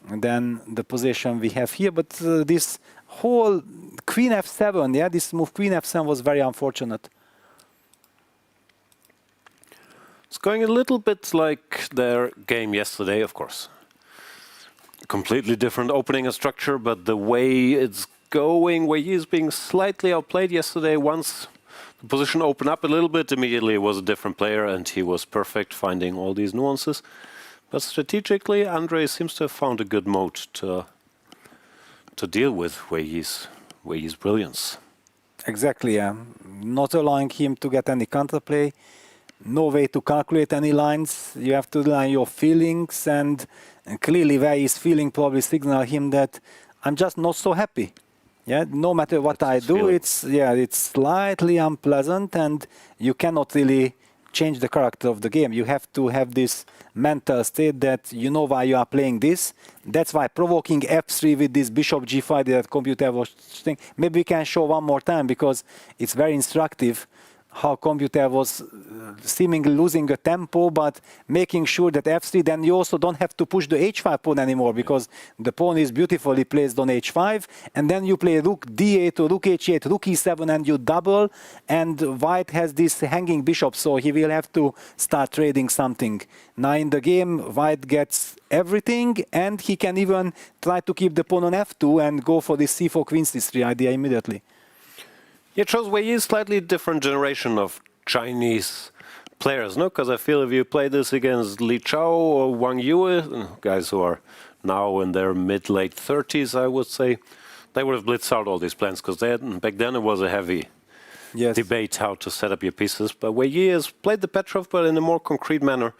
than the position we have here. But this whole queen f7, this move queen f7 was very unfortunate. It's going a little bit like their game yesterday, of course. Completely different opening and structure, but the way it's going, Wei Yi is being slightly outplayed yesterday. Once the position opened up a little bit, immediately it was a different player, and he was perfect finding all these nuances. But strategically, Andrey seems to have found a good mode to deal with Wei Yi's brilliance. Exactly, yeah. Not allowing him to get any counterplay. No way to calculate any lines. You have to rely on your feelings, and clearly Wei Yi's feeling probably signal him that I'm just not so happy. Yeah, no matter what I do, it's slightly unpleasant, and you cannot really change the character of the game. You have to have this mental state that you know why you are playing this. That's why provoking f3 with this bishop g5 that computer was saying. Maybe we can show one more time because it's very instructive how computer was seemingly losing a tempo, but making sure that f3, then you also don't have to push the h5 pawn anymore because the pawn is beautifully placed on h5, and then you play rook d8 or rook h8, rook e7, and you double, and white has this hanging bishop, so he will have to start trading something. Now in the game, white gets everything, and he can even try to keep the pawn on f2 and go for this c4 queen c3 idea immediately. It shows Wei Yi is slightly different generation of Chinese players, no? Because I feel if you play this against Li Chao or Wang Yue, guys who are now in their mid-late 30s, I would say, they would have blitzed out all these plans, because back then it was a heavy debate how to set up your pieces. But Wei Yi has played the Petrov, but in a more concrete manner.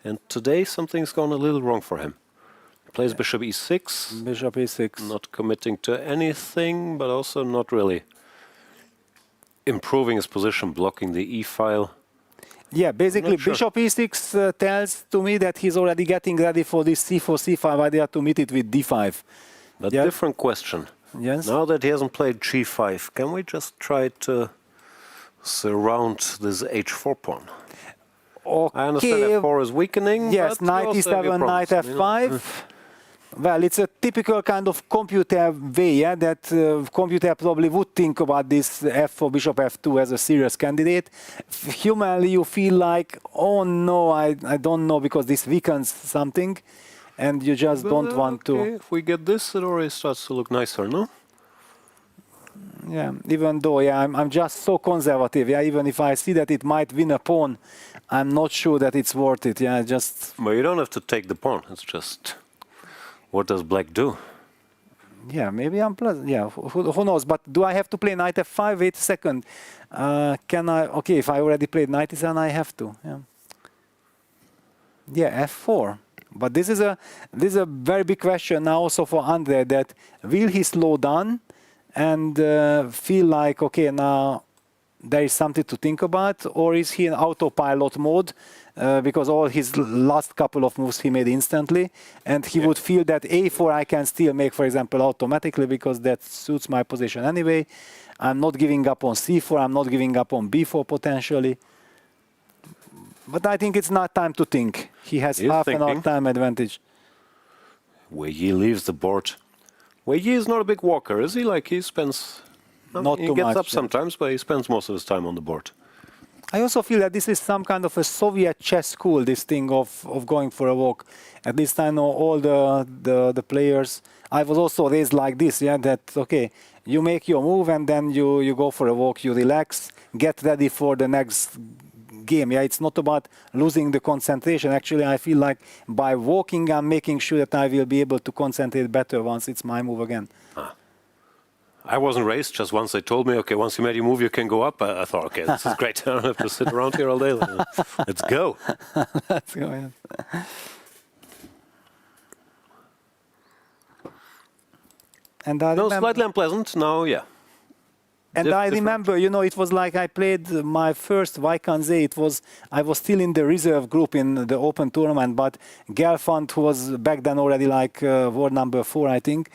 And today something's gone a little wrong for him. He plays bishop e6. Bishop e6. Not committing to anything, but also not really improving his position, blocking the e-file. Yeah, basically bishop e6 tells to me that he's already getting ready for this c4, c5 idea to meet it with d5. But different question. Yes. Now that he hasn't played g5, can we just try to surround this h4 pawn? Okay. I understand f4 is weakening. Yes, but knight e7, knight f5. Well, it's a typical kind of computer way, yeah, that computer probably would think about this f4, bishop f2 as a serious candidate. Humanly, you feel like, oh no, I don't know, because this weakens something, and you just don't want to. If we get this, it already starts to look nicer, no? Yeah, even though, yeah, I'm just so conservative. Yeah, even if I see that it might win a pawn, I'm not sure that it's worth it. Yeah, just. But you don't have to take the pawn. It's just. What does black do? Yeah, maybe unpleasant. Yeah, who knows? But do I have to play knight f5? Wait a second. Can I? Okay, if I already played knight e7, I have to. Yeah. Yeah, f4. But this is a very big question now also for Andrey, that will he slow down and feel like, okay, now there is something to think about, or is he in autopilot mode? Because all his last couple of moves he made instantly, and he would feel that a4 I can still make, for example, automatically, because that suits my position anyway. I'm not giving up on c4, I'm not giving up on b4 potentially. But I think it's not time to think. He has half an hour time advantage. Wei Yi leaves the board. Wei Yi is not a big walker, is he? Like he spends... Not he too gets much, up sometimes, but he spends most of his time on the board. I also feel that this is some kind of a Soviet chess school, this thing of going for a walk. At least I know all the players. I was also raised like this, yeah, that, okay, you make your move and then you go for a walk, you relax, get ready for the next game. Yeah, it's not about losing the concentration. Actually, I feel like by walking, I'm making sure that I will be able to concentrate better once it's my move again. I wasn't raised. Just once they told me, okay, once you made your move, you can go up. I thought, okay, this is great. I don't have to sit around here all day. Let's go. Let's go. Yeah. And I no, slightly unpleasant. No, yeah. And I remember, you know, it was like I played my first Vachier-Lagrave. I was still in the reserve group in the open tournament, but Gelfand, who was back then already like world number 4, I think,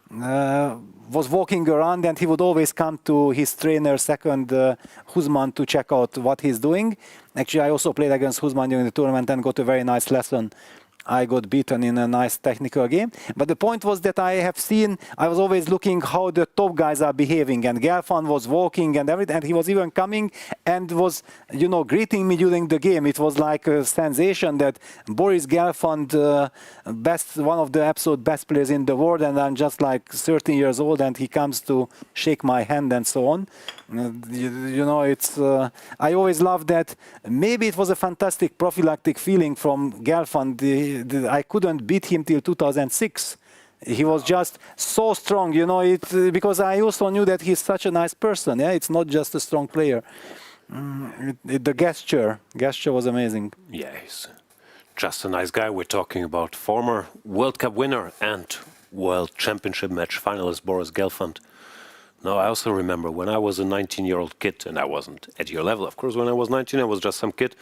was walking around, and he would always come to his trainer second, Huzman, to check out what he's doing. Actually, I also played against Huzman during the tournament and got a very nice lesson. I got beaten in a nice technical game. But the point was that I was always looking how the top guys are behaving, and Gelfand was walking and everything, and he was even coming and was, you know, greeting me during the game. It was like a sensation that Boris Gelfand, one of the absolute best players in the world, and I'm just like 13 years old, and he comes to shake my hand and so on. You know, it's. I always loved that. Maybe it was a fantastic prophylactic feeling from Gelfand. I couldn't beat him till 2006, He was just so strong, you know, because I also knew that he's such a nice person. Yeah, it's not just a strong player. The gesture was amazing. Yeah, he's just a nice guy. We're talking about former World Cup winner and World Championship match finalist Boris Gelfand. Now, I also remember when I was a 19-year-old kid, and I wasn't at your level, of course, when I was 19, I was just some kid.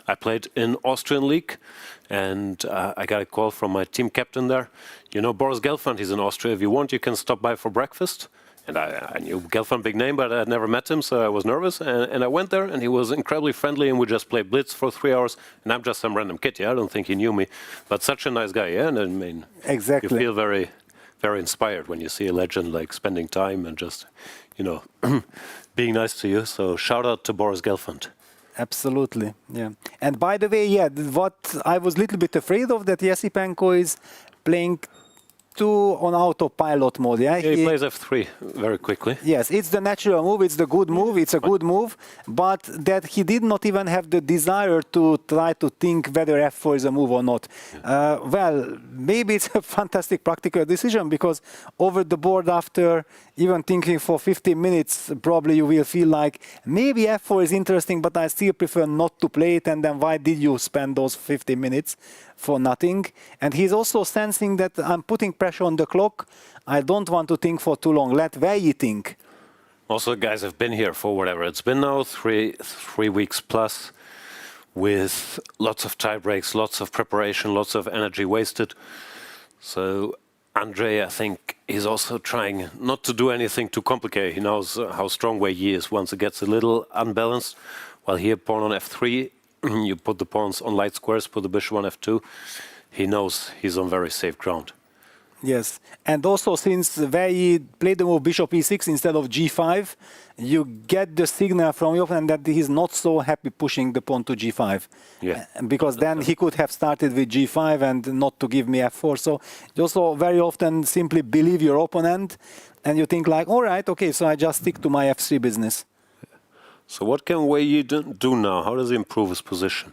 I played in Austrian League, and I got a call from my team captain there. You know, Boris Gelfand, he's in Austria. If you want, you can stop by for breakfast. And I knew Gelfand, big name, but I had never met him, so I was nervous. And I went there, and he was incredibly friendly, and we just played blitz for 3 hours. And I'm just some random kid, yeah, I don't think he knew me. But such a nice guy, yeah, and I mean, exactly. You feel very, very inspired when you see a legend like spending time and just, you know, being nice to you. So shout out to Boris Gelfand. Absolutely, yeah. And by the way, yeah, what I was a little bit afraid of that Esipenko is playing on autopilot mode. Yeah, he plays F3 very quickly. Yes, it's the natural move, it's the good move, it's a good move, but that he did not even have the desire to try to think whether F4 is a move or not. Well, maybe it's a fantastic practical decision because over the board after even thinking for 15 minutes, probably you will feel like maybe F4 is interesting, but I still prefer not to play it, and then why did you spend those 15 minutes? For nothing. And he's also sensing that I'm putting pressure on the clock. I don't want to think for too long. Let Wei Yi think. Also, guys have been here for whatever. It's been now three weeks plus with lots of tie breaks, lots of preparation, lots of energy wasted. So Andrey, I think, is also trying not to do anything too complicated. He knows how strong Wei Yi is once it gets a little unbalanced. While here, pawn on F3, you put the pawns on light squares, put the bishop on F2. He knows he's on very safe ground. Yes, and also since Wei Yi played the move bishop e6 instead of g5, you get the signal from your opponent that he's not so happy pushing the pawn to g5. Yeah. Because then he could have started with g5 and not to give me f4. So you also very often simply believe your opponent and you think like, all right, okay, so I just stick to my f3 business. So what can Wei Yi do now? How does he improve his position?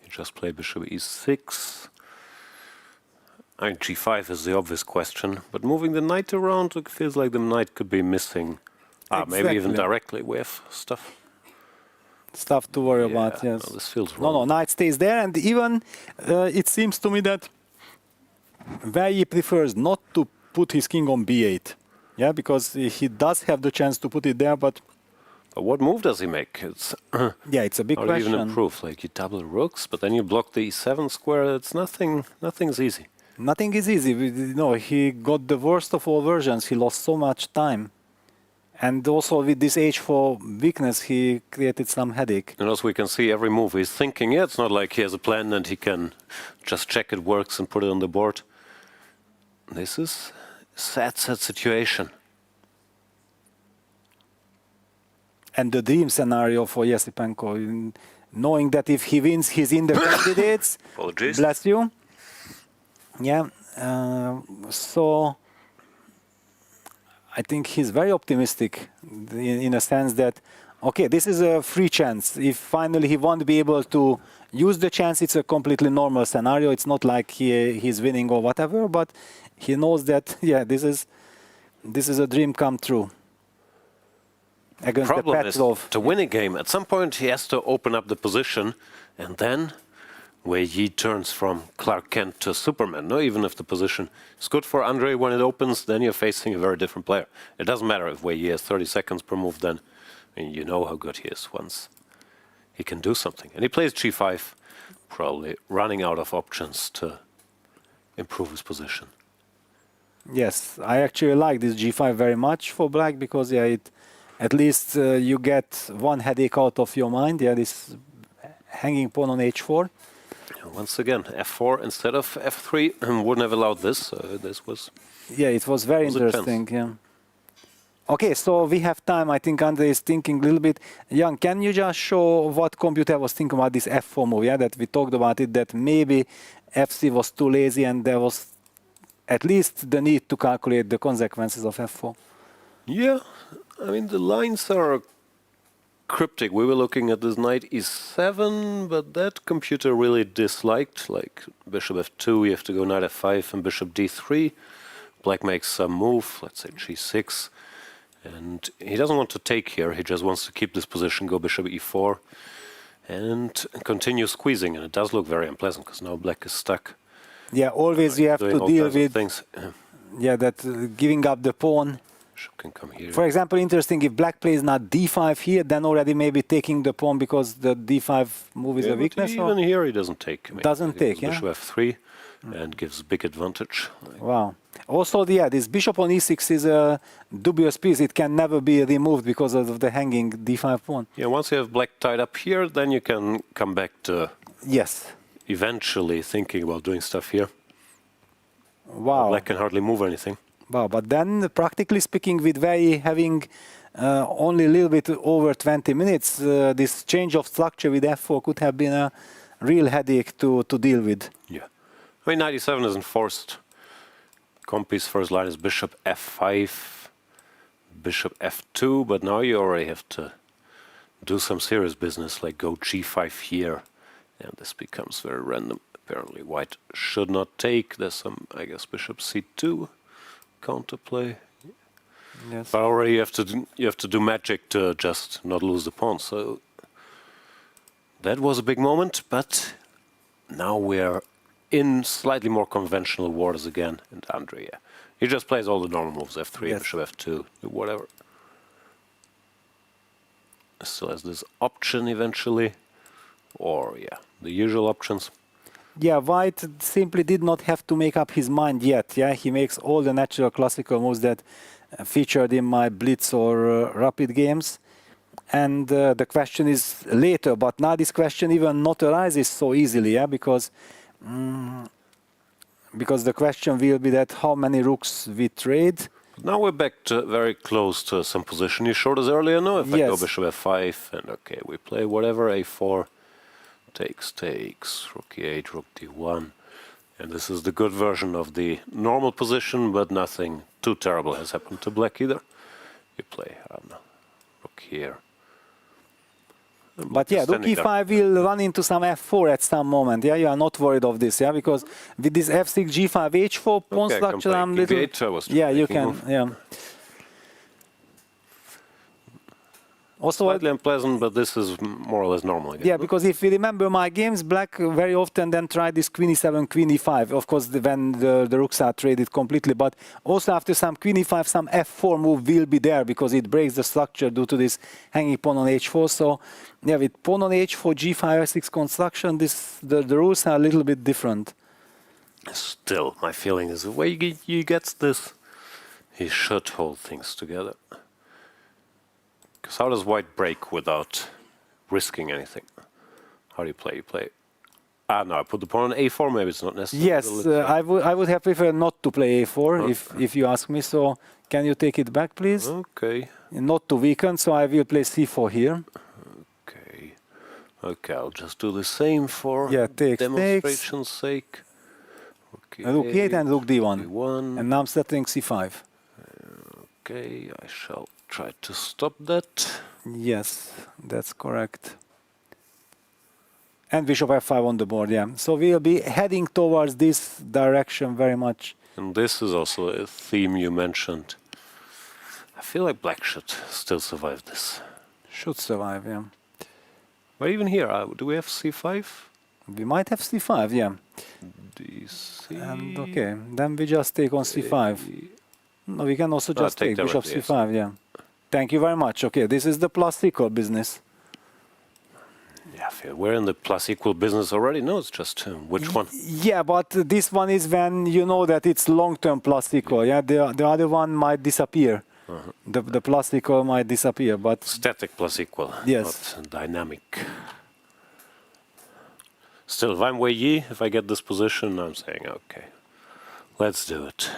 He just played bishop e6. I mean, g5 is the obvious question, but moving the knight around, it feels like the knight could be missing. Exactly. Maybe even directly we have stuff. Stuff to worry about, yes. No, this feels wrong. No, knight stays there, and even it seems to me that Wei Yi prefers not to put his king on b8. Yeah, because he does have the chance to put it there, but what move does he make? It's yeah, it's a big question. How do you even improve? Like you double rooks, but then you block the e7 square. It's nothing. Nothing's easy. Nothing is easy. No, he got the worst of all versions. He lost so much time, and also with this h4 weakness, he created some headache. And also, we can see every move he's thinking. Yeah, it's not like he has a plan and he can just check it works and put it on the board. This is a sad situation. And the dream scenario for Esipenko, knowing that if he wins, he's in the candidates. Apologies. Bless you. Yeah. So I think he's very optimistic in a sense that, okay, this is a free chance. If finally he won't be able to use the chance, it's a completely normal scenario. It's not like he's winning or whatever, but he knows that, yeah, this is a dream come true. Against the problem is Petrov. To win a game, at some point he has to open up the position, and then Wei Yi turns from Clark Kent to Superman. No, even if the position is good for Andrey when it opens, then you're facing a very different player. It doesn't matter if Wei Yi has 30 seconds per move, then I mean, you know how good he is once he can do something. And he plays g5, probably running out of options to improve his position. Yes, I actually like this g5 very much for black because, yeah, at least you get one headache out of your mind. Yeah, this hanging pawn on h4. Once again, f4 instead of f3 wouldn't have allowed this. This was... Yeah, it was very interesting. Yeah. Okay, so we have time. I think Andrey is thinking a little bit. Jan, can you just show what computer was thinking about this f4 move? Yeah, that we talked about it, that maybe f3 was too lazy and there was at least the need to calculate the consequences of f4. Yeah, I mean, the lines are cryptic. We were looking at this knight e7, but that computer really disliked, like bishop f2, you have to go knight f5 and bishop d3. Black makes some move, let's say g6, and he doesn't want to take here, he just wants to keep this position, go bishop e4, and continue squeezing, and it does look very unpleasant, because now Black is stuck. Yeah, always you have to deal with things. Yeah, that giving up the pawn. Bishop can come here. For example, interesting, if Black plays not d5 here, then already maybe taking the pawn because the d5 move is a weakness. Even here he doesn't take. I mean, doesn't take, yeah? Bishop f3 and gives big advantage. Wow. Also, yeah, this bishop on e6 is a dubious piece. It can never be removed because of the hanging d5 pawn. Yeah, once you have Black tied up here, then you can come back to eventually thinking about doing stuff here. Wow. Black can hardly move anything. Wow, but then practically speaking, with Wei Yi having only a little bit over 20 minutes, this change of structure with f4 could have been a real headache to deal with. Yeah. I mean, 97 isn't forced. Compi's first line is bishop f5, bishop f2, but now you already have to do some serious business, like go g5 here, and this becomes very random. Apparently white should not take. There's some, I guess, bishop c2 counterplay. Yes. But already you have to do magic to just not lose the pawn. So that was a big moment, but now we're in slightly more conventional waters again. And Andrey, he just plays all the normal moves: f3, bishop f2, whatever. Still has this option eventually, or the usual options. Yeah, White simply did not have to make up his mind yet. Yeah, he makes all the natural classical moves that featured in my blitz or rapid games. And the question is later, but now this question even not arises so easily, yeah, because the question will be that how many rooks we trade. Now we're back to very close to some position you showed us earlier. No, if I go bishop f5, and okay, we play whatever, a4. Takes, rook e8, rook d1. And this is the good version of the normal position, but nothing too terrible has happened to Black either. You play rook here. But yeah, rook e5 will run into some f4 at some moment. Yeah, you are not worried of this, yeah, because with this f6, g5, h4 pawn structure, I'm little. Yeah, you can. Yeah. Also, slightly unpleasant, but this is more or less normal, I guess. Yeah, because if you remember my games, Black very often then tried this queen e7, queen e5. Of course, when the rooks are traded completely, but also after some queen e5, some f4 move will be there because it breaks the structure due to this hanging pawn on h4. So, yeah, with pawn on h4, g5, f6 construction, the rules are a little bit different. Still, my feeling is the way he gets this, he should hold things together. Because how does White break without risking anything? How do you play? You play. No, I put the pawn on a4. Maybe it's not necessary. Yes, I would have preferred not to play a4 if you ask me. So can you take it back, please? Okay. Not to weaken. So I will play c4 here. Okay. Okay, I'll just do the same for takes, demonstration's sake. Rook e8 and rook d1. And now I'm settling c5. Okay, I shall try to stop that. Yes, that's correct. And bishop f5 on the board, yeah. So we'll be heading towards this direction very much. And this is also a theme you mentioned. I feel like Black should still survive this. Should survive, yeah. But even here, do we have c5? We might have c5, yeah. dc. And okay, then we just take on c5. No, we can also just take bishop c5, yeah. Thank you very much. Okay, this is the plus equal business. Yeah, we're in the plus equal business already. No, it's just which one? Yeah, but this one is when you know that it's long-term plus equal. Yeah, the other one might disappear. The plus equal might disappear, but static plus equal. Yes, not dynamic. Still, if I'm Wei Yi, if I get this position, I'm saying okay, let's do it.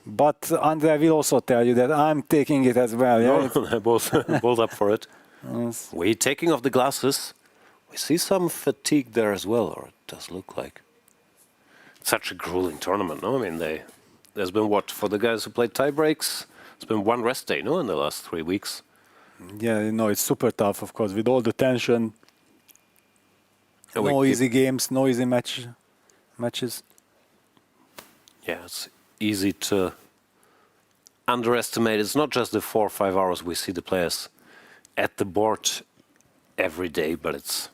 But Andrey will also tell you that I'm taking it as well. Yeah, no, both up for it. Yes. We're taking off the glasses. We see some fatigue there as well, or it does look like. It's such a grueling tournament, no? I mean, there's been what, for the guys who played tie breaks, it's been one rest day, no, in the last 3 weeks. Yeah, you know, it's super tough, of course, with all the tension. No easy games, no easy matches. Yeah, it's easy to underestimate. It's not just the 4 or 5 hours we see the players at the board every day, but it's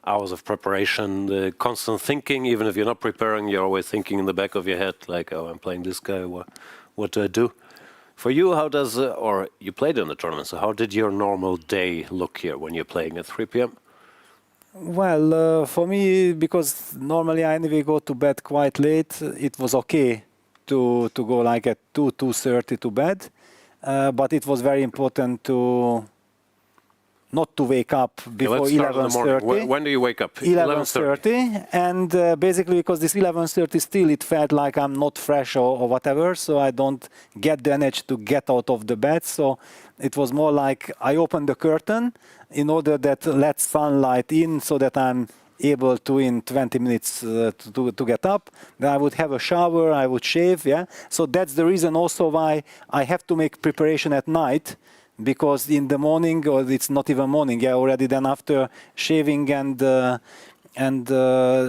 hours of preparation, the constant thinking. Even if you're not preparing, you're always thinking in the back of your head, like, oh, I'm playing this guy, what do I do? For you, how does, or you played in the tournament, so how did your normal day look here when you're playing at 3 p.m.? Well, for me, because normally I anyway go to bed quite late, it was okay to go like at 2:30 to bed. But it was very important to not to wake up before 11:30. When do you wake up? 11:30. And basically because this 11:30 still, it felt like I'm not fresh or whatever, so I don't get the energy to get out of the bed. So it was more like I opened the curtain in order that let sunlight in so that I'm able to in 20 minutes to get up. Then I would have a shower, I would shave, yeah. So that's the reason also why I have to make preparation at night, because in the morning, or it's not even morning, yeah, already then after shaving and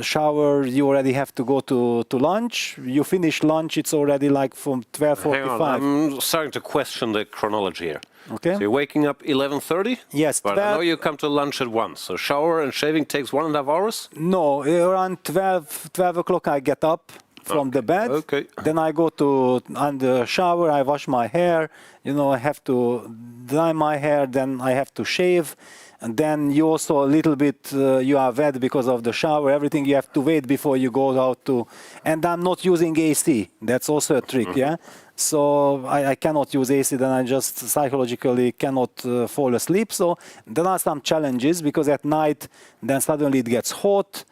shower, you already have to go to lunch. You finish lunch, it's already like from 12:45. Hang on, I'm starting to question the chronology here. Okay. So you're waking up 11:30? Yes. But I know you come to lunch at 1. So shower and shaving takes 1.5 hours? No, around 12 o'clock I get up from the bed. Okay. Then I go to the shower, I wash my hair, you know, I have to dry my hair, then I have to shave. And then you also a little bit, you are wet because of the shower, everything you have to wait before you go out to, and I'm not using AC. That's also a trick, yeah? So I cannot use AC, then I just psychologically cannot fall asleep. So there are some challenges because at night, then suddenly it gets hot.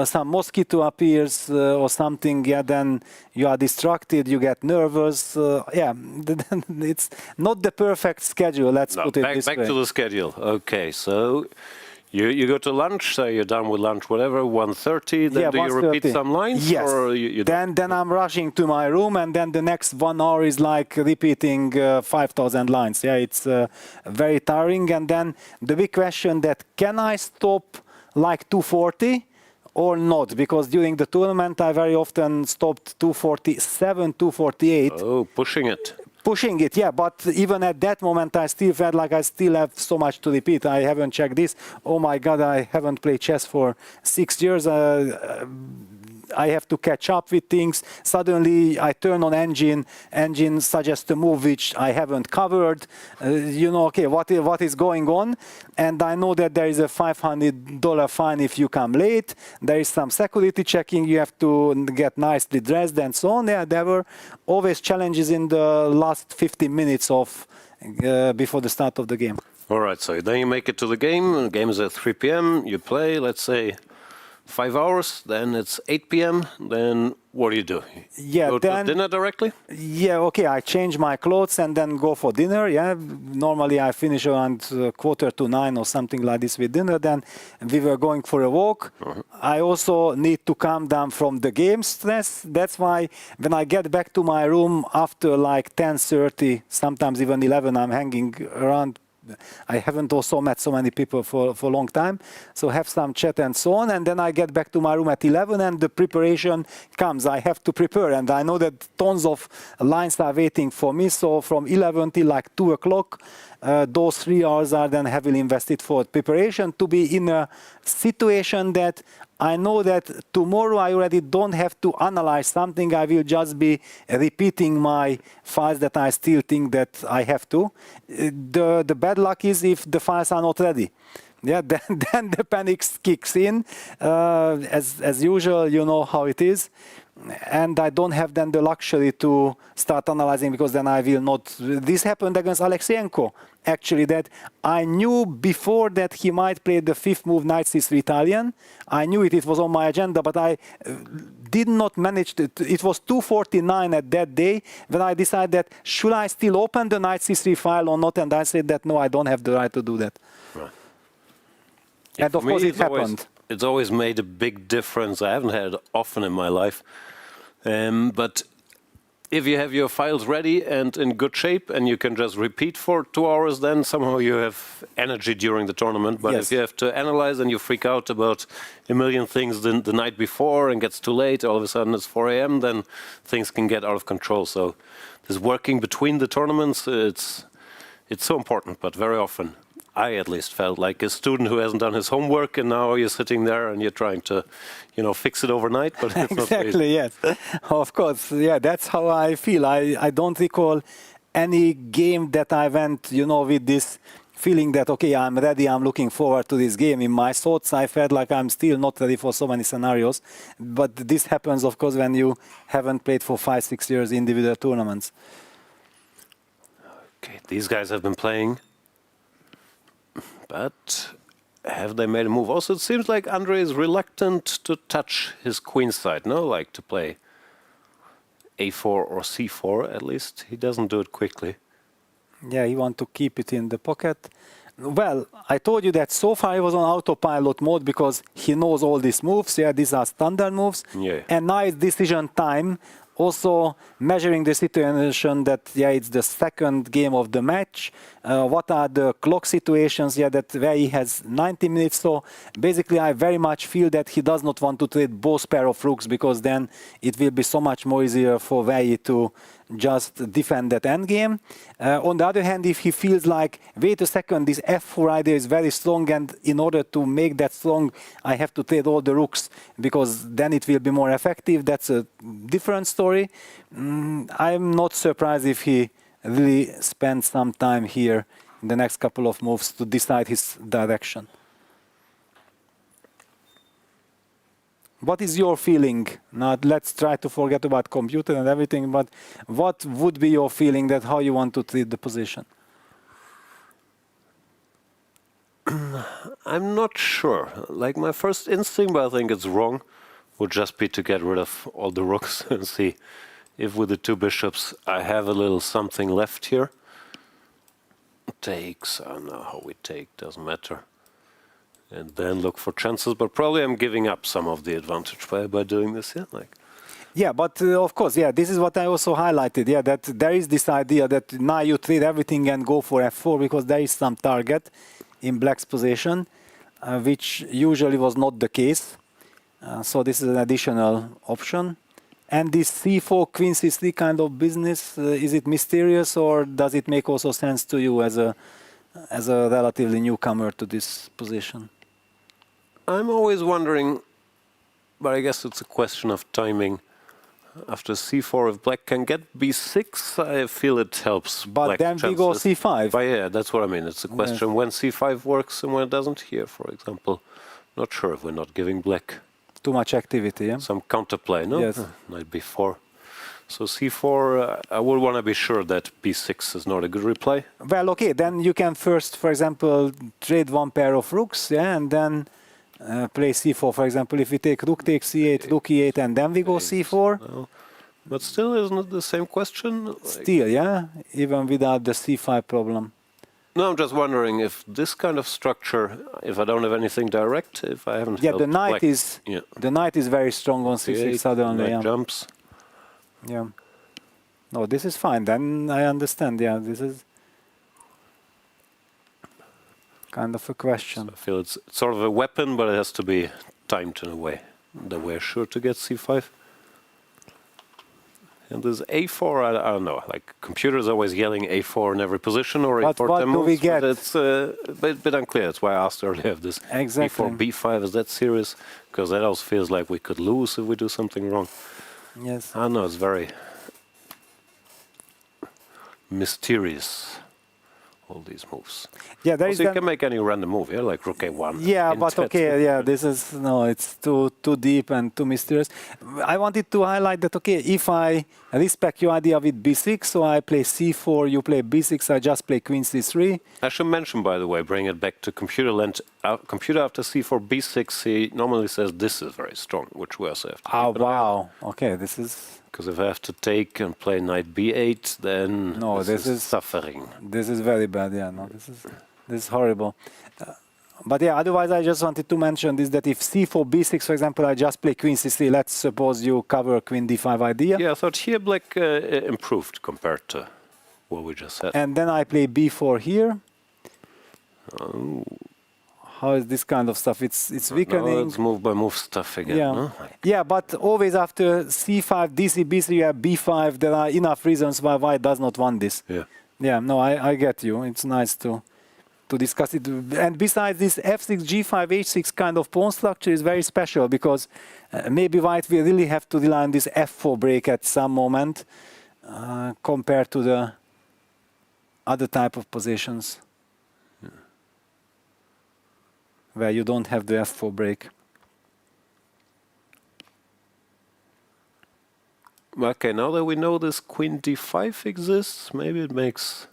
Some mosquito appears or something, yeah, then you are distracted, you get nervous. Yeah, it's not the perfect schedule, let's put it this way. Back to the schedule. Okay, so you go to lunch, so you're done with lunch, whatever, 1:30, then do you repeat some lines? Yes, or then I'm rushing to my room, and then the next 1 hour is like repeating 5,000 lines. Yeah, it's very tiring. And then the big question that, can I stop like 2:40? Or not, because during the tournament I very often stopped 2:47, 2:48. Oh, pushing it. Pushing it, yeah, but even at that moment I still felt like I still have so much to repeat. I haven't checked this. Oh my God, I haven't played chess for 6 years. I have to catch up with things. Suddenly I turn on engine suggests a move which I haven't covered. You know, okay, what is going on? And I know that there is a $500 fine if you come late. There is some security checking. You have to get nicely dressed and so on. Yeah, there were always challenges in the last 15 minutes of before the start of the game. All right, so then you make it to the game. The game is at 3 p.m. You play, let's say, 5 hours, then it's 8 p.m. Then what do you do? Yeah, go then, to dinner directly? Yeah, okay, I change my clothes and then go for dinner. Yeah, normally I finish around 8:45 or something like this with dinner. Then we were going for a walk. I also need to calm down from the game stress. That's why when I get back to my room after like 10:30, sometimes even 11, I'm hanging around. I haven't also met so many people for a long time, so have some chat and so on, and then I get back to my room at 11 and the preparation comes. I have to prepare, and I know that tons of lines are waiting for me, so from 11 till like 2 o'clock, those 3 hours are then heavily invested for preparation to be in a situation that I know that tomorrow I already don't have to analyze something. I will just be repeating my files that I still think that I have to. The bad luck is if the files are not ready. Yeah, then the panic kicks in. As usual, you know how it is. And I don't have then the luxury to start analyzing, because then I will not. This happened against Alexyenko, actually, that I knew before that he might play the 5th move knight c3 Italian. I knew it was on my agenda, but I did not manage to. It was 2:49 at that day when I decided that should I still open the knight c3 file or not, and I said that no, I don't have the right to do that. Right. And of course it happened. It's always made a big difference. I haven't had it often in my life. But if you have your files ready and in good shape and you can just repeat for 2 hours, then somehow you have energy during the tournament. But if you have to analyze and you freak out about a million things the night before and gets too late, all of a sudden it's 4 a.m., then things can get out of control. So this working between the tournaments, it's so important, but very often I at least felt like a student who hasn't done his homework, and now you're sitting there and you're trying to, fix it overnight. But it's exactly, yes, of course, yeah. That's how I feel. I don't recall any game that I went, with this feeling that okay, I'm ready. I'm looking forward to this game. In my thoughts, I felt like I'm still not ready for so many scenarios. But this happens, of course, when you haven't played for 5-6 years individual tournaments. Okay, these guys have been playing. But have they made a move? Also, it seems like Andrey is reluctant to touch his queen side, no? Like to play a4 or c4, at least. He doesn't do it quickly. Yeah, he wants to keep it in the pocket. Well, I told you that so far he was on autopilot mode because he knows all these moves. Yeah, these are standard moves. Yeah. And now it's decision time. Also measuring the situation that, it's the second game of the match. What are the clock situations? That where he has 90 minutes. So basically, I very much feel that he does not want to trade both pair of rooks because then it will be so much more easier for Wei Yi to just defend that endgame. On the other hand, if he feels like, wait a second, this f4 idea is very strong, and in order to make that strong, I have to trade all the rooks because then it will be more effective. That's a different story. I'm not surprised if he really spends some time here in the next couple of moves to decide his direction. What is your feeling? Now, let's try to forget about computer and everything, but what would be your feeling that how you want to treat the position? I'm not sure. Like my first instinct, but I think it's wrong, would just be to get rid of all the rooks and see if with the two bishops I have a little something left here. Takes, I don't know how we take, doesn't matter. And then look for chances, but probably I'm giving up some of the advantage by doing this, Yeah, but of course, this is what I also highlighted, that there is this idea that now you trade everything and go for f4 because there is some target in black's position, which usually was not the case. So this is an additional option. And this c4, queen c3 kind of business, is it mysterious or does it make also sense to you as a relatively newcomer to this position? I'm always wondering, but I guess it's a question of timing. After c4, if black can get b6, I feel it helps. But then we go c5. But yeah, that's what I mean. It's a question when c5 works and when it doesn't here, for example. Not sure if we're not giving black too much activity, some counterplay, no? Yes. Knight b4. So c4, I would want to be sure that b6 is not a good reply. Well, okay, then you can first, for example, trade one pair of rooks, and then play c4. For example, if we take rook takes c8, rook e8, and then we go c4. No. But still, isn't it the same question? Still, even without the c5 problem. No, I'm just wondering if this kind of structure, if I don't have anything direct, if I haven't. The knight is the knight is very strong on c6 suddenly. Knight jumps. Yeah. No, this is fine. Then I understand. Yeah, this is kind of a question. So I feel it's sort of a weapon, but it has to be timed in a way that we're sure to get c5. And this a4, I don't know, like computers always yelling a4 in every position or but a4 what do we get? It's a bit unclear. That's why I asked earlier if this exactly. b4, b5, is that serious? Because that also feels like we could lose if we do something wrong. Yes. I don't know, it's very mysterious, all these moves. Yeah, there also, you can make any random move, like rook a1. Yeah, but okay, this is, no, it's too deep and too mysterious. I wanted to highlight that, okay, if I respect your idea with b6, so I play c4, you play b6, I just play queen c3. I should mention, by the way, bring it back to computer land. Computer after c4, b6, he normally says this is very strong, which we also have to keep an eye on. Okay, this is... Because if I have to take and play knight b8, then no, this is suffering. This is very bad, no, this is horrible. But yeah, otherwise I just wanted to mention this, that if c4, b6, for example, I just play queen c3, let's suppose you cover queen d5 idea. Yeah, I thought here black improved compared to what we just said. And then I play b4 here. Oh. How is this kind of stuff? It's weakening. No, it's move by move stuff again. Yeah, no? yeah, but always after c5, dc, b3, you have b5. There are enough reasons why white does not want this. Yeah. Yeah, no, I get you. It's nice to discuss it. And besides, this f6, g5, h6 kind of pawn structure is very special because maybe white will really have to rely on this f4 break at some moment compared to the other type of positions where you don't have the f4 break. Okay, now that we know this queen d5 exists, maybe it makes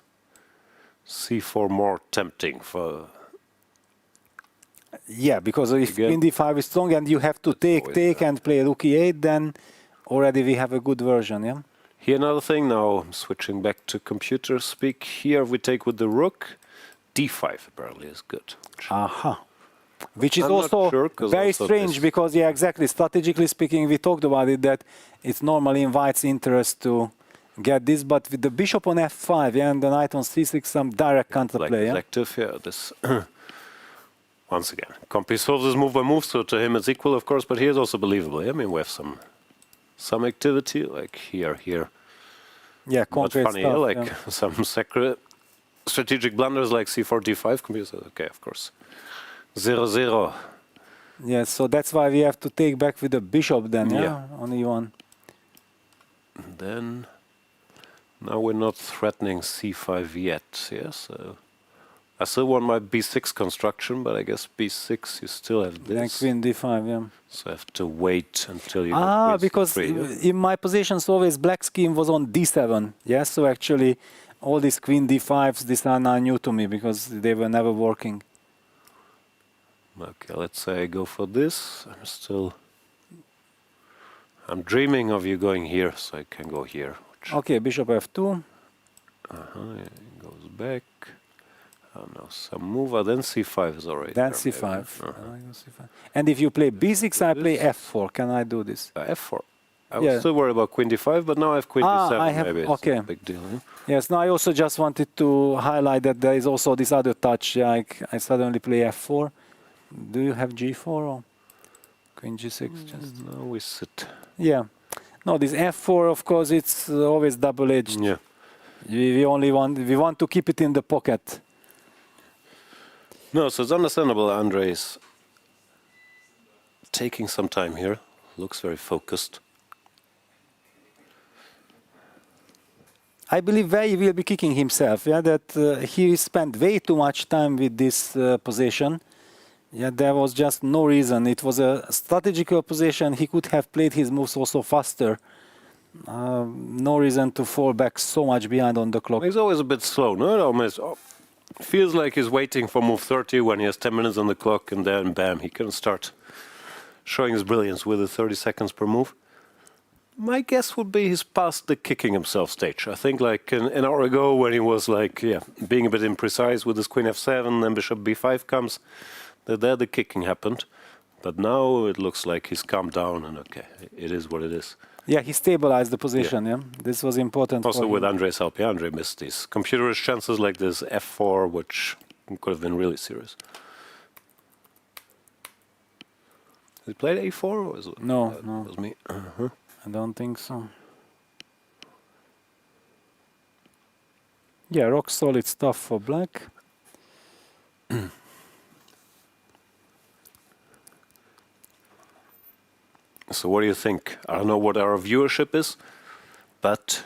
c4 more tempting for... Yeah, because if queen d5 is strong and you have to take and play rook e8, then already we have a good version, yeah? Here another thing, now I'm switching back to computer speak. Here we take with the rook, d5 apparently is good. Aha. Which is also very strange because, yeah, exactly, strategically speaking, we talked about it, that it's normally in white's interest to get this, but with the bishop on f5, yeah, and the knight on c6, some direct counterplay. Yeah? Effective, yeah, this... Once again, Compi solves this move by move, so to him it's equal, of course, but here's also believable. I mean, we have some activity, like here. Yeah, concrete funny, stuff, like yeah. some strategic blunders like c4, d5. Compi says, okay, of course. 0-0. Yeah, so that's why we have to take back with the bishop then, yeah? On e1. And then, now we're not threatening c5 yet, yeah, so... I still want my b6 construction, but I guess b6 you still have this. Then queen d5, yeah. So I have to wait until you because in my positions always black scheme was on d7, yeah, so actually all these queen d5s, these are now new to me because they were never working. Okay, let's say I go for this. I'm dreaming of you going here, so I can go here. Okay, bishop f2. It goes back. Oh no, some move, then c5 is already then there, c5. And if you play b6, I play f4. Can I do this? f4. I was still worried about queen d5, but now I have queen d7. Maybe it's a big deal. Huh? Yes, now I also just wanted to highlight that there is also this other touch. Like I suddenly play f4. Do you have g4 or queen g6? No, we sit. Yeah. No, this f4, of course, it's always double-edged. Yeah. We want to keep it in the pocket. No, so it's understandable. Andrey's taking some time here. Looks very focused. I believe Wei will be kicking himself. Yeah, that he spent way too much time with this position. Yeah, there was just no reason. It was a strategical position. He could have played his moves also faster. No reason to fall back so much behind on the clock. He's always a bit slow, no? It almost feels like he's waiting for move 30 when he has 10 minutes on the clock, and then bam, he can start showing his brilliance with the 30 seconds per move. My guess would be he's past the kicking himself stage. I think like an hour ago when he was like, being a bit imprecise with his queen f7, then bishop b5 comes, there the kicking happened. But now it looks like he's calmed down and okay, it is what it is. Yeah, he stabilized the position, yeah. This was important. Also with Andrey's help, Andrey missed these computerish chances like this f4, which could have been really serious. Did he play a4 or was it? No, It was me. I don't think so. Yeah, rock solid stuff for black. So what do you think? I don't know what our viewership is, but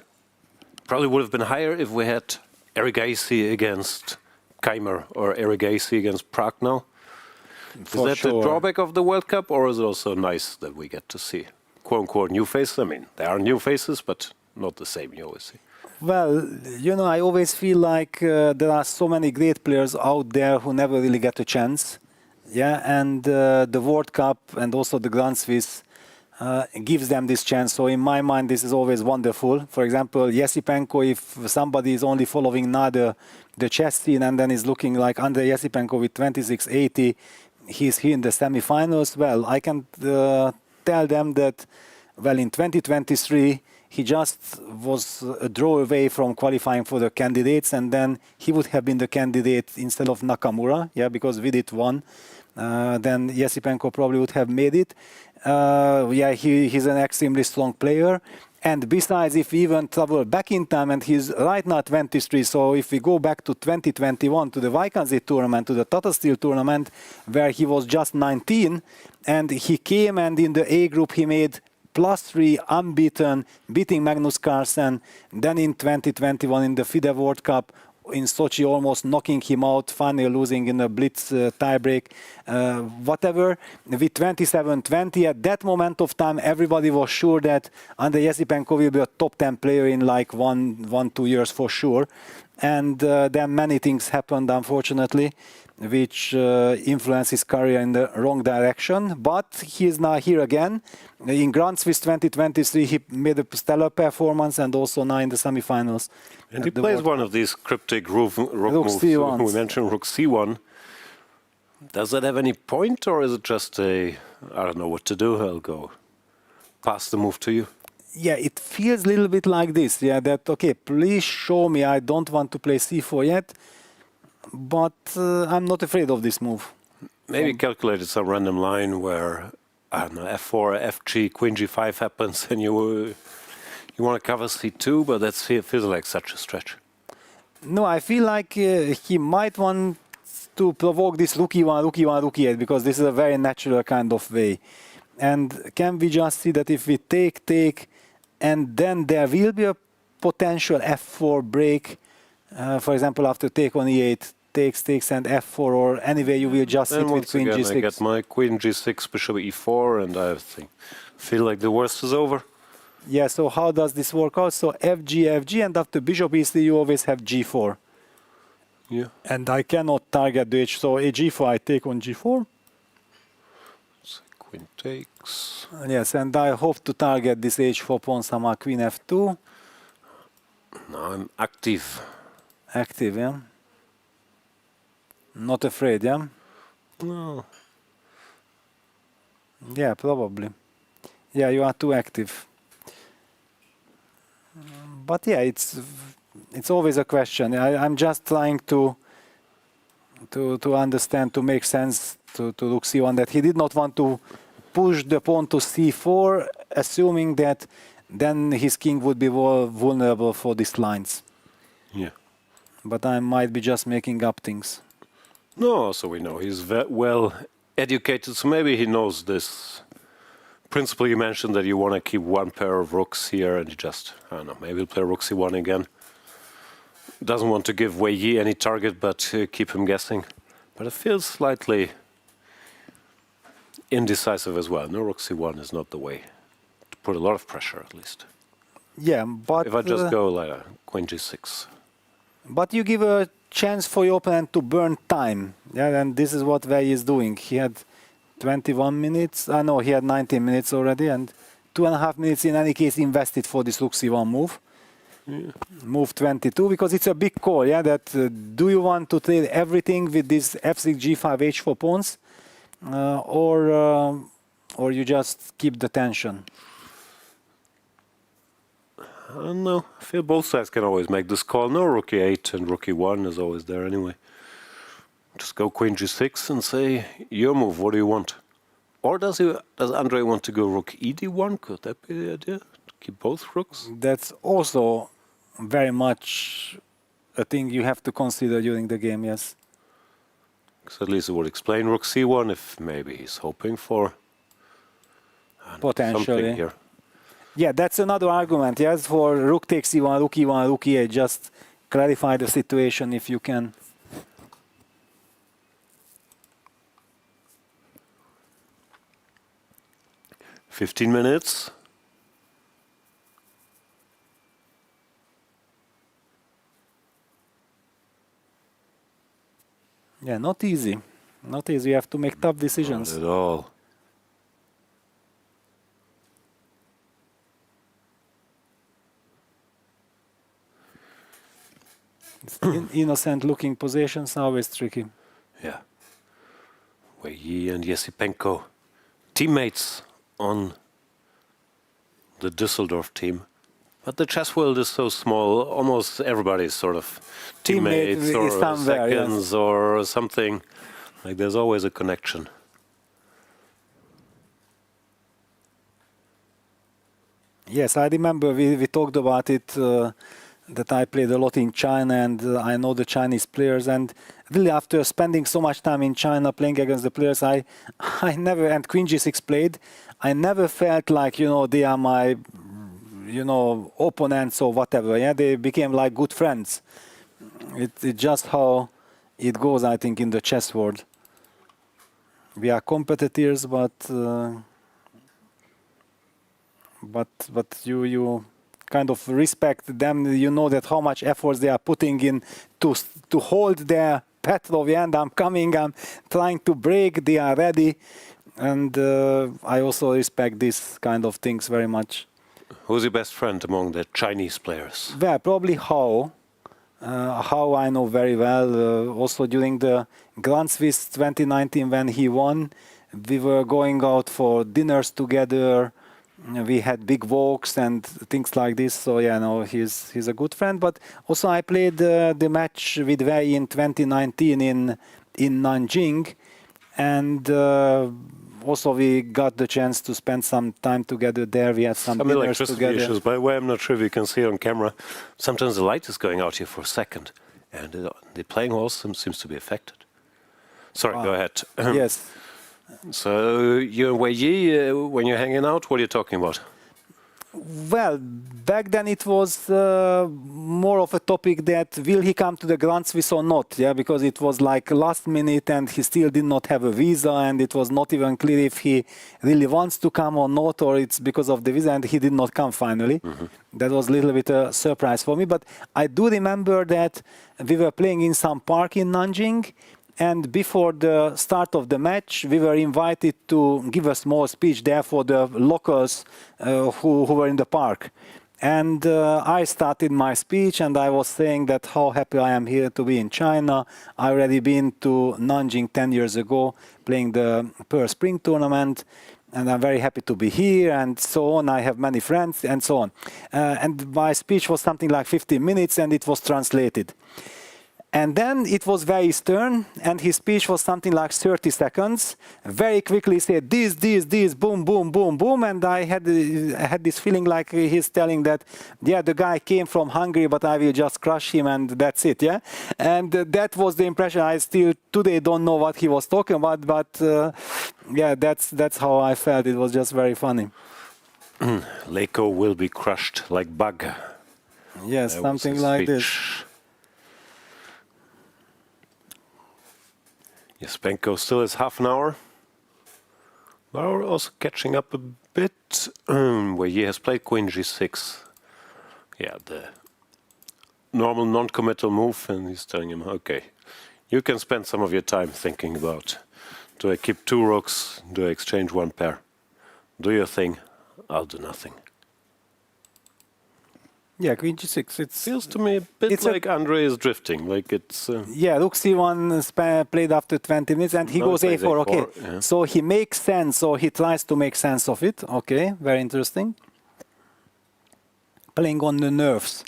probably would have been higher if we had Erigaisi against Keimer or Erigaisi against Pragnell. Is that the drawback of the World Cup, or is it also nice that we get to see quote-unquote new faces? I mean, there are new faces, but not the same you always see. Well, you know, I always feel like there are so many great players out there who never really get a chance. Yeah, and the World Cup and also the Grand Swiss gives them this chance. So in my mind, this is always wonderful. For example, Esipenko, if somebody is only following now the chess scene and then is looking like Andrey Esipenko with 2680, he's here in the semifinals. Well, I can tell them that, well, in 2023, he just was a draw away from qualifying for the candidates, and then he would have been the candidate instead of Nakamura, yeah, because Vidit won. Then Esipenko probably would have made it. Yeah, he's an extremely strong player. And besides, if we even travel back in time, and he's right now 23, so if we go back to 2021, to the Vaikanzi tournament, to the Tata Steel tournament, where he was just 19, and he came and in the A group he made +3 unbeaten, beating Magnus Carlsen. Then in 2021 in the FIDE World Cup in Sochi, almost knocking him out, finally losing in a blitz tiebreak, whatever. With 27-20, at that moment of time, everybody was sure that Andrey Esipenko will be a top 10 player in like 1-2 years for sure. And then many things happened, unfortunately, which influenced his career in the wrong direction. But he is now here again. In Grand Swiss 2023, he made a stellar performance, and also now in the semifinals. And he plays one of these cryptic rook moves. We mentioned rook c1. Does that have any point, or is it just a, I don't know what to do, I'll go pass the move to you? Yeah, it feels a little bit like this. Yeah, that, okay, please show me, I don't want to play c4 yet, but I'm not afraid of this move. Maybe calculated some random line where, I don't know, f4, fg, queen g5 happens, and you want to cover c2, but that feels like such a stretch. No, I feel like he might want to provoke this rook e1, rook e1, rook e8, because this is a very natural kind of way. And can we just see that if we take, and then there will be a potential f4 break, for example, after take on e8, takes, and f4, or anyway you will just sit with queen g6. I get my queen g6, bishop e4, and I feel like the worst is over. Yeah, so how does this work out? So fg, and after bishop e3 you always have g4. Yeah. And I cannot target the h, so a g4, I take on g4. So queen takes. Yes, and I hope to target this h4 pawn somehow, queen f2. Now I'm active. Active, yeah? Not afraid, yeah? No. Yeah, probably. Yeah, you are too active. But yeah, it's always a question. I'm just trying to understand, to make sense to rook c1, that he did not want to push the pawn to c4, assuming that then his king would be vulnerable for these lines. Yeah. But I might be just making up things. No, so we know he's well educated, so maybe he knows this principle you mentioned, that you want to keep one pair of rooks here, and he just, I don't know, maybe he'll play rook c1 again. Doesn't want to give Wei Yi any target, but keep him guessing. But it feels slightly indecisive as well. No, rook c1 is not the way to put a lot of pressure, at least. Yeah, but if I just go like queen g6. But you give a chance for your opponent to burn time. Yeah, and this is what Wei is doing. He had 21 minutes. No, he had 19 minutes already, and 2.5 minutes in any case invested for this rook c1 move. Yeah. Move 22, because it's a big call. Yeah, that do you want to trade everything with this f6, g5, h4 pawns, or you just keep the tension? I don't know. I feel both sides can always make this call. No, rook e8 and rook e1 is always there anyway. Just go queen g6 and say, your move, what do you want? Or does Andrey want to go rook ed1? Could that be the idea? To keep both rooks? That's also very much a thing you have to consider during the game, yes. Because at least it would explain rook c1 if maybe he's hoping for potentially something here. Yeah, that's another argument, yes, for rook takes e1, rook e1, rook e8. Just clarify the situation if you can. "15 minutes. Yeah, not easy. Not easy. You have to make tough decisions. Not at all. Innocent-looking positions are always tricky. Yeah. Wei Yi and Esipenko, teammates on the Düsseldorf team. But the chess world is so small, almost everybody's sort of teammates or seconds or something. Like there's always a connection. Yes, I remember we talked about it, that I played a lot in China and I know the Chinese players, and really after spending so much time in China playing against the players, I never, and Queen G6 played, I never felt like, they are my, opponents or whatever. Yeah, they became like good friends. It's just how it goes, I think, in the chess world. We are competitors, but you kind of respect them. You know that how much efforts they are putting in to hold their Petrov, and I'm coming, I'm trying to break, they are ready. And I also respect these kind of things very much. Who's your best friend among the Chinese players? Well, probably Hao. Hao I know very well. Also during the Grand Swiss 2019 when he won, we were going out for dinners together. We had big walks and things like this. So yeah, no, he's a good friend. But also I played the match with Wei Yi in 2019 in Nanjing, and also we got the chance to spend some time together there. We had some dinners together. Issues. By the way, I'm not sure if you can see it on camera. Sometimes the light is going out here for a second, and the playing hall seems to be affected. Sorry, go ahead. Yes. So you and Wei Yi, when you're hanging out, what are you talking about? Well, back then it was more of a topic that will he come to the Grand Swiss or not? Yeah, because it was like last minute and he still did not have a visa, and it was not even clear if he really wants to come or not, or it's because of the visa, and he did not come finally. That was a little bit a surprise for me, but I do remember that we were playing in some park in Nanjing, and before the start of the match, we were invited to give a small speech there for the locals who were in the park. And I started my speech, and I was saying that how happy I am here to be in China. I already been to Nanjing 10 years ago, playing the Pearl Spring tournament, and I'm very happy to be here, and so on. I have many friends, and so on. And my speech was something like 15 minutes, and it was translated. And then it was Wei's turn, and his speech was something like 30 seconds. Very quickly said this, boom, boom, boom, boom, and I had this feeling like he's telling that, yeah, the guy came from Hungary, but I will just crush him, and that's it, yeah. And that was the impression. I still today don't know what he was talking about, but yeah, that's how I felt. It was just very funny. Leko will be crushed like bug. Yes, something like this. Esipenko still has half an hour. We're also catching up a bit. Where he has played Queen G6. Yeah, the normal non-committal move, and he's telling him, okay, you can spend some of your time thinking about, do I keep two rooks? Do I exchange one pair? Do your thing, I'll do nothing. Yeah, Queen G6. It feels to me a bit like Andrey is drifting. Like it's. Yeah, Rook C1 played after 20 minutes, and he goes A4. Okay, yeah. So he makes sense, or he tries to make sense of it. Okay, very interesting. Playing on the nerves.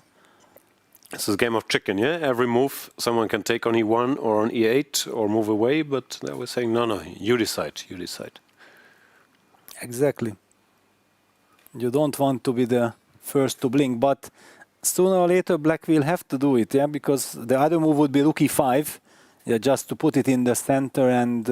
This is a game of chicken, yeah? Every move, someone can take on E1 or on E8 or move away, but they were saying, no, you decide, you decide. Exactly. You don't want to be the first to blink, but sooner or later Black will have to do it, yeah, because the other move would be Rook E5, yeah, just to put it in the center, and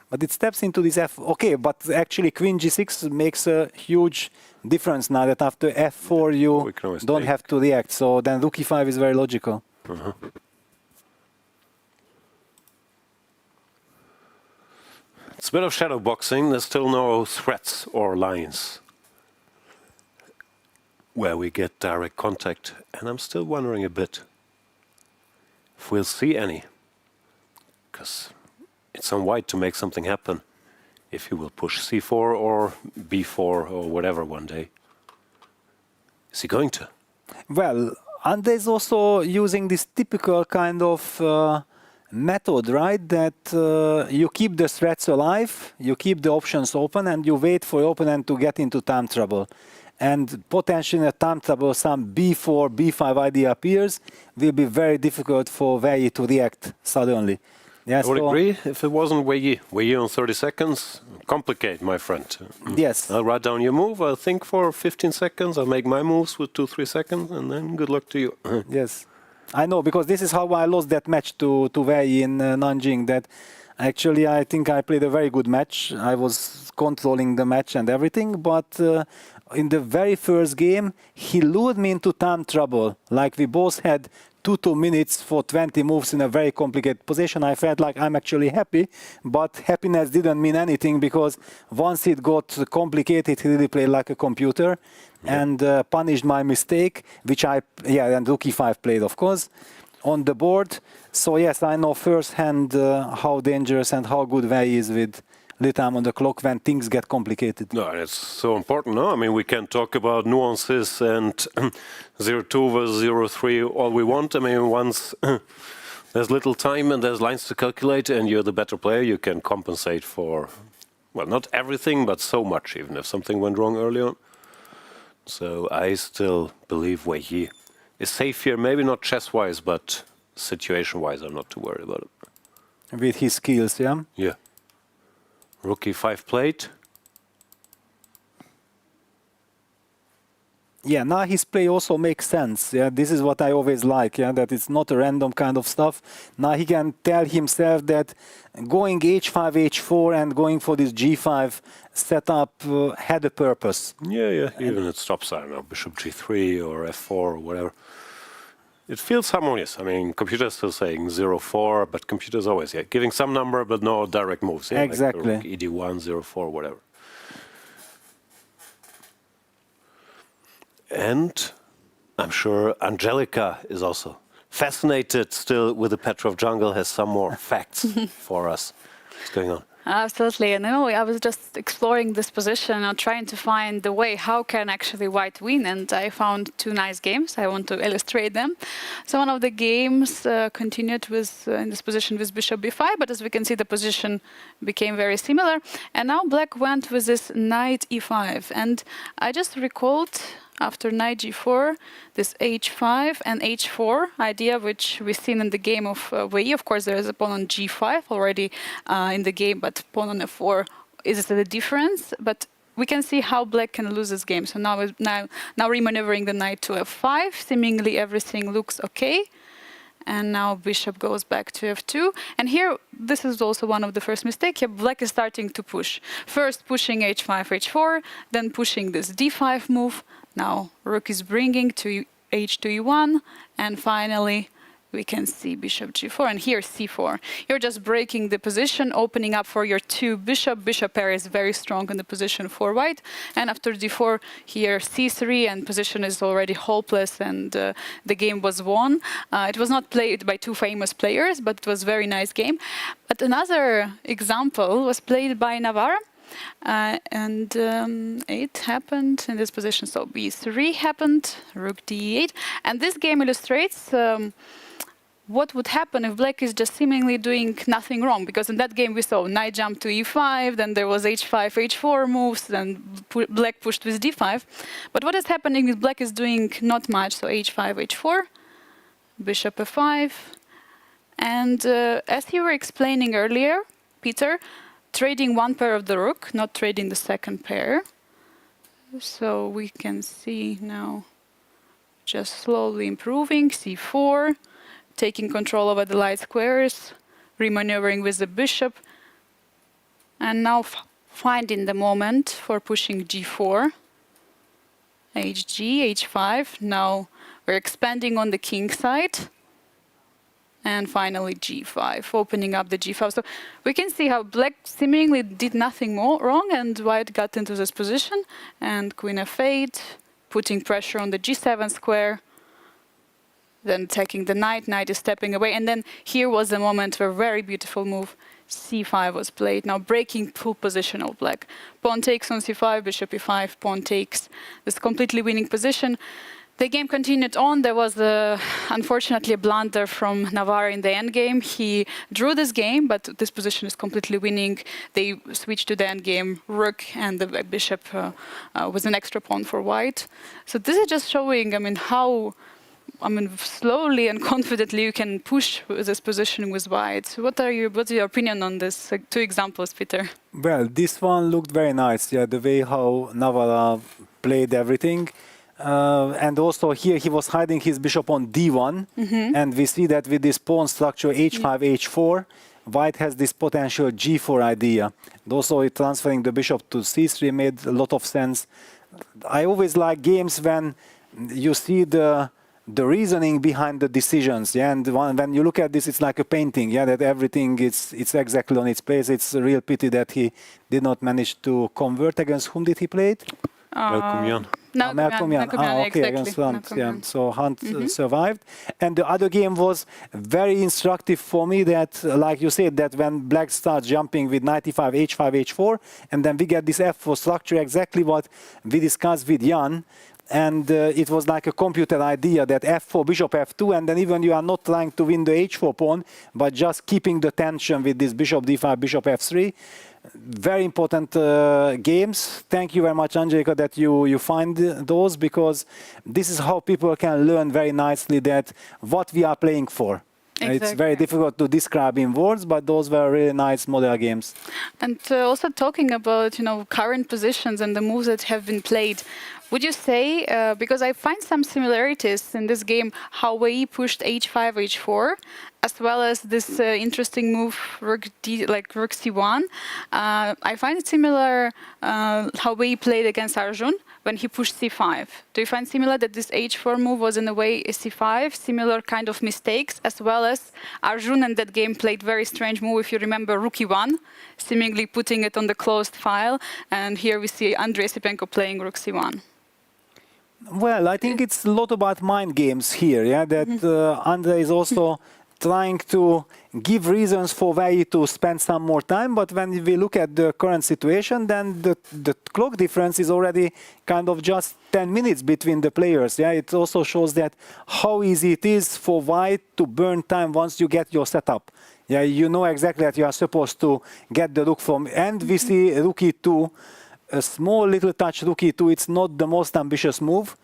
but it steps into this F. Okay, but actually Queen G6 makes a huge difference now that after F4 you don't have to react, so then Rook E5 is very logical. It's a bit of shadow boxing. There's still no threats or lines where we get direct contact, and I'm still wondering a bit if we'll see any, because it's on white to make something happen if he will push C4 or B4 or whatever one day. Is he going to? Well, And there's also using this typical kind of method, right? That you keep the threats alive, you keep the options open, and you wait for your opponent to get into time trouble. And potentially in a time trouble, some b4, b5 idea appears, will be very difficult for Wei Yi to react suddenly. Yes, I would agree if it wasn't Wei Yi. Wei Yi on 30 seconds, complicate, my friend. Yes. I'll write down your move, I'll think for 15 seconds, I'll make my moves with 2-3 seconds, and then good luck to you. Yes. I know, because this is how I lost that match to Wei Yi in Nanjing. That actually, I think I played a very good match. I was controlling the match and everything, but in the very first game, he lured me into time trouble. Like we both had 2 minutes for 20 moves in a very complicated position. I felt like I'm actually happy, but happiness didn't mean anything, because once it got complicated, he really played like a computer and punished my mistake, which and Rook e5 played, of course, on the board. So yes, I know firsthand how dangerous and how good Wei Yi is with little time on the clock when things get complicated. No, it's so important, no? I mean, we can talk about nuances and 0-2 versus 0-3 all we want. I mean, once there's little time and there's lines to calculate and you're the better player, you can compensate for, well, not everything, but so much, even if something went wrong early on. So I still believe Wei Yi is safe here, maybe not chess-wise, but situation-wise, I'm not too worried about it. With his skills, yeah? Yeah. Rook e5 played. Yeah, now his play also makes sense. Yeah, this is what I always like. Yeah, that it's not a random kind of stuff. Now he can tell himself that going h5, h4, and going for this g5 setup had a purpose. Yeah. Even it stops, I don't know, bishop g3 or f4 or whatever. It feels harmonious. I mean, computers still saying 0-4, but computers always giving some number, but no direct moves. Yeah? Exactly. Like ed1, 0-4, whatever. And I'm sure Angelica is also fascinated still with the Petrov jungle, has some more facts for us. What's going on? Absolutely. And I was just exploring this position and trying to find the way how can actually white win. And I found 2 nice games. I want to illustrate them. So one of the games continued with in this position with bishop b5, but as we can see, the position became very similar. And now black went with this knight e5. And I just recalled after knight g4, this h5 and h4 idea, which we've seen in the game of Wei Yi. Of course, there is a pawn on g5 already in the game, but pawn on f4 is the difference. But we can see how black can lose this game. So now remaneuvering the knight to f5, seemingly everything looks okay. And now bishop goes back to f2. And here, this is also one of the first mistakes. Here, black is starting to push. First pushing h5, h4, then pushing this d5 move. Now rook is bringing to h2, e1, and finally we can see bishop g4, and here c4. You're just breaking the position, opening up for your 2 bishop. Bishop pair is very strong in the position for white, and after d4, here c3, and position is already hopeless, and the game was won. It was not played by 2 famous players, but it was a very nice game. But another example was played by Navarra. It happened in this position. So b3 happened, rook d8. And this game illustrates what would happen if black is just seemingly doing nothing wrong. Because in that game we saw knight jump to e5, then there was h5, h4 moves, then black pushed with d5. But what is happening is black is doing not much. So h5, h4, bishop f5. And as you were explaining earlier, Peter, trading one pair of the rook, not trading the second pair. So we can see now just slowly improving, c4, taking control over the light squares, remaneuvering with the bishop, and now finding the moment for pushing g4, hg, h5. Now we're expanding on the king side. And finally g5, opening up the g5. So we can see how black seemingly did nothing more wrong, and white got into this position. And queen f8, putting pressure on the g7 square. Then attacking the knight, knight is stepping away. And then here was the moment where very beautiful move, c5 was played. Now breaking full position of black. Pawn takes on c5, bishop e5, pawn takes. This completely winning position. The game continued on. There was unfortunately a blunder from Navarre in the endgame. He drew this game, but this position is completely winning. They switched to the endgame rook, and the bishop was an extra pawn for white. So this is just showing, how slowly and confidently you can push this position with white. So what's your opinion on this? Two examples, Peter. Well, this one looked very nice. Yeah, the way how Navarre played everything. And also here he was hiding his bishop on d1, and we see that with this pawn structure h5, h4, white has this potential g4 idea. And also transferring the bishop to c3 made a lot of sense. I always like games when you see the reasoning behind the decisions, yeah. And when you look at this, it's like a painting, yeah. That everything it's exactly on its place. It's a real pity that he did not manage to convert. Against whom did he play it? Malcolm Jan. Malcolm Jan. Okay, against Hunt. Yeah. So Hunt survived. And the other game was very instructive for me that, like you said, that when black starts jumping with knight e5, h5, h4, and then we get this f4 structure, exactly what we discussed with Jan. And it was like a computer idea that f4, bishop f2, and then even you are not trying to win the h4 pawn, but just keeping the tension with this bishop d5, bishop f3. Very important games. Thank you very much, Angelica, that you find those, because this is how people can learn very nicely that what we are playing for. Exactly. It's very difficult to describe in words, but those were really nice model games. And also talking about current positions and the moves that have been played, would you say, because I find some similarities in this game, how Wei Yi pushed h5, h4, as well as this interesting move rook c1. I find it similar how Wei Yi played against Arjun when he pushed c5. Do you find similar that this h4 move was in a way a c5, similar kind of mistakes, as well as Arjun in that game played very strange move, if you remember, rook e1, seemingly putting it on the closed file, and here we see Andrey Esipenko playing rook c1. Well, I think it's a lot about mind games here, yeah, that Andrey is also trying to give reasons for Wei Yi to spend some more time, but when we look at the current situation, then the clock difference is already kind of just 10 minutes between the players. Yeah, it also shows that how easy it is for white to burn time once you get your setup. Yeah, you know exactly that you are supposed to get the rook from, and we see rook e2, a small little touch rook e2. It's not the most ambitious move.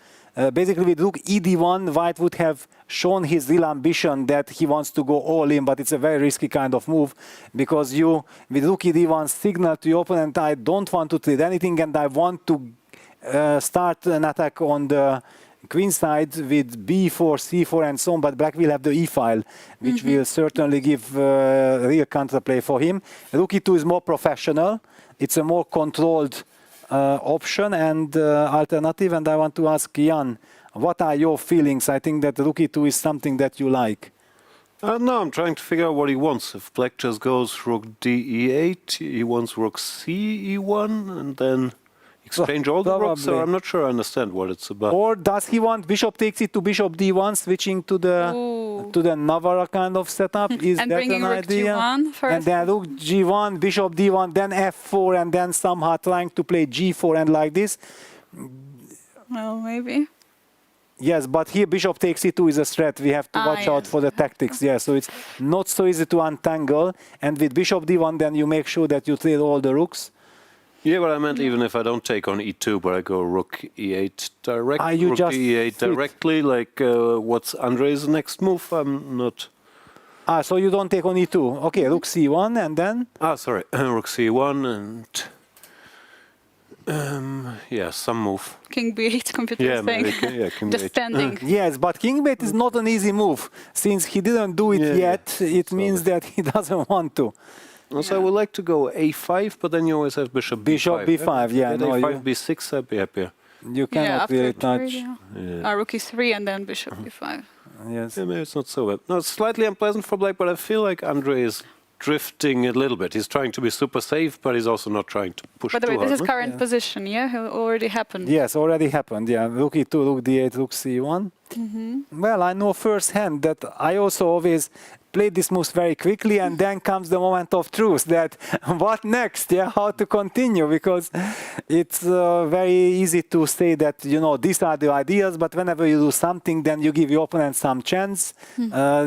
Basically, with rook ed1, white would have shown his real ambition that he wants to go all in, but it's a very risky kind of move, because you, with rook ed1, signal to your opponent, I don't want to trade anything, and I want to start an attack on the queen side with b4, c4, and so on, but black will have the e file, which will certainly give real counterplay for him. Rook e2 is more professional. It's a more controlled option and alternative, and I want to ask Jan, what are your feelings? I think that rook e2 is something that you like. No, I'm trying to figure out what he wants. If black just goes rook d e8, he wants rook c e1, and then exchange all the rooks, so I'm not sure I understand what it's about. Or does he want bishop takes it to bishop d1, switching to the Navarre kind of setup? Is and that bringing an rook idea? g1 first. And then rook g1, bishop d1, then f4, and then somehow trying to play g4 and like this. Well, maybe. Yes, but here bishop takes e2 is a threat. We have to watch out for the tactics. Yeah, so it's not so easy to untangle. And with bishop d1, then you make sure that you trade all the rooks. Yeah, but I meant even if I don't take on e2, but I go rook e8 directly, you just e8 directly, like what's Andrey's next move? I'm not... So you don't take on e2. Okay, rook c1 and then? Sorry, rook c1 and... yeah, some move. King b8, computer saying. King Just b8. standing. Yes, but king b8 is not an easy move. Since he didn't do it yet, it means that he doesn't want to. Also, I would like to go a5, but then you always have bishop b5. Bishop b5, yeah. No, a5, b6, I'd be happier. You cannot really touch. Rook e3 and then bishop b5. Yes. Yeah, maybe it's not so bad. No, it's slightly unpleasant for black, but I feel like Andrey is drifting a little bit. He's trying to be super safe, but he's also not trying to push too hard. By the way, this is current position, yeah? It already happened. Yes, already happened, yeah. Rook e2, rook d8, rook c1. Well, I know firsthand that I also always played these moves very quickly, and then comes the moment of truth that what next, yeah, how to continue, because it's very easy to say that, you know, these are the ideas, but whenever you do something, then you give your opponent some chance.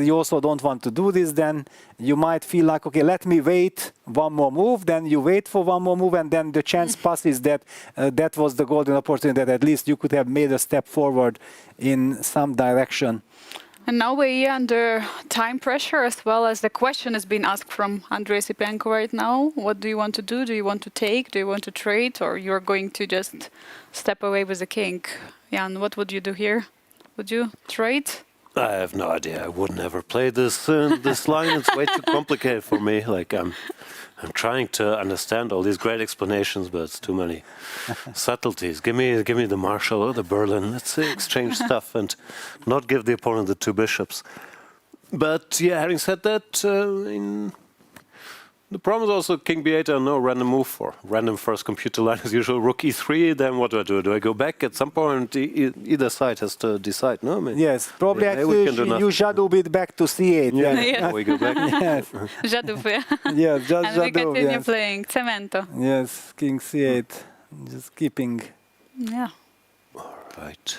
You also don't want to do this, then you might feel like, okay, let me wait one more move, then you wait for one more move, and then the chance passes that that was the golden opportunity, that at least you could have made a step forward in some direction. And now we're under time pressure, as well as the question has been asked from Andrey Esipenko right now. What do you want to do? Do you want to take? Do you want to trade? Or you're going to just step away with the king? Jan, what would you do here? Would you trade? I have no idea. I would never play this this line. It's way too complicated for me. Like I'm trying to understand all these great explanations, but it's too many subtleties. Give me the Marshall or the Berlin. Let's exchange stuff and not give the opponent the two bishops. But yeah, having said that, the problem is also King B8, no random move for. Random first computer line as usual, rook E3, then what do I do? Do I go back? At some point, either side has to decide, no? I mean, yes, probably actually you shadow bit back to C8. Yeah, yeah. We go back. Yes. Jadów, yeah. Yes, just and we continue yes. playing Cemento. Yes, King C8, just keeping. Yeah. All right.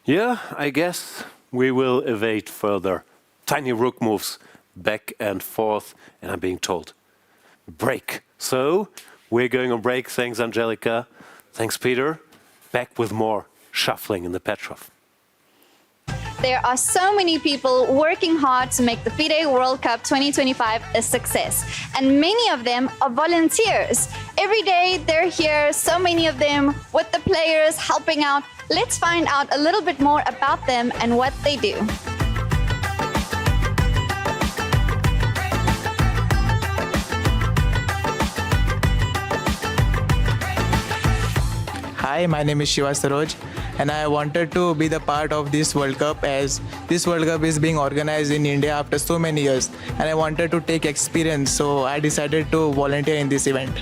Yeah, I guess we will evade further tiny rook moves back and forth, and I'm being told break. So we're going on break. Thanks, Angelica. Thanks, Peter. Back with more shuffling in the Petrov. There are so many people working hard to make the FIDE World Cup 2025 a success, and many of them are volunteers. Every day they're here, so many of them with the players helping out. Let's find out a little bit more about them and what they do. Hi, my name is Shiva Saroj, and I wanted to be the part of this World Cup, as this World Cup is being organized in India after so many years, and I wanted to take experience, so I decided to volunteer in this event.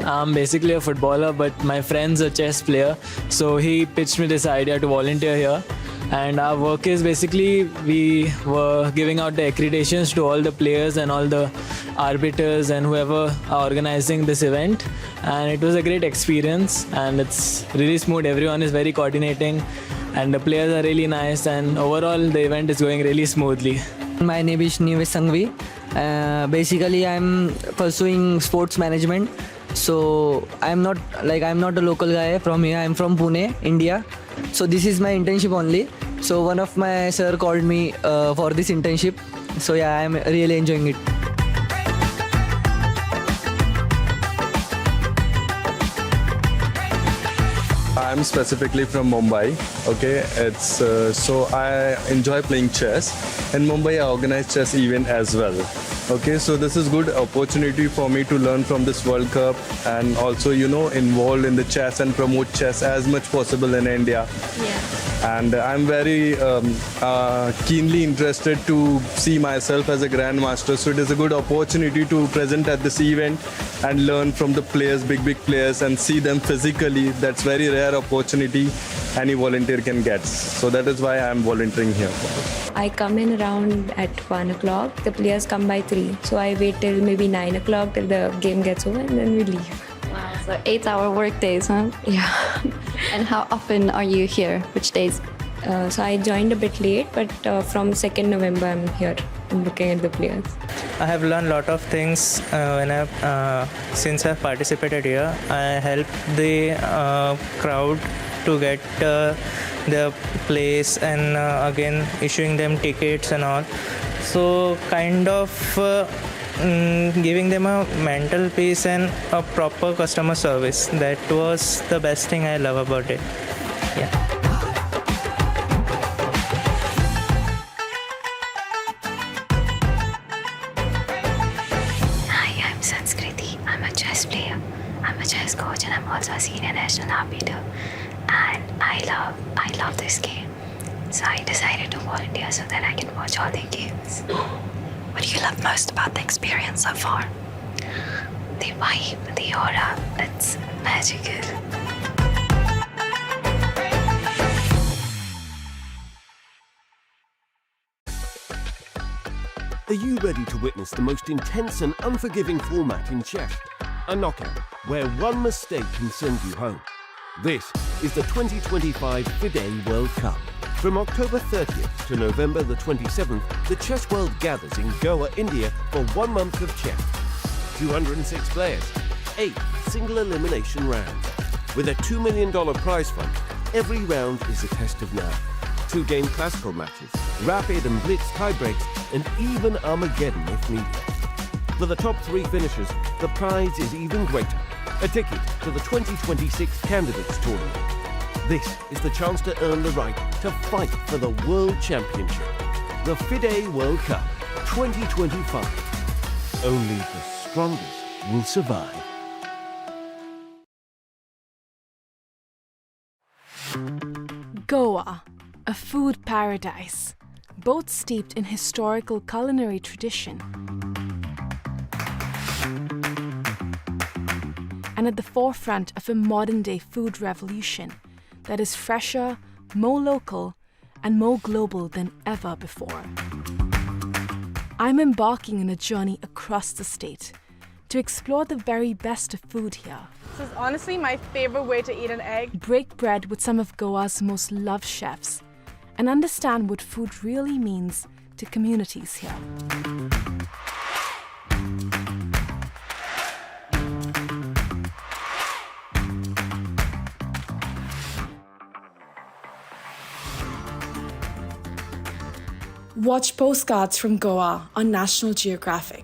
I'm basically a footballer, but my friend's a chess player, so he pitched me this idea to volunteer here. And our work is basically, we were giving out the accreditations to all the players and all the arbiters and whoever are organizing this event. And it was a great experience, and it's really smooth. Everyone is very coordinating, and the players are really nice, and overall the event is going really smoothly. My name is Nivesh Sangvi. Basically, I'm pursuing sports management. So I'm not a local guy from here. I'm from Pune, India. So this is my internship only. So one of my sir called me for this internship. So yeah, I'm really enjoying it. I'm specifically from Mumbai. Okay, it's so I enjoy playing chess. In Mumbai, I organize chess event as well. Okay, so this is good opportunity for me to learn from this World Cup, and also, you know, involved in the chess and promote chess as much possible in India. Yeah. And I'm very keenly interested to see myself as a grandmaster. So it is a good opportunity to present at this event and learn from the players, big players, and see them physically. That's very rare opportunity any volunteer can get. So that is why I'm volunteering here. I come in around at 1 o'clock. The players come by 3. So I wait till maybe 9 o'clock till the game gets over, and then we leave. Wow, so 8-hour work days, huh? Yeah. And how often are you here? Which days? So I joined a bit late, but from 2nd November I'm here. I'm looking at the players. I have learned a lot of things since I've participated here. I helped the crowd to get their place, and again issuing them tickets and all. So kind of giving them a mental peace and a proper customer service. That was the best thing I love about it. Yeah. Hi, I'm Sanskriti. I'm a chess player. I'm a chess coach, and I'm also a senior national arbiter. And I love this game. So I decided to volunteer so that I can watch all their games. What do you love most about the experience so far? The vibe, the aura, it's magical. Are you ready to witness the most intense and unforgiving format in chess? A knockout where one mistake can send you home. This is the 2025 FIDE World Cup. From October 30th to November the 27th, the chess world gathers in Goa, India for 1 month of chess. 206 players, 8 single elimination rounds. With a $2 million prize fund, every round is a test of nerve. 2-game classical matches, rapid and blitz tiebreaks, and even Armageddon if needed. For the top 3 finishers, the prize is even greater. A ticket to the 2026 Candidates Tournament. This is the chance to earn the right to fight for the World Championship. The FIDE World Cup 2025. Only the strongest will survive. Goa, a food paradise, both steeped in historical culinary tradition and at the forefront of a modern-day food revolution that is fresher, more local, and more global than ever before. I'm embarking on a journey across the state to explore the very best of food here. This is honestly my favorite way to eat an egg. Break bread with some of Goa's most loved chefs and understand what food really means to communities here. Watch Postcards from Goa on National Geographic.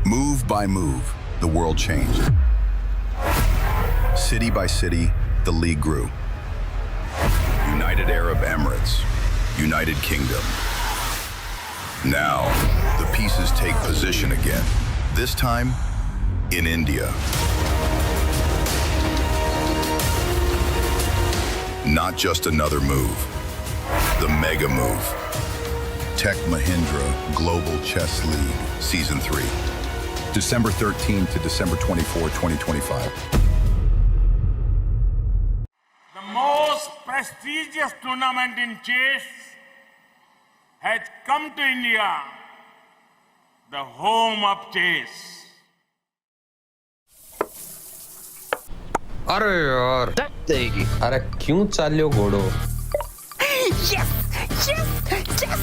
Move by move, the world changed. City by city, the league grew. United Arab Emirates, United Kingdom. Now, the pieces take position again, this time in India. Not just another move, the mega move. Tech Mahindra Global Chess League, Season 3. December 13 to December 24, 2025. The most prestigious tournament in chess has come to India, the home of chess. अरे यार देगी अरे क्यों चाल्यो घोड़ो Yes! Yes! Yes!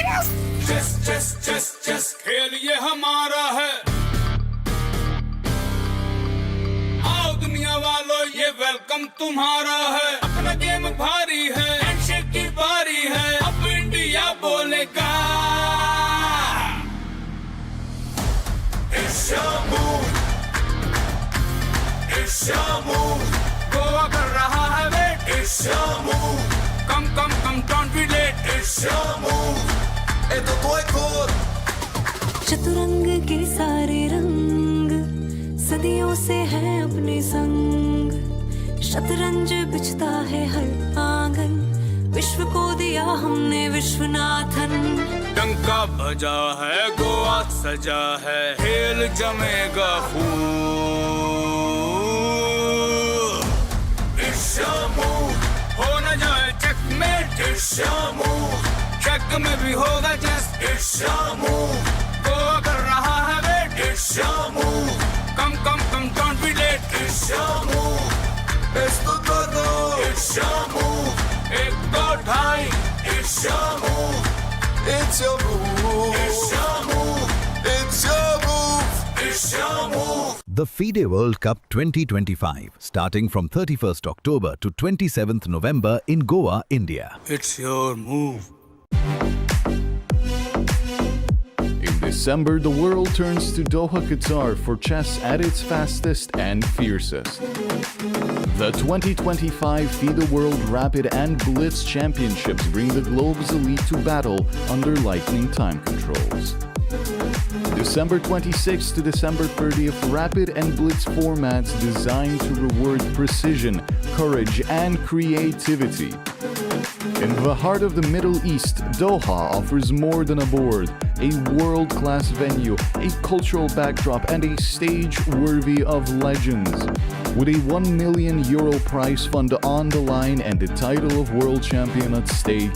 Yes! Chess, chess, chess, chess, खेल ये हमारा है। आओ दुनिया वालों ये वेलकम तुम्हारा है। अपना गेम भारी है, हैंडशेक की बारी है। अब इंडिया बोलेगा। It's your move, it's your move। Goa कर रहा है wait, it's your move। Come, don't be late, it's your move। ए तो कोई खोल। चतुरंग के सारे रंग सदियों से हैं अपने संग। शतरंज बिछता है हर आंगन, विश्व को दिया हमने विश्वनाथन। डंका बजा है, गोवा सजा है, खेल जमेगा खूब। It's your move, हो न जाए checkmate, it's your move। Check में भी होगा just, it's your move। Goa कर रहा है wait, it's your move। Come, don't be late, it's your move। Esto todo, it's your move। bhai, it's your move. It's your move. It's your move. It's your move. It's your move. The FIDE World Cup 2025, starting from 31st October to 27th November in Goa, India. It's your move. In December, the world turns to Doha, Qatar for chess at its fastest and fiercest. The 2025 FIDE World Rapid and Blitz Championships bring the globe's elite to battle under lightning time controls. December 26th to December 30th, Rapid and Blitz formats designed to reward precision, courage, and creativity. In the heart of the Middle East, Doha offers more than a board, a world-class venue, a cultural backdrop, and a stage worthy of legends. With a €1 million prize fund on the line and the title of world champion at stake.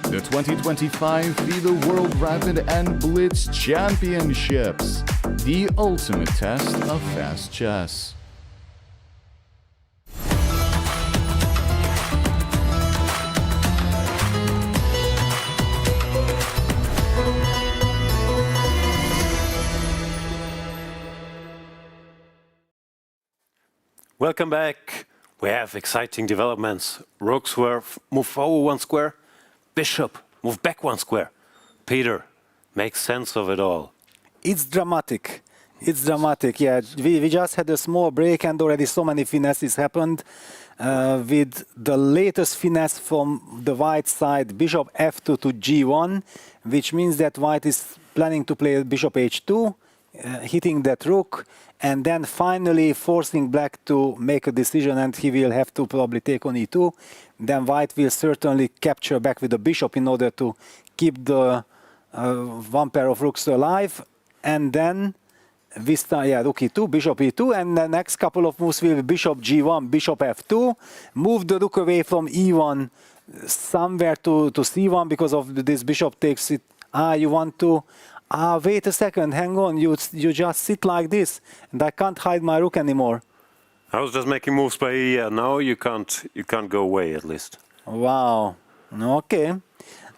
The 2025 FIDE World Rapid and Blitz Championships, the ultimate test of fast chess. Welcome back. We have exciting developments. Rooks were moved forward 1 square. Bishop moved back 1 square. Peter, make sense of it all. It's dramatic. It's dramatic, yeah. We just had a small break and already so many finesses happened. With the latest finesse from the white side, bishop f2 to g1, which means that white is planning to play bishop h2, hitting that rook, and then finally forcing black to make a decision, and he will have to probably take on e2. Then white will certainly capture back with the bishop in order to keep the one pair of rooks alive. And then we start, rook e2, bishop e2, and the next couple of moves will be bishop g1, bishop f2, move the rook away from e1 somewhere to c1 because of this bishop takes it. You want to... wait a second, hang on, you just sit like this, and I can't hide my rook anymore. I was just making moves by now you can't go away at least. Wow, okay.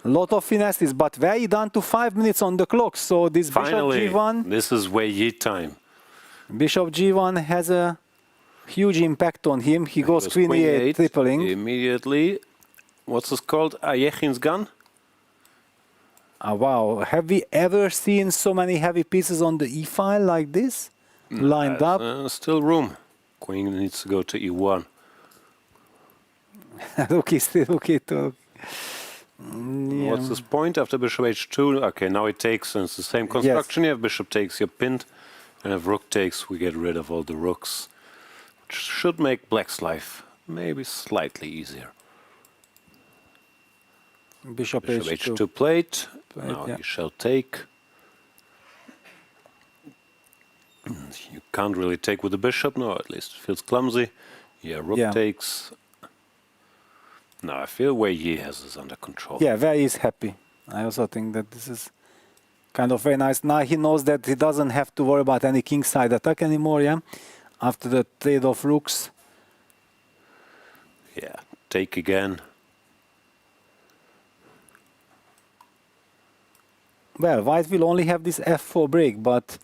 A lot of finesses, but Wei Yi down to 5 minutes on the clock, so this Finally, bishop g1... this is Wei Yi time. Bishop g1 has a huge impact on him. He goes queen e8, tripling. Immediately, what's this called? Ayekhin's gun? Wow, have we ever seen so many heavy pieces on the e-file like this? Lined up? Still room. Queen needs to go to e1. Rook e2. What's this point after bishop h2? Okay, now it takes, and it's the same construction here. Bishop takes, you're pinned. And if rook takes, we get rid of all the rooks. Which should make black's life maybe slightly easier. Bishop h2 plate. Now you shall take. You can't really take with the bishop, no, at least it feels clumsy. Yeah, rook takes. No, I feel Wei Yi has this under control. Yeah, Wei Yi is happy. I also think that this is kind of very nice. Now he knows that he doesn't have to worry about any kingside attack anymore, yeah? After the trade of rooks. Yeah, take again. Well, white will only have this f4 break, but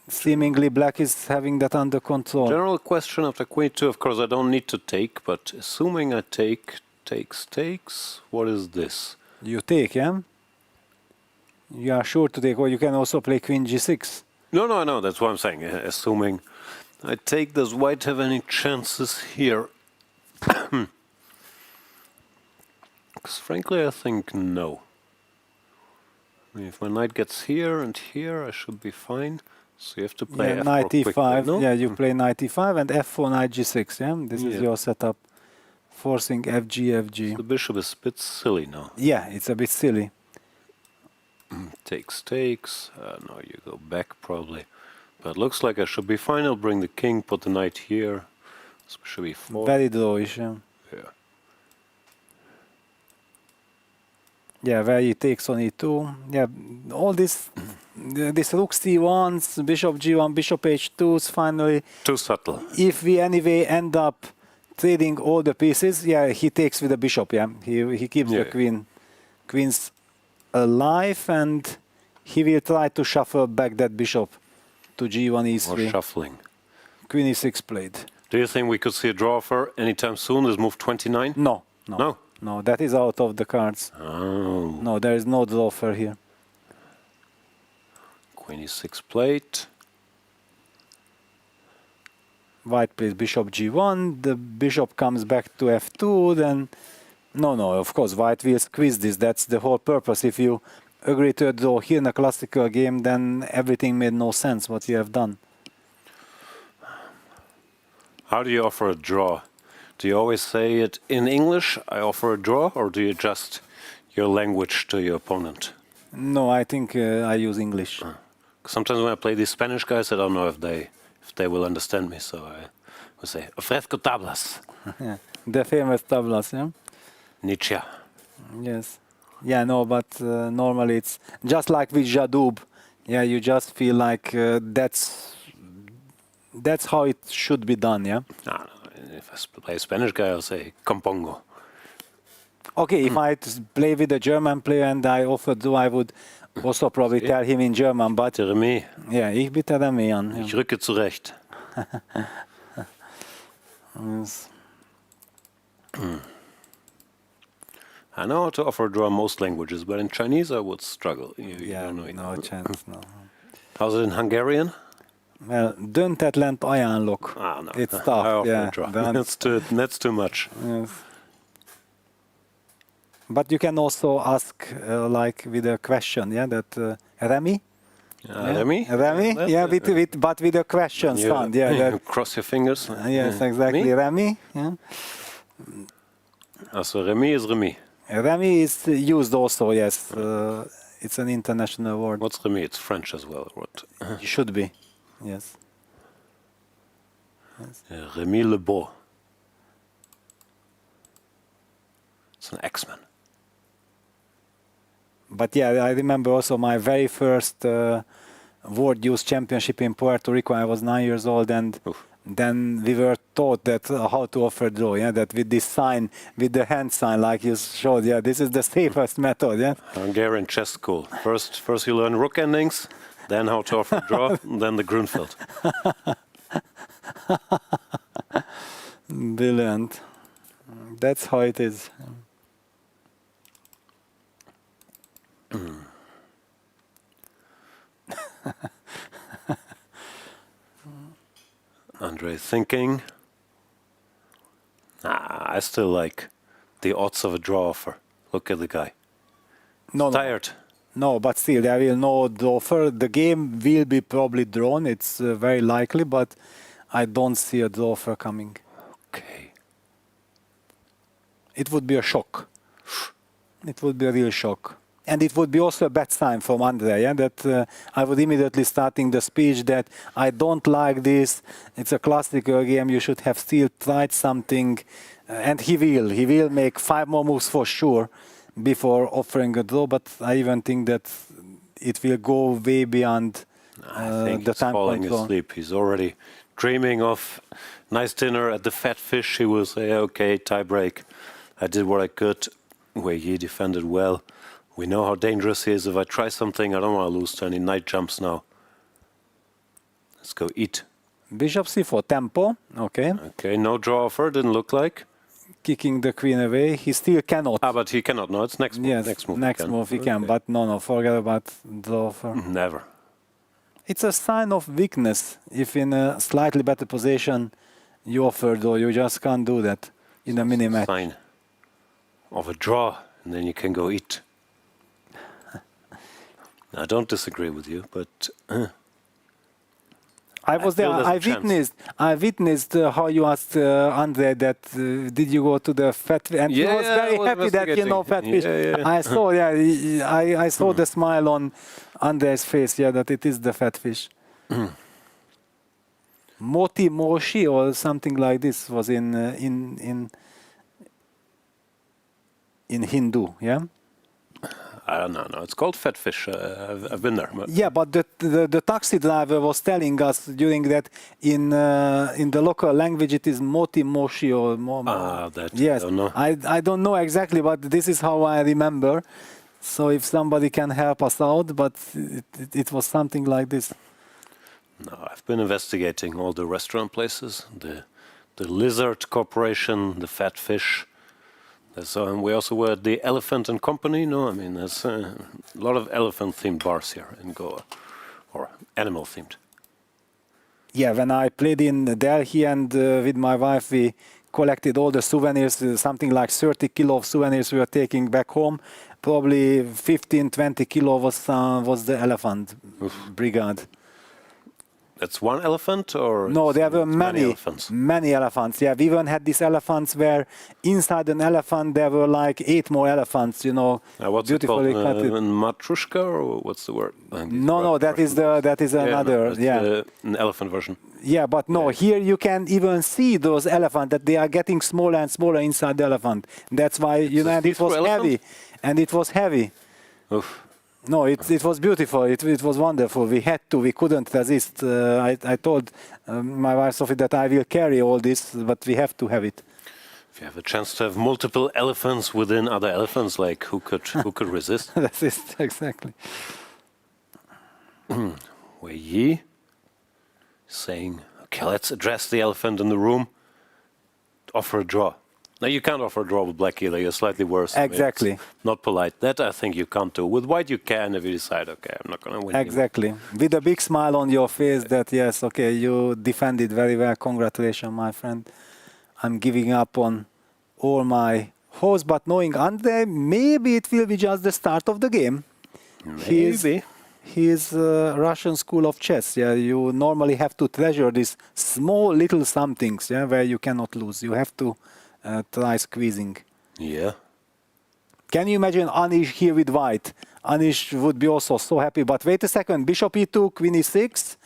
seemingly black is having that under control. General question after queen 2, of course I don't need to take, but assuming I take, takes, what is this? You take, yeah? You are sure to take, or you can also play queen g6. No, that's what I'm saying. Assuming I take, does white have any chances here? Because frankly I think no. If my knight gets here and here, I should be fine. So you have to play f4 knight e5. quickly, no? Yeah, you play knight e5 and f4, knight g6. Yeah, this is your setup, forcing fg. So the bishop is a bit silly now. Yeah, it's a bit silly. Takes. No, you go back probably. But looks like I should be fine. I'll bring the king, put the knight here. So should be 4. Very drawish. Yeah. Yeah, where he takes on e2. Yeah, all this rook c1s, bishop g1, bishop h2s finally. Too subtle. If we anyway end up trading all the pieces. Yeah, he takes with the bishop. Yeah, he keeps the queens alive, and he will try to shuffle back that bishop to g1 e3. Or shuffling. Queen e6 played. Do you think we could see a draw offer anytime soon? Is move 29? No. No, that is out of the cards. Oh. No, there is no draw offer here. Queen e6 played. White plays bishop g1. The bishop comes back to f2. Then, no. Of course, white will squeeze this. That's the whole purpose. If you agree to a draw here in a classical game, then everything made no sense what you have done. How do you offer a draw? Do you always say it in English, I offer a draw, or do you adjust your language to your opponent? No, I think I use English. Sometimes when I play these Spanish guys, I don't know if they will understand me, so I would say, ofrezco tablas. Yeah. The famous tablas, yeah? Nietzsche. Yes. Yeah, no, but normally it's just like with Jadub. Yeah, you just feel like that's how it should be done, yeah? No. If I play a Spanish guy, I'll say compongo. Okay, if I play with a German player and I offer draw, I would also probably tell him in German, but... Remis. Yeah, ich bitte Remis an. Ich rücke zurecht. Yes. I know how to offer a draw in most languages, but in Chinese I would struggle. No chance, no. How's it in Hungarian? Well, döntetlent ajánlok. No. It's tough. Yeah, that's too much. Yes. But you can also ask, like with a question, yeah, that Remy? Remy? Remy? Yeah, but with a question stand. Yeah, that, cross your fingers. Yes, exactly. Me? Remy. Yeah. So Remy is Remy. Remy is used also, yes. It's an international word. What's Remy? It's French as well. What? It should be. Yes. Remy Lebeau. It's an X-Men. But yeah, I remember also my very first World Youth Championship in Puerto Rico. I was 9 years old, and then we were taught that how to offer draw. Yeah, that with this sign, with the hand sign, like you showed. Yeah, this is the safest method. Yeah. Hungarian chess school. First you learn rook endings, then how to offer draw, then the Grunfeld. Brilliant. That's how it is. Andrey thinking. I still like the odds of a draw offer. Look at the guy. No, tired. No, but still, there will no draw offer. The game will be probably drawn. It's very likely, but I don't see a draw offer coming. Okay. It would be a shock. It would be a real shock. And it would be also a bad sign from Andrey, yeah? That I would immediately starting the speech that I don't like this. It's a classical game. You should have still tried something. And he will. He will make 5 more moves for sure before offering a draw. But I even think that it will go way beyond I think the he's time falling control. asleep. He's already dreaming of nice dinner at the Fat Fish. He will say, okay, tie break. I did what I could. Wei Yi defended well. We know how dangerous he is. If I try something, I don't want to lose to any knight jumps now. Let's go eat. Bishop c4, tempo. Okay. Okay, no draw offer, didn't look like. Kicking the queen away. He still cannot. But he cannot. No, it's next move. Yes, next move he can. But no, forget about draw offer. Never. It's a sign of weakness. If in a slightly better position you offer draw, you just can't do that in a mini-match. Sign of a draw, and then you can go eat. I don't disagree with you, but I was there. I witnessed how you asked Andrey that did you go to the Fat Fish, and he was very happy that you know Fat Fish. I saw, I saw the smile on Andrey's face. Yeah, that it is the Fat Fish. Moti Moshi or something like this was in Hindu. Yeah. I don't know. No, it's called fat fish. I've been there. But Yeah, but the taxi driver was telling us during that in the local language it is moti moshi or that yes. I don't know. I don't know exactly, but this is how I remember. So if somebody can help us out, but it was something like this. No, I've been investigating all the restaurant places, the Lizard Corporation, the Fat Fish. And we also were at the Elephant and Company. No, I mean there's a lot of elephant-themed bars here in Goa, or animal-themed. Yeah, when I played in Delhi and with my wife, we collected all the souvenirs, something like 30 kilo of souvenirs we were taking back home. Probably 15, 20 kilo was the elephant brigade. That's one elephant, or no? There were many elephants. Many elephants. Yeah, we even had these elephants where inside an elephant there were like 8 more elephants. You know, what's beautifully it called? cut. Matrushka, or what's the word? No, that is another. An elephant version. Yeah, but no, here you can even see those elephants that they are getting smaller and smaller inside the elephant. That's why and it was heavy, and it was heavy. Oof. No, it was beautiful. It was wonderful. We couldn't resist. I told my wife Sophie that I will carry all this, but we have to have it. If you have a chance to have multiple elephants within other elephants, like who could resist? That's it, exactly. Wei Yi saying, "Okay, let's address the elephant in the room. Offer a draw." Now, you can't offer a draw with black either. You're slightly worse. Exactly. I mean, not polite. That I think you can't do. With white you can if you decide, okay, I'm not going to win. Exactly. With a big smile on your face that, yes, okay, you defended very well. Congratulations, my friend. I'm giving up on all my hopes, but knowing Andrey, maybe it will be just the start of the game. Maybe. He is Russian school of chess. Yeah, you normally have to treasure these small little somethings, yeah, where you cannot lose. You have to try squeezing. Yeah. Can you imagine Anish here with white? Anish would be also so happy. But wait a second. Bishop e2, queen e6.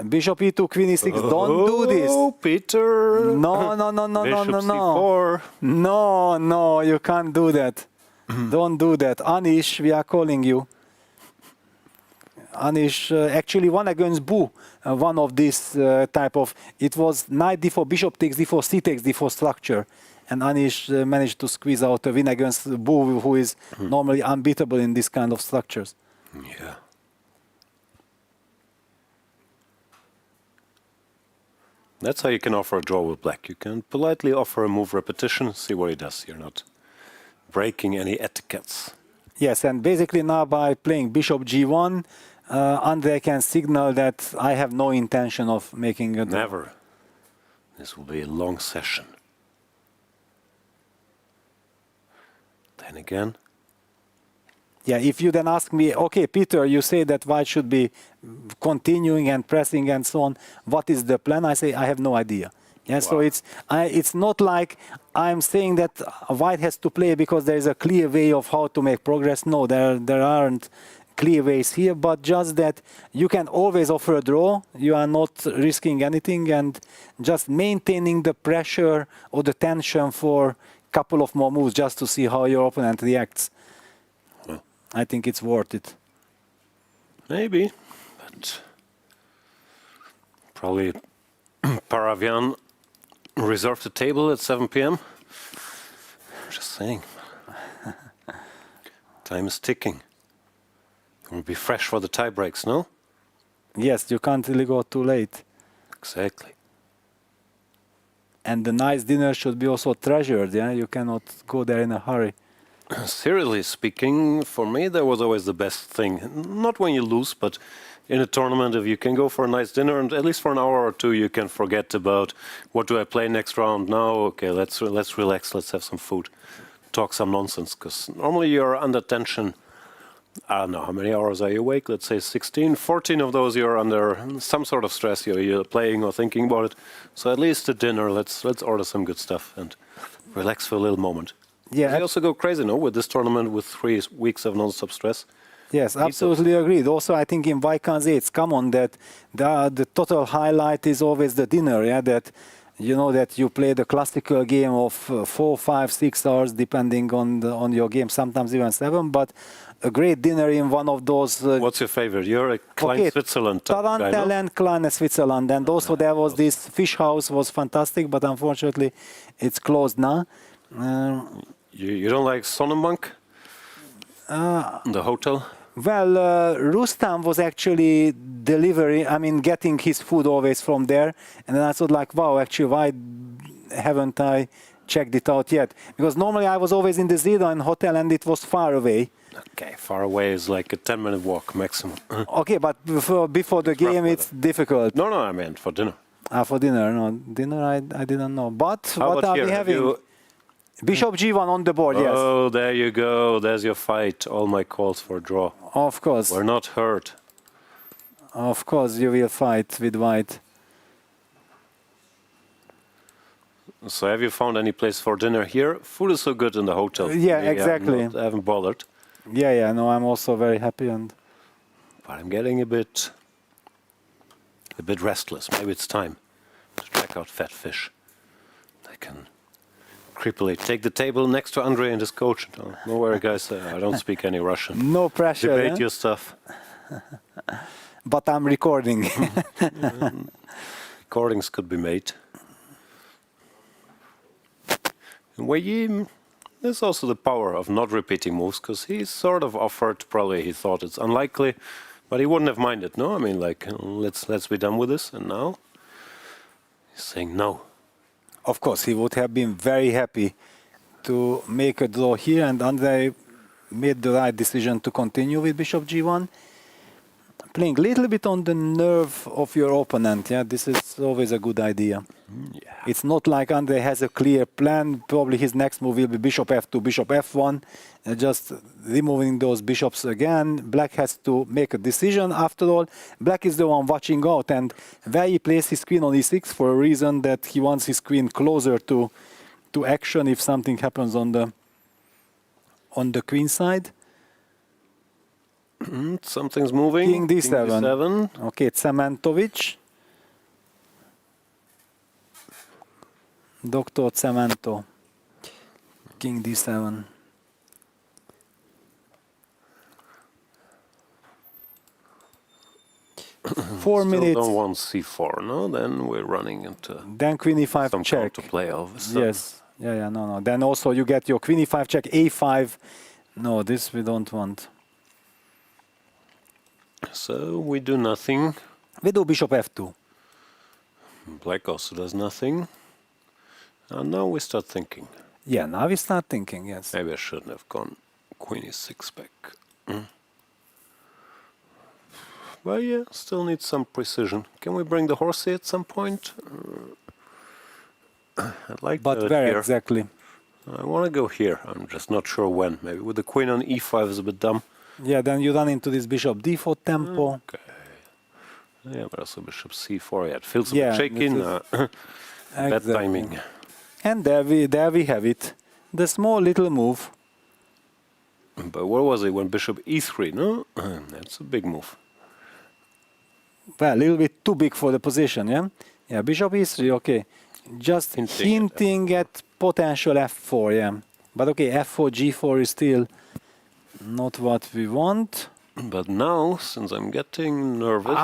Bishop e2, queen e6. Don't do this. Oh, Peter. No. Bishop c4. No, you can't do that. Don't do that. Anish, we are calling you. Anish actually won against Bu, one of this type of, it was knight d4, bishop takes d4, c takes d4 structure. And Anish managed to squeeze out a win against Bu, who is normally unbeatable in this kind of structures. Yeah. That's how you can offer a draw with black. You can politely offer a move repetition, see what he does. You're not breaking any etiquettes. Yes, and basically now by playing bishop g1, Andrey can signal that I have no intention of making a draw. Never. This will be a long session. Then again. Yeah, if you then ask me, okay, Peter, you say that white should be continuing and pressing and so on. What is the plan? I say I have no idea. Yeah, so it's not like I'm saying that white has to play because there is a clear way of how to make progress. No, there aren't clear ways here, but just that you can always offer a draw. You are not risking anything and just maintaining the pressure or the tension for a couple of more moves just to see how your opponent reacts. I think it's worth it. Maybe, but probably Paravian reserved the table at 7 p.m. Just saying. Time is ticking. We'll be fresh for the tie breaks, no? Yes, you can't really go too late. Exactly. And the nice dinner should be also treasured, yeah? You cannot go there in a hurry. Seriously speaking, for me, that was always the best thing. Not when you lose, but in a tournament, if you can go for a nice dinner, and at least for an hour or two, you can forget about what do I play next round now. Okay, let's relax, let's have some food, talk some nonsense, because normally you're under tension. I don't know, how many hours are you awake? Let's say 16. 14 of those you're under some sort of stress. You're playing or thinking about it. So at least at dinner, let's order some good stuff and relax for a little moment. Yeah. You also go crazy, no, with this tournament with 3 weeks of non-stop stress. Yes, absolutely agreed. Also, I think in Vaikanze it's common that the total highlight is always the dinner, yeah, that you know that you play the classical game of 4, 5, 6 hours, depending on your game, sometimes even 7. But a great dinner in one of those. What's your favorite? You're a Klein Switzerland type guy, no? Tarantel and Klein Switzerland, and also there was this fish house, was fantastic, but unfortunately, it's closed now. You don't like Sonnenbank? The hotel? Well, Rustam was actually getting his food always from there. And then I thought like, wow, actually, why haven't I checked it out yet? Because normally I was always in the Zidane hotel and it was far away. Okay, far away is like a 10-minute walk maximum. Okay, but before the game, it's difficult. No, I meant for dinner. For dinner, no. Dinner, I didn't know. But How what about are here? we having? Bishop G1 on the board, yes. Oh, there you go. There's your fight. All my calls for draw. Of course. We're not hurt. Of course, you will fight with white. So have you found any place for dinner here? Food is so good in the hotel. Yeah, Maybe exactly. I haven't bothered. Yeah, no, I'm also very happy. But I'm getting a bit restless. Maybe it's time to check out Fat Fish. I can creepily take the table next to Andrey and his coach. Don't worry, guys. I don't speak any Russian. No pressure. Debate your stuff. But I'm recording. Recordings could be made. And Wei Yi, there's also the power of not repeating moves, because he sort of offered, probably he thought it's unlikely, but he wouldn't have minded, no? I mean, like, let's be done with this, and now he's saying no. Of course, he would have been very happy to make a draw here, and Andrey made the right decision to continue with Bishop G1. Playing a little bit on the nerve of your opponent, yeah, this is always a good idea. Yeah. It's not like Andrey has a clear plan. Probably his next move will be Bishop F2, Bishop F1, just removing those bishops again. Black has to make a decision after all. Black is the one watching out, and Wei Yi plays his queen on e6 for a reason that he wants his queen closer to action if something happens on the queen side. Something's moving. King D7. Okay, Cementovic. Dr. Cemento. King D7. Four minutes. Don't want C4, no? Then we're running into then Queen E5 some check. to play all of a sudden. Yes. Yeah, no. Then also you get your Queen E5 check, A5. No, this we don't want. So we do nothing. We do Bishop F2. Black also does nothing. And now we start thinking. Yeah, now we start thinking, yes. Maybe I shouldn't have gone Queen E6 back. Well, yeah, still needs some precision. Can we bring the horse here at some point? I'd like but to where here. Exactly? I want to go here. I'm just not sure when. Maybe with the queen on E5 is a bit dumb. Yeah, then you run into this Bishop D4 tempo. Okay. Yeah, but also Bishop C4. Yeah, it feels a bit shaky. Bad timing. And there we have it. The small little move. But where was he when Bishop E3? No, that's a big move. Well, a little bit too big for the position, yeah? Yeah, Bishop E3, okay. Just hinting at potential F4, yeah. But okay, F4, G4 is still not what we want. But now, since I'm getting nervous...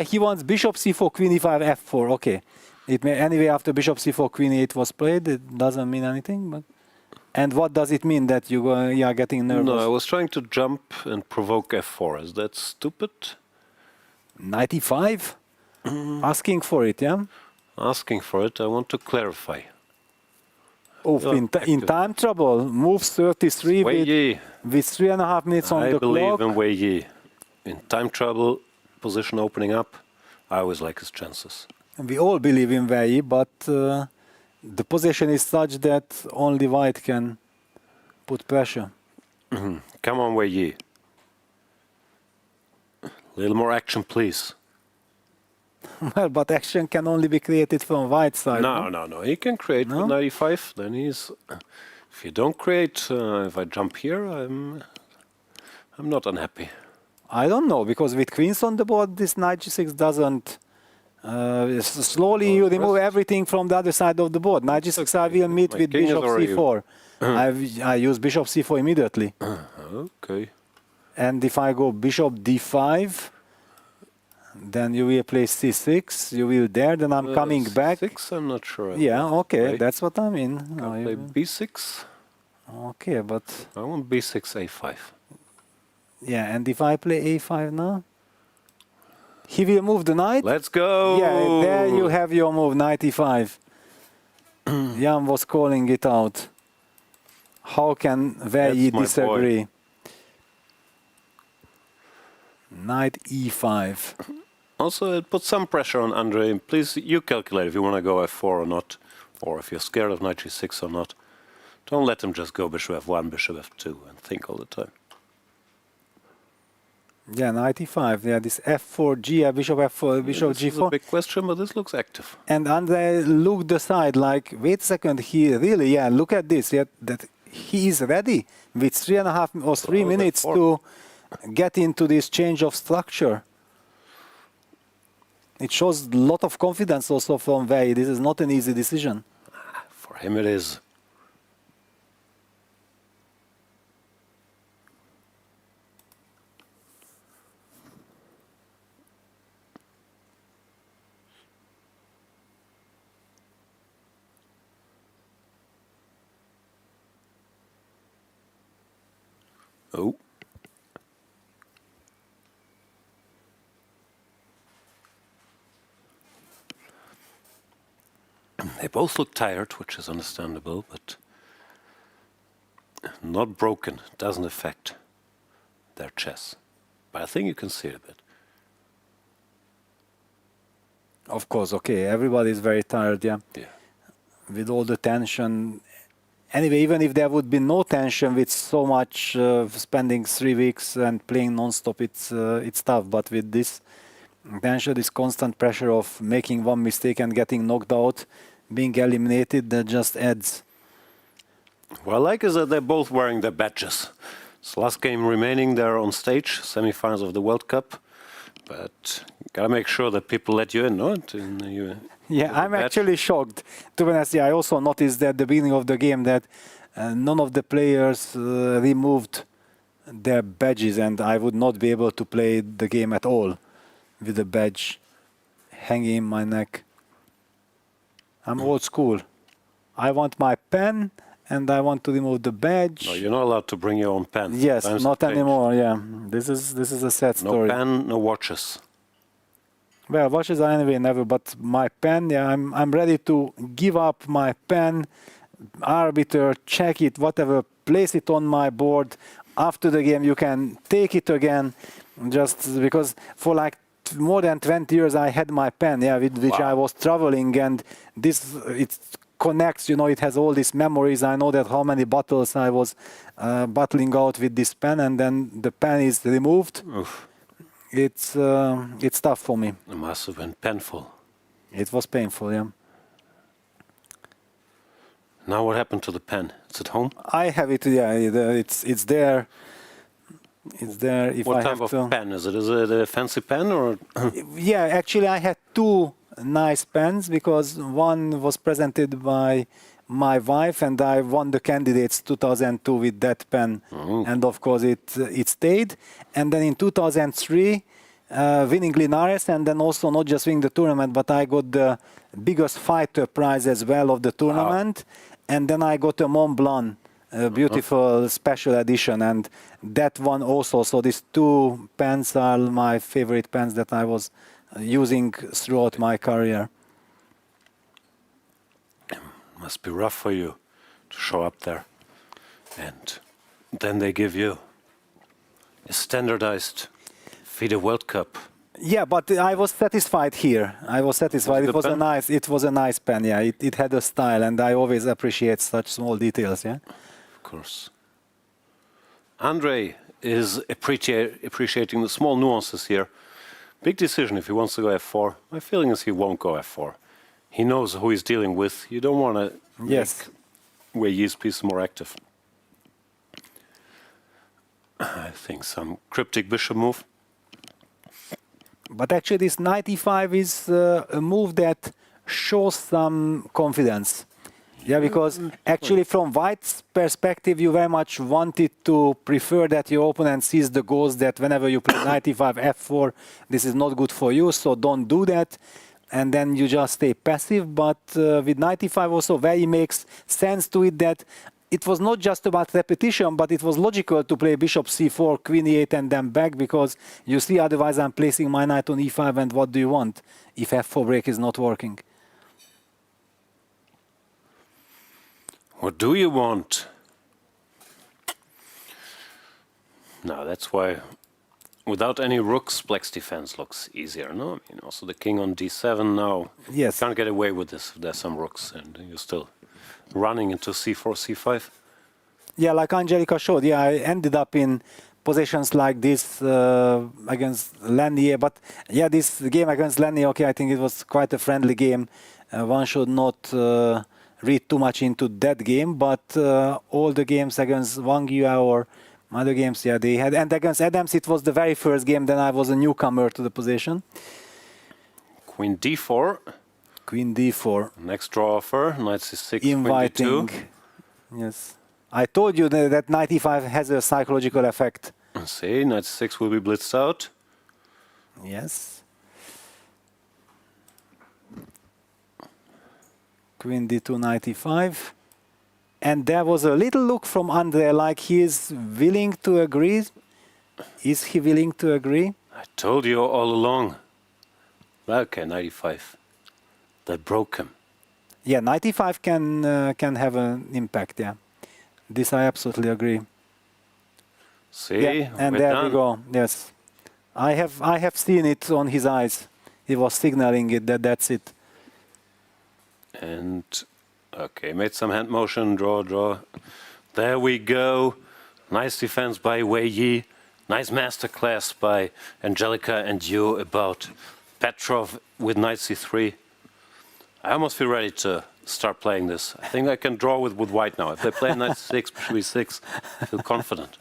he wants Bishop C4, Queen E5, F4, okay. It may, anyway, after Bishop C4, Queen E8 was played, it doesn't mean anything, but... And what does it mean that you are getting nervous? No, I was trying to jump and provoke F4. Is that stupid? 95? Asking for it, yeah? Asking for it, I want to clarify. Oh, in time trouble, moves 33 with 3.5 minutes on the clock. I believe in Wei Yi. In time trouble, position opening up, I always like his chances. We all believe in Wei Yi, but the position is such that only white can put pressure. Come on, Wei Yi. A little more action, please. Well, but action can only be created from white side. No. He can create with 95. Then he's... If you don't create, if I jump here, I'm not unhappy. I don't know, because with queens on the board, this knight g6 doesn't Slowly you remove everything from the other side of the board. Knight g6, I will meet with king is bishop already- c4. I use bishop c4 immediately. Okay. And if I go bishop d5, then you will play c6, you will there, then I'm coming back. 6, I'm not sure. Yeah, okay, Right. that's what I mean. Can play b6. Okay, but... I want b6, a5. Yeah, and if I play a5 now? He will move the knight. Let's go! Yeah, there you have your move, knight e5. Jan was calling it out. How can Wei Yi That's my disagree? Knight e5. Also, it puts some pressure on Andrey. Please, you calculate if you want to go f4 or not, or if you're scared of knight g6 or not. Don't let him just go bishop f1, bishop f2, and think all the time. Yeah, knight e5. Yeah, this f4g, yeah, bishop f4, bishop This is a g4. big question, but this looks active. And Andrei looked aside like, wait a second, he really, yeah, look at this, yeah, that he is ready with 3.5 or 3 minutes to get into this change of structure. It shows a lot of confidence also from Wei. This is not an easy decision. For him it is. Oh. They both look tired, which is understandable, but not broken. Doesn't affect their chess. But I think you can see it a bit. Of course, okay, everybody is very tired, yeah. Yeah. With all the tension. Anyway, even if there would be no tension with so much spending 3 weeks and playing non-stop, it's tough. But with this tension, this constant pressure of making one mistake and getting knocked out, being eliminated, that just adds. What I like is that they're both wearing their badges. It's the last game remaining. They're on stage, semifinals of the World Cup. But gotta make sure that people let you in, no? Yeah, I'm actually shocked. To be honest, yeah, I also noticed at the beginning of the game that none of the players removed their badges, and I would not be able to play the game at all with the badge hanging in my neck. I'm old school. I want my pen, and I want to remove the badge. No, you're not allowed to bring your own pen. Yes, Times not have changed. anymore. Yeah, this is a sad story. No pen, no watches. Well, watches are anyway never, but my pen, yeah, I'm ready to give up my pen, arbiter, check it, whatever, place it on my board. After the game, you can take it again, just because for like more than 20 years I had my pen, yeah, with which I was traveling, and this, it connects, you know, it has all these memories. I know that how many battles I was battling out with this pen, and then the pen is removed. Oof. It's tough for me. It must have been painful. It was painful, yeah. Now what happened to the pen? It's at home? I have it, yeah, it's there. It's there if What I type have of to. pen? Is it a fancy pen or? Yeah, actually I had 2 nice pens because one was presented by my wife and I won the candidates 2002 with that pen. And of course it stayed. And then in 2003, winning Linares, and then also not just winning the tournament, but I got the biggest fighter prize as well of the tournament. And then I got a Mont Blanc, a beautiful special edition, and that one also. So these 2 pens are my favorite pens that I was using throughout my career. Must be rough for you to show up there. And then they give you a standardized FIDE World Cup. Yeah, but I was satisfied here. I was satisfied. It was a nice pen. Yeah, it had a style, and I always appreciate such small details. Yeah. Of course. Andrey is appreciating the small nuances here. Big decision if he wants to go f4. My feeling is he won't go f4. He knows who he's dealing with. You don't want to make Wei Yi's piece more active. I think some cryptic bishop move. But actually, this 95 is a move that shows some confidence. Yeah, because actually from White's perspective, you very much wanted to prefer that your opponent sees the goals that whenever you play 95 F4, this is not good for you, so don't do that. And then you just stay passive. But with 95 also, Wei Yi makes sense to it that it was not just about repetition, but it was logical to play bishop c4, queen e8, and then back, because you see, otherwise I'm placing my knight on e5, and what do you want if f4 break is not working? What do you want? No, that's why without any rooks, Black's defense looks easier, no? I mean, also the king on d7 now. Yes. You can't get away with this if there's some rooks, and you're still running into c4, c5. Yeah, like Angelica showed, yeah, I ended up in positions like this against Lanier, but yeah, this game against Lanier, okay, I think it was quite a friendly game. One should not read too much into that game, but all the games against Wang Yue or other games, yeah, they had. And against Adams, it was the very first game, then I was a newcomer to the position. Queen d4. Queen d4. Next draw offer, knight c6, inviting. queen d2. Yes. I told you that 95 has a psychological effect. See, knight c6 will be blitzed out. Yes. Queen d2, 95. And there was a little look from Andrey, like he is willing to agree. Is he willing to agree? I told you all along. Okay, 95. That broke him. Yeah, 95 can have an impact, yeah. This I absolutely agree. See, yeah, and there we go. Yes, I have seen it on his eyes. He was signaling it that that's it. And okay, made some hand motion, draw, draw. There we go. Nice defense by Wei Yi. Nice masterclass by Angelica and you about Petrov with knight c3. I almost feel ready to start playing this. I think I can draw with white now. If they play knight c6, bishop e6, I feel confident.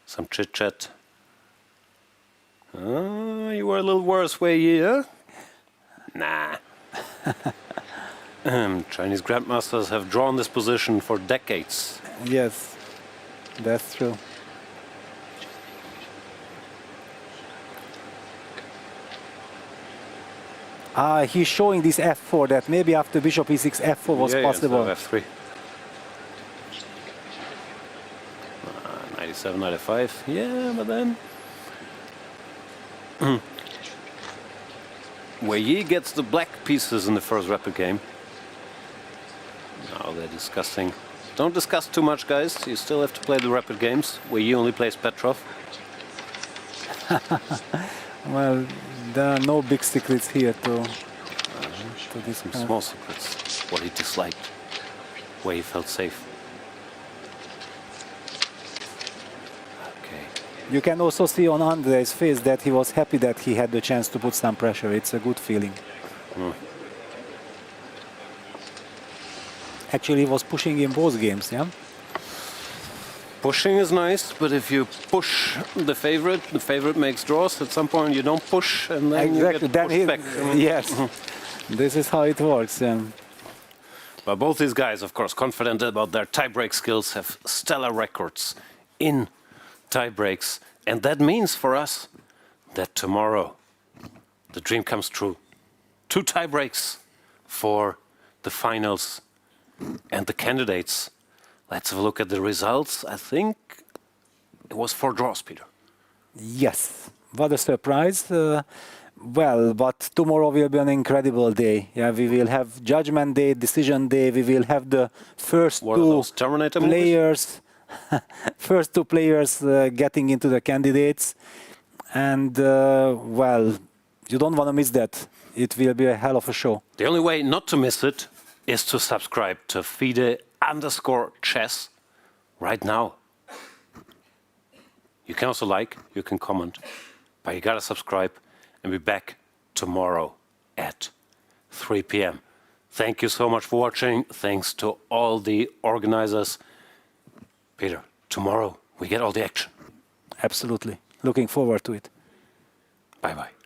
Some chit-chat. You were a little worse, Wei Yi, huh? Nah. Chinese grandmasters have drawn this position for decades. Yes, that's true. He's showing this f4 that maybe after bishop e6 f4 was possible. Yeah, f3. 97, 95. Yeah, but then Wei Yi gets the black pieces in the first rapid game. Now they're discussing. Don't discuss too much, guys. You still have to play the rapid games. Wei Yi only plays Petrov. Well, there are no big secrets here to this. Some small secrets. What he disliked. Where he felt safe. Okay. You can also see on Andrei's face that he was happy that he had the chance to put some pressure. It's a good feeling. Actually, he was pushing in both games, yeah? Pushing is nice, but if you push the favorite makes draws. At some point you don't push, and then exactly. you get pushed back. Yes, this is how it works. But both these guys, of course, confident about their tie-break skills, have stellar records in tie-breaks. And that means for us that tomorrow the dream comes true. 2 tie-breaks for the finals and the candidates. Let's have a look at the results. I think it was 4 draws, Peter. Yes, what a surprise. Well, but tomorrow will be an incredible day. Yeah, we will have Judgment Day, Decision Day. We will have the first two players, first 2 players getting into the candidates. And, well, you don't want to miss that. It will be a hell of a show. The only way not to miss it is to subscribe to FIDE_chess right now. You can also like, you can comment, but you gotta subscribe and be back tomorrow at 3 p.m. Thank you so much for watching. Thanks to all the organizers. Peter, tomorrow we get all the action. Absolutely. looking forward to it. Bye-bye.